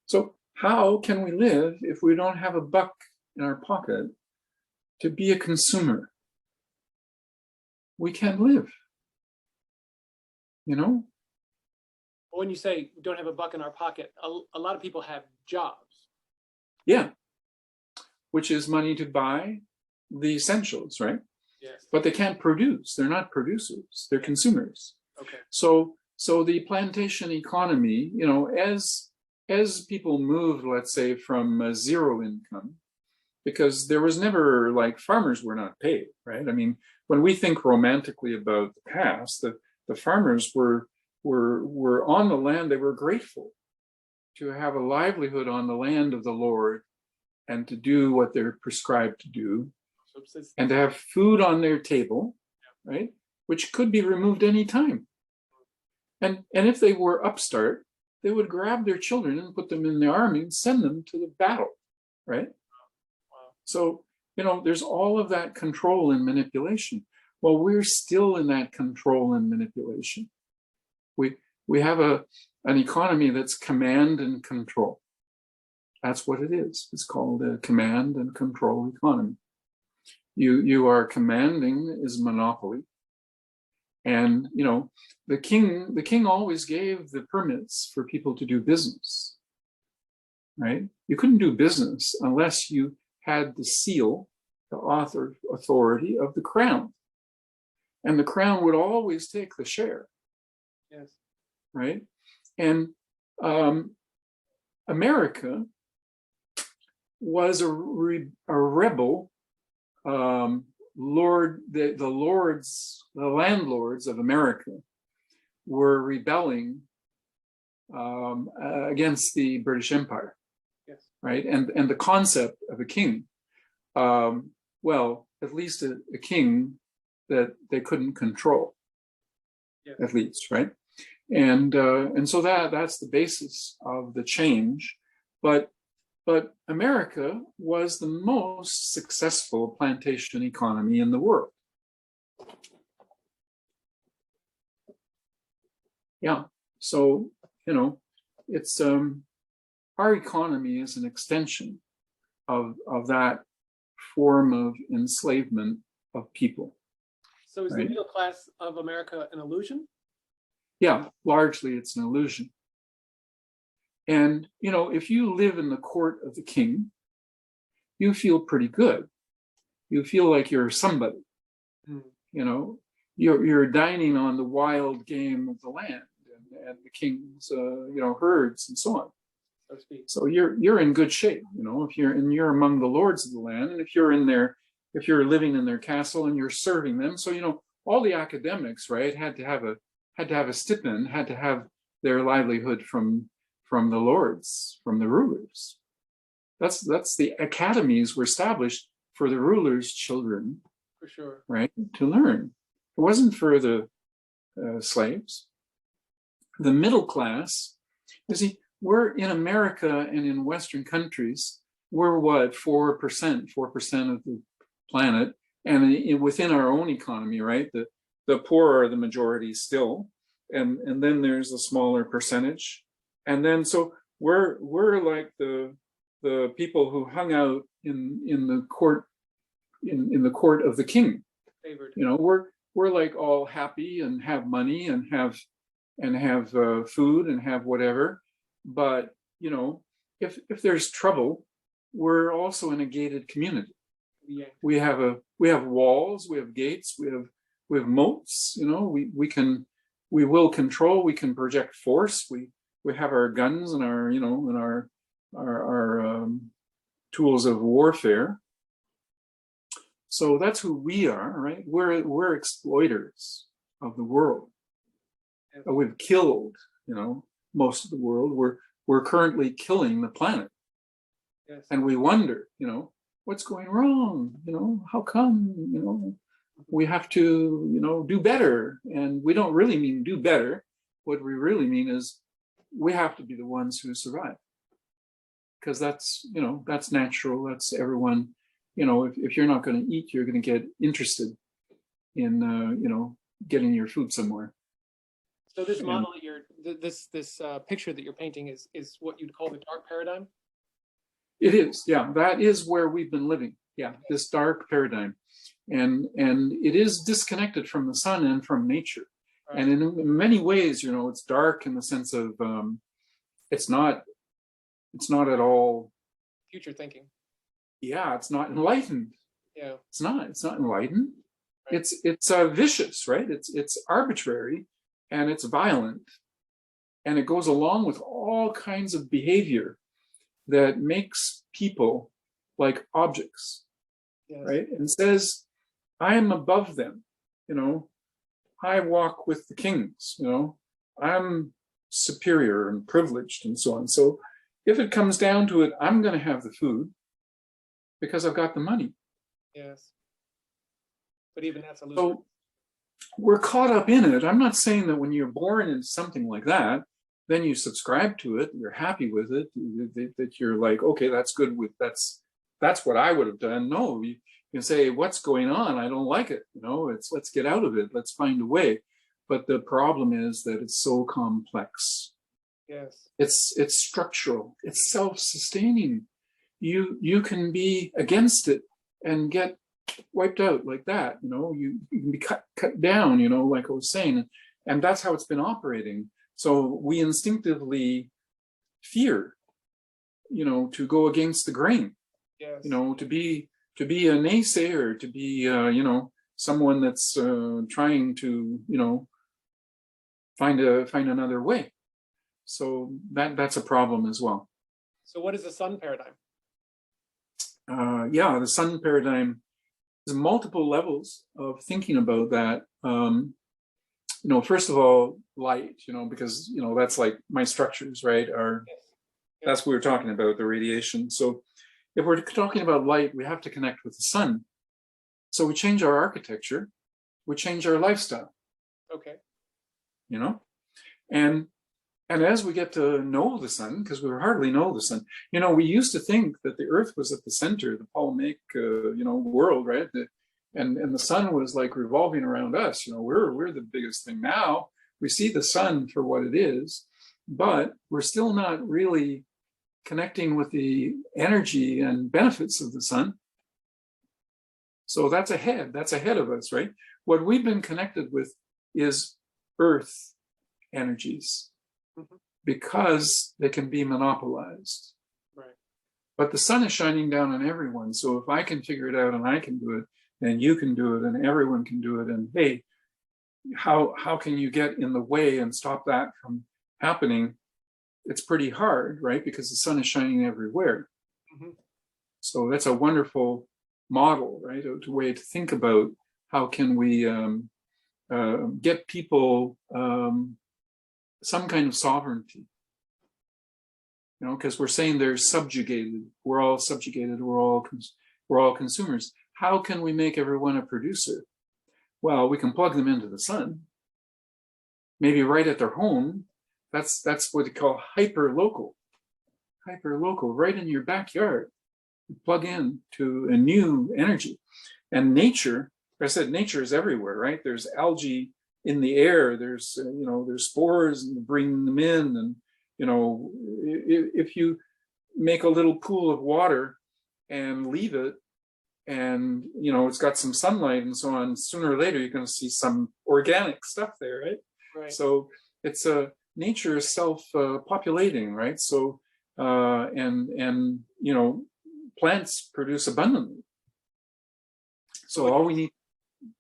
Speaker 2: So how can we live if we don't have a buck in our pocket to be a consumer? We can't live.
Speaker 1: When you say we don't have a buck in our pocket, a lot of people have jobs.
Speaker 2: Yeah. Which is money to buy the essentials, right?
Speaker 1: Yes.
Speaker 2: But they can't produce. They're not producers. They're consumers.
Speaker 1: Okay.
Speaker 2: So the plantation economy, as people moved, let's say, from zero income, because there was never, like, farmers were not paid, right? I mean, when we think romantically about the past, the farmers were on the land. They were grateful to have a livelihood on the land of the Lord and to do what they're prescribed to do, and to have food on their table, right? Which could be removed any time. And if they were upstart, they would grab their children and put them in the army and send them to the battle, right?
Speaker 1: Wow.
Speaker 2: So, there's all of that control and manipulation. Well, we're still in that control and manipulation. We have an economy that's command and control. That's what it is. It's called a command and control economy. You are commanding is monopoly. And the king always gave the permits for people to do business, right? You couldn't do business unless you had the seal, the authority of the crown. And the crown would always take the share.
Speaker 1: Yes.
Speaker 2: right? And America was a rebel. The landlords of America were rebelling against the British Empire,
Speaker 1: Yes.
Speaker 2: right? And the concept of a king, well, at least a king that they couldn't control,
Speaker 1: Yes.
Speaker 2: at least, right? And so that's the basis of the change. But America was the most successful plantation economy in the world. Yeah. So, it's our economy is an extension of that form of enslavement of people.
Speaker 1: So is
Speaker 2: right?
Speaker 1: the middle class of America an illusion?
Speaker 2: Yeah, largely it's an illusion. And, if you live in the court of the king, you feel pretty good. You feel like you're somebody. You're dining on the wild game of the land and the king's, herds and so on.
Speaker 1: So to speak.
Speaker 2: So you're in good shape, if you're among the lords of the land, and if you're living in their castle and you're serving them. So, all the academics, right, had to have a stipend, had to have their livelihood from the lords, from the rulers. That's the academies were established for the rulers' children,
Speaker 1: for sure,
Speaker 2: right, to learn. It wasn't for the slaves. The middle class, you see, we're in America and in Western countries, we're what, 4% of the planet, and within our own economy, right? The poor are the majority still, and then there's a smaller percentage. And then so we're like the people who hung out in the court in the court of the king.
Speaker 1: favored.
Speaker 2: We're like all happy and have money and have food and have whatever. But if there's trouble, we're also in a gated community.
Speaker 1: Yeah.
Speaker 2: We have walls, we have gates, we have moats. We will control, we can project force. We have our guns and our tools of warfare. So that's who we are, right? We're exploiters of the world. We've killed, most of the world. We're currently killing the planet.
Speaker 1: Yes.
Speaker 2: And we wonder, what's going wrong? How come, we have to, do better. And we don't really mean do better. What we really mean is we have to be the ones who survive. Because that's natural. That's everyone, if you're not going to eat, you're going to get interested in, getting your food somewhere.
Speaker 1: So this model that this picture that you're painting is what you'd call the dark paradigm?
Speaker 2: It is, yeah. That is where we've been living. Yeah, this dark paradigm. And it is disconnected from the sun and from nature. Right. And in many ways, it's dark in the sense of it's not at all
Speaker 1: future thinking.
Speaker 2: Yeah, it's not enlightened.
Speaker 1: Yeah. It's
Speaker 2: not enlightened. Right. It's vicious, right? It's arbitrary and it's violent. And it goes along with all kinds of behavior that makes people like objects. Yes. Right? And says, I am above them, I walk with the kings, I'm superior and privileged and so on. So if it comes down to it, I'm going to have the food because I've got the money.
Speaker 1: Yes. But even that's a illusion.
Speaker 2: So we're caught up in it. I'm not saying that when you're born into something like that, then you subscribe to it, you're happy with it, that you're like, okay, that's good that's what I would have done. No, you can say, what's going on? I don't like it. Let's get out of it. Let's find a way. But the problem is that it's so complex.
Speaker 1: Yes.
Speaker 2: It's structural. It's self-sustaining. You can be against it and get wiped out like that. You can be cut down, like I was saying. And that's how it's been operating. So we instinctively fear, to go against the grain.
Speaker 1: Yes.
Speaker 2: To be a naysayer, to be someone that's trying to find another way. So that's a problem as well.
Speaker 1: So what is the sun paradigm?
Speaker 2: Yeah, the sun paradigm is multiple levels of thinking about that. You know, first of all, light, you know, because, you know, that's like my structures, right?
Speaker 1: Yes.
Speaker 2: That's what we're talking about, the radiation. So if we're talking about light, we have to connect with the sun. So we change our architecture, we change our lifestyle.
Speaker 1: Okay.
Speaker 2: You know, and as we get to know the sun, because we hardly know the sun, you know, we used to think that the Earth was at the center, the Ptolemaic, you know, world, right? And the sun was like revolving around us. You know, we're the biggest thing. Now we see the sun for what it is, but we're still not really connecting with the energy and benefits of the sun. So that's ahead of us, right? What we've been connected with is Earth energies, because they can be monopolized.
Speaker 1: Right.
Speaker 2: But the sun is shining down on everyone. So if I can figure it out and I can do it, and you can do it, and everyone can do it, and hey, how can you get in the way and stop that from happening? It's pretty hard, right? Because the sun is shining everywhere. So that's a wonderful model, right? A way to think about how can we get people some kind of sovereignty, you know, because we're saying they're subjugated. We're all subjugated. We're all consumers. How can we make everyone a producer? Well, we can plug them into the sun, maybe right at their home. That's what they call hyper local, right in your backyard. You plug in to a new energy, and nature. I said nature is everywhere, right? There's algae in the air. There's you know, there's spores and bringing them in, and you know, if you make a little pool of water and leave it, and you know, it's got some sunlight and so on, sooner or later you're going to see some organic stuff there, right?
Speaker 1: Right.
Speaker 2: So it's nature is self-populating, right? So and you know, plants produce abundantly. So all we need to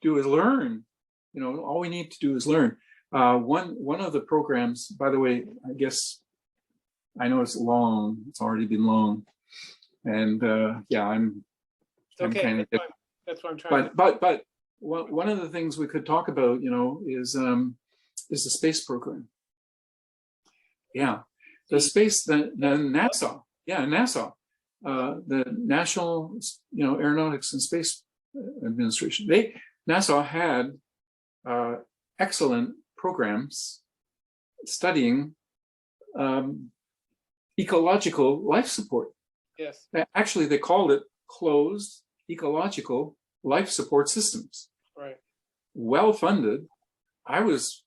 Speaker 2: do is learn. You know, all we need to do is learn. One of the programs, by the way, I guess I know it's long. It's already been long, and yeah, I'm
Speaker 1: Okay.
Speaker 2: kind of.
Speaker 1: That's what I'm trying.
Speaker 2: But one of the things we could talk about, you know, is the space program. Yeah, the space, the NASA. Yeah, NASA, the National, you know, Aeronautics and Space Administration. NASA had excellent programs studying ecological life support.
Speaker 1: Yes.
Speaker 2: Actually, they called it closed ecological life support systems.
Speaker 1: Right.
Speaker 2: Well funded. I was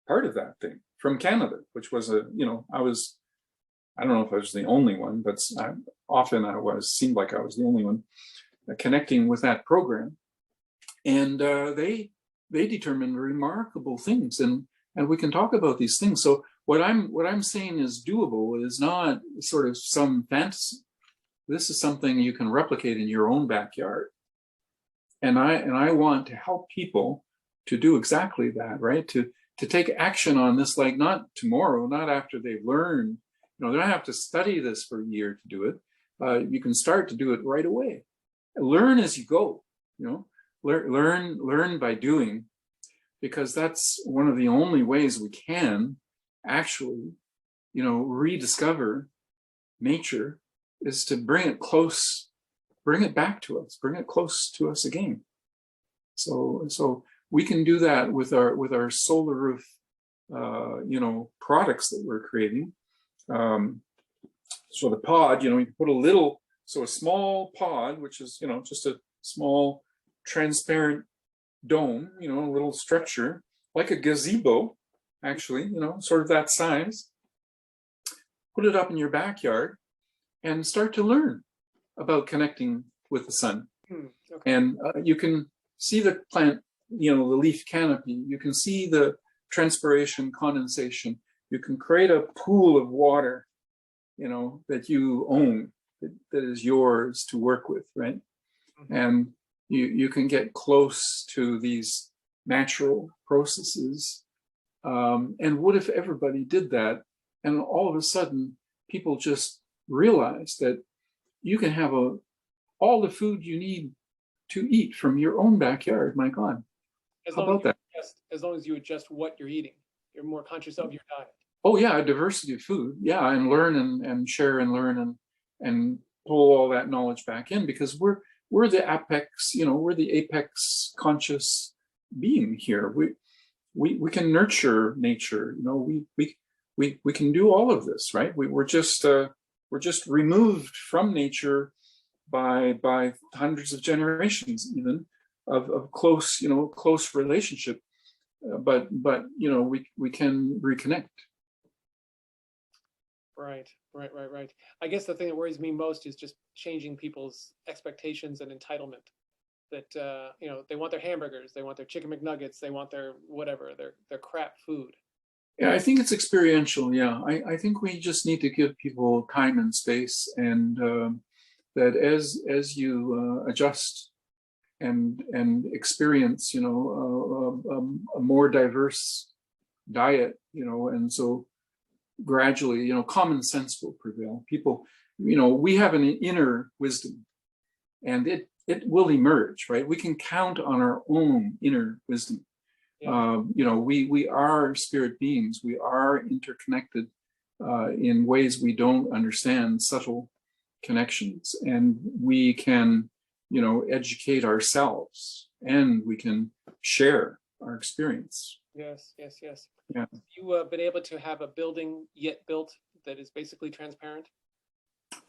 Speaker 2: part of that thing from Canada, which was you know, I don't know if I was the only one, but often seemed like I was the only one connecting with that program. And they determined remarkable things, and we can talk about these things. So what I'm saying is doable, is not sort of some fantasy. This is something you can replicate in your own backyard. And I want to help people to do exactly that, right? To take action on this, like not tomorrow, not after they've learned. You know, they don't have to study this for a year to do it. You can start to do it right away. Learn as you go, you know, learn by doing, because that's one of the only ways we can actually, you know, rediscover nature, is to bring it close, bring it back to us, bring it close to us again. So we can do that with our SolaRoof, you know, products that we're creating. So the pod, you know, you can put a small pod, which is, you know, just a small transparent dome, you know, a little structure, like a gazebo, actually, you know, sort of that size. Put it up in your backyard and start to learn about connecting with the sun.
Speaker 1: Okay.
Speaker 2: And you can see the plant, you know, the leaf canopy. You can see the transpiration, condensation. You can create a pool of water, you know, that you own, that is yours to work with, right? And you can get close to these natural processes And what if everybody did that? And all of a sudden, people just realize that you can have all the food you need to eat from your own backyard. My God, how about that?
Speaker 1: As long as you adjust what you're eating, you're more conscious of your diet.
Speaker 2: Oh yeah, a diversity of food. Yeah, and learn and share and learn and pull all that knowledge back in, because we're the apex, we're the apex conscious being here. We can nurture nature. We can do all of this, right? We're just removed from nature by hundreds of generations, even of close relationship. But we can reconnect.
Speaker 1: Right. I guess the thing that worries me most is just changing people's expectations and entitlement. That they want their hamburgers, they want their chicken McNuggets, they want their whatever, their crap food.
Speaker 2: Yeah, I think it's experiential. Yeah, I think we just need to give people time and space, and that as you adjust and experience, a more diverse diet, and so gradually, common sense will prevail. People, we have an inner wisdom, and it will emerge, right? We can count on our own inner wisdom. Yeah. We are spirit beings. We are interconnected in ways we don't understand, subtle connections, and we can, educate ourselves, and we can share our experience.
Speaker 1: Yes.
Speaker 2: Yeah.
Speaker 1: You been able to have a building yet built that is basically transparent?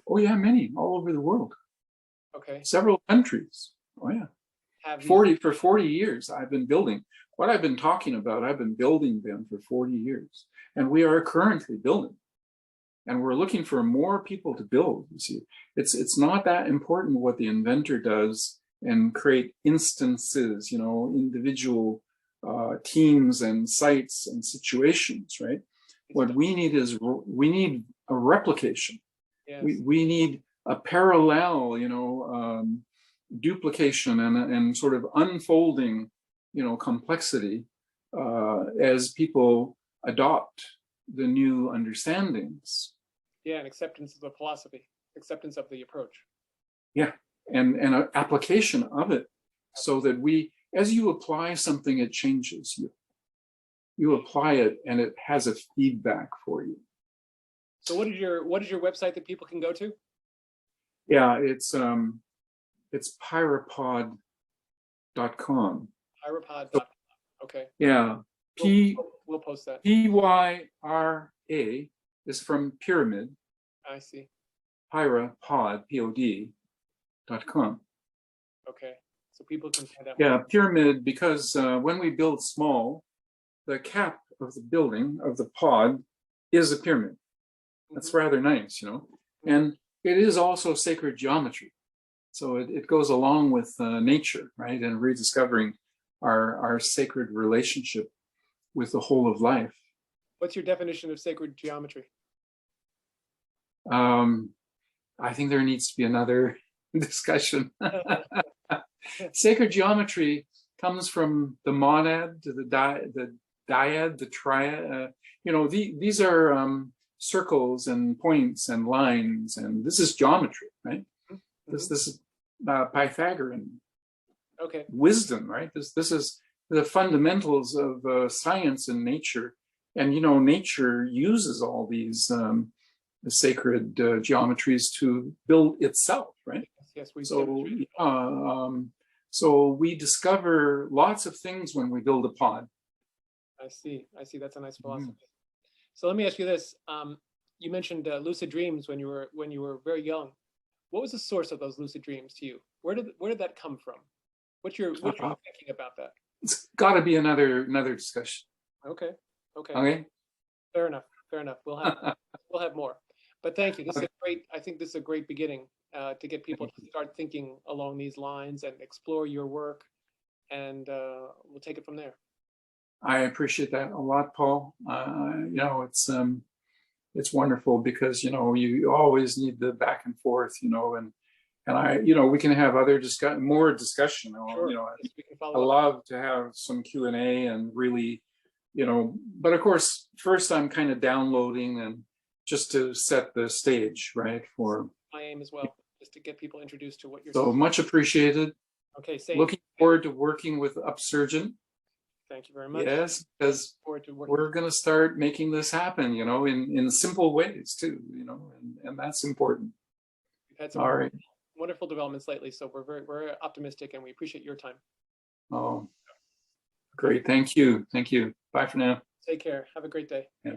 Speaker 2: Oh yeah, many all over the world.
Speaker 1: Okay.
Speaker 2: Several countries. Oh yeah. For 40 years I've been building. What I've been talking about, I've been building them for 40 years. And we are currently building. And we're looking for more people to build. You see, it's not that important what the inventor does and create instances, individual teams and sites and situations, right? What we need is we need a replication. Yes. We need a parallel, duplication and sort of unfolding, complexity as people adopt the new understandings.
Speaker 1: Yeah, and acceptance of the philosophy, acceptance of the approach.
Speaker 2: Yeah, and an application of it, so that as you apply something, it changes you. You apply it, and it has a feedback for you.
Speaker 1: So, what is your website that people can go to?
Speaker 2: Yeah, it's PyraPOD.com.
Speaker 1: PyraPOD.com. Okay.
Speaker 2: Yeah.
Speaker 1: We'll post that.
Speaker 2: PYRA is from pyramid.
Speaker 1: I see.
Speaker 2: PyraPOD, POD.com.
Speaker 1: Okay. So people can find out.
Speaker 2: Yeah, pyramid, because when we build small, the cap of the building, of the pod, is a pyramid. That's rather nice, And it is also sacred geometry. So it goes along with nature, right? And rediscovering our sacred relationship with the whole of life.
Speaker 1: What's your definition of sacred geometry?
Speaker 2: I think there needs to be another discussion. Sacred geometry comes from the monad to the dyad, the triad. These are circles and points and lines, and this is geometry, right? Mm-hmm. This is Pythagorean wisdom, right? This is the fundamentals of science and nature, and nature uses all these the sacred geometries to build itself, right?
Speaker 1: Yes, we
Speaker 2: so we discover lots of things when we build a pod.
Speaker 1: I see. That's a nice philosophy. So let me ask you this: you mentioned lucid dreams when you were very young. What was the source of those lucid dreams to you? Where did that come from? What's your thinking about that?
Speaker 2: It's got to be another discussion.
Speaker 1: Okay.
Speaker 2: Okay.
Speaker 1: Fair enough. We'll have more. But thank you. This is great. I think this is a great beginning to get people to start thinking along these lines and explore your work, and we'll take it from there.
Speaker 2: I appreciate that a lot, Paul. It's wonderful because you always need the back and forth, and we can have more discussion.
Speaker 1: Sure.
Speaker 2: I love to have some Q&A and really you know, but of course, first I'm kind of downloading and just to set the stage, right? For
Speaker 1: My aim as well, is to get people introduced to what you're
Speaker 2: so
Speaker 1: doing.
Speaker 2: much appreciated.
Speaker 1: Okay, same.
Speaker 2: Looking forward to working with Upsurgeon.
Speaker 1: Thank you very much.
Speaker 2: Yes, because
Speaker 1: Forward to working.
Speaker 2: we're going to start making this happen, you know, in simple ways too, you know, and that's important.
Speaker 1: We've had some
Speaker 2: All right.
Speaker 1: wonderful developments lately, so we're optimistic and we appreciate your time.
Speaker 2: Oh, great. Thank you. Thank you. Bye for now.
Speaker 1: Take care. Have a great day.
Speaker 2: Yeah.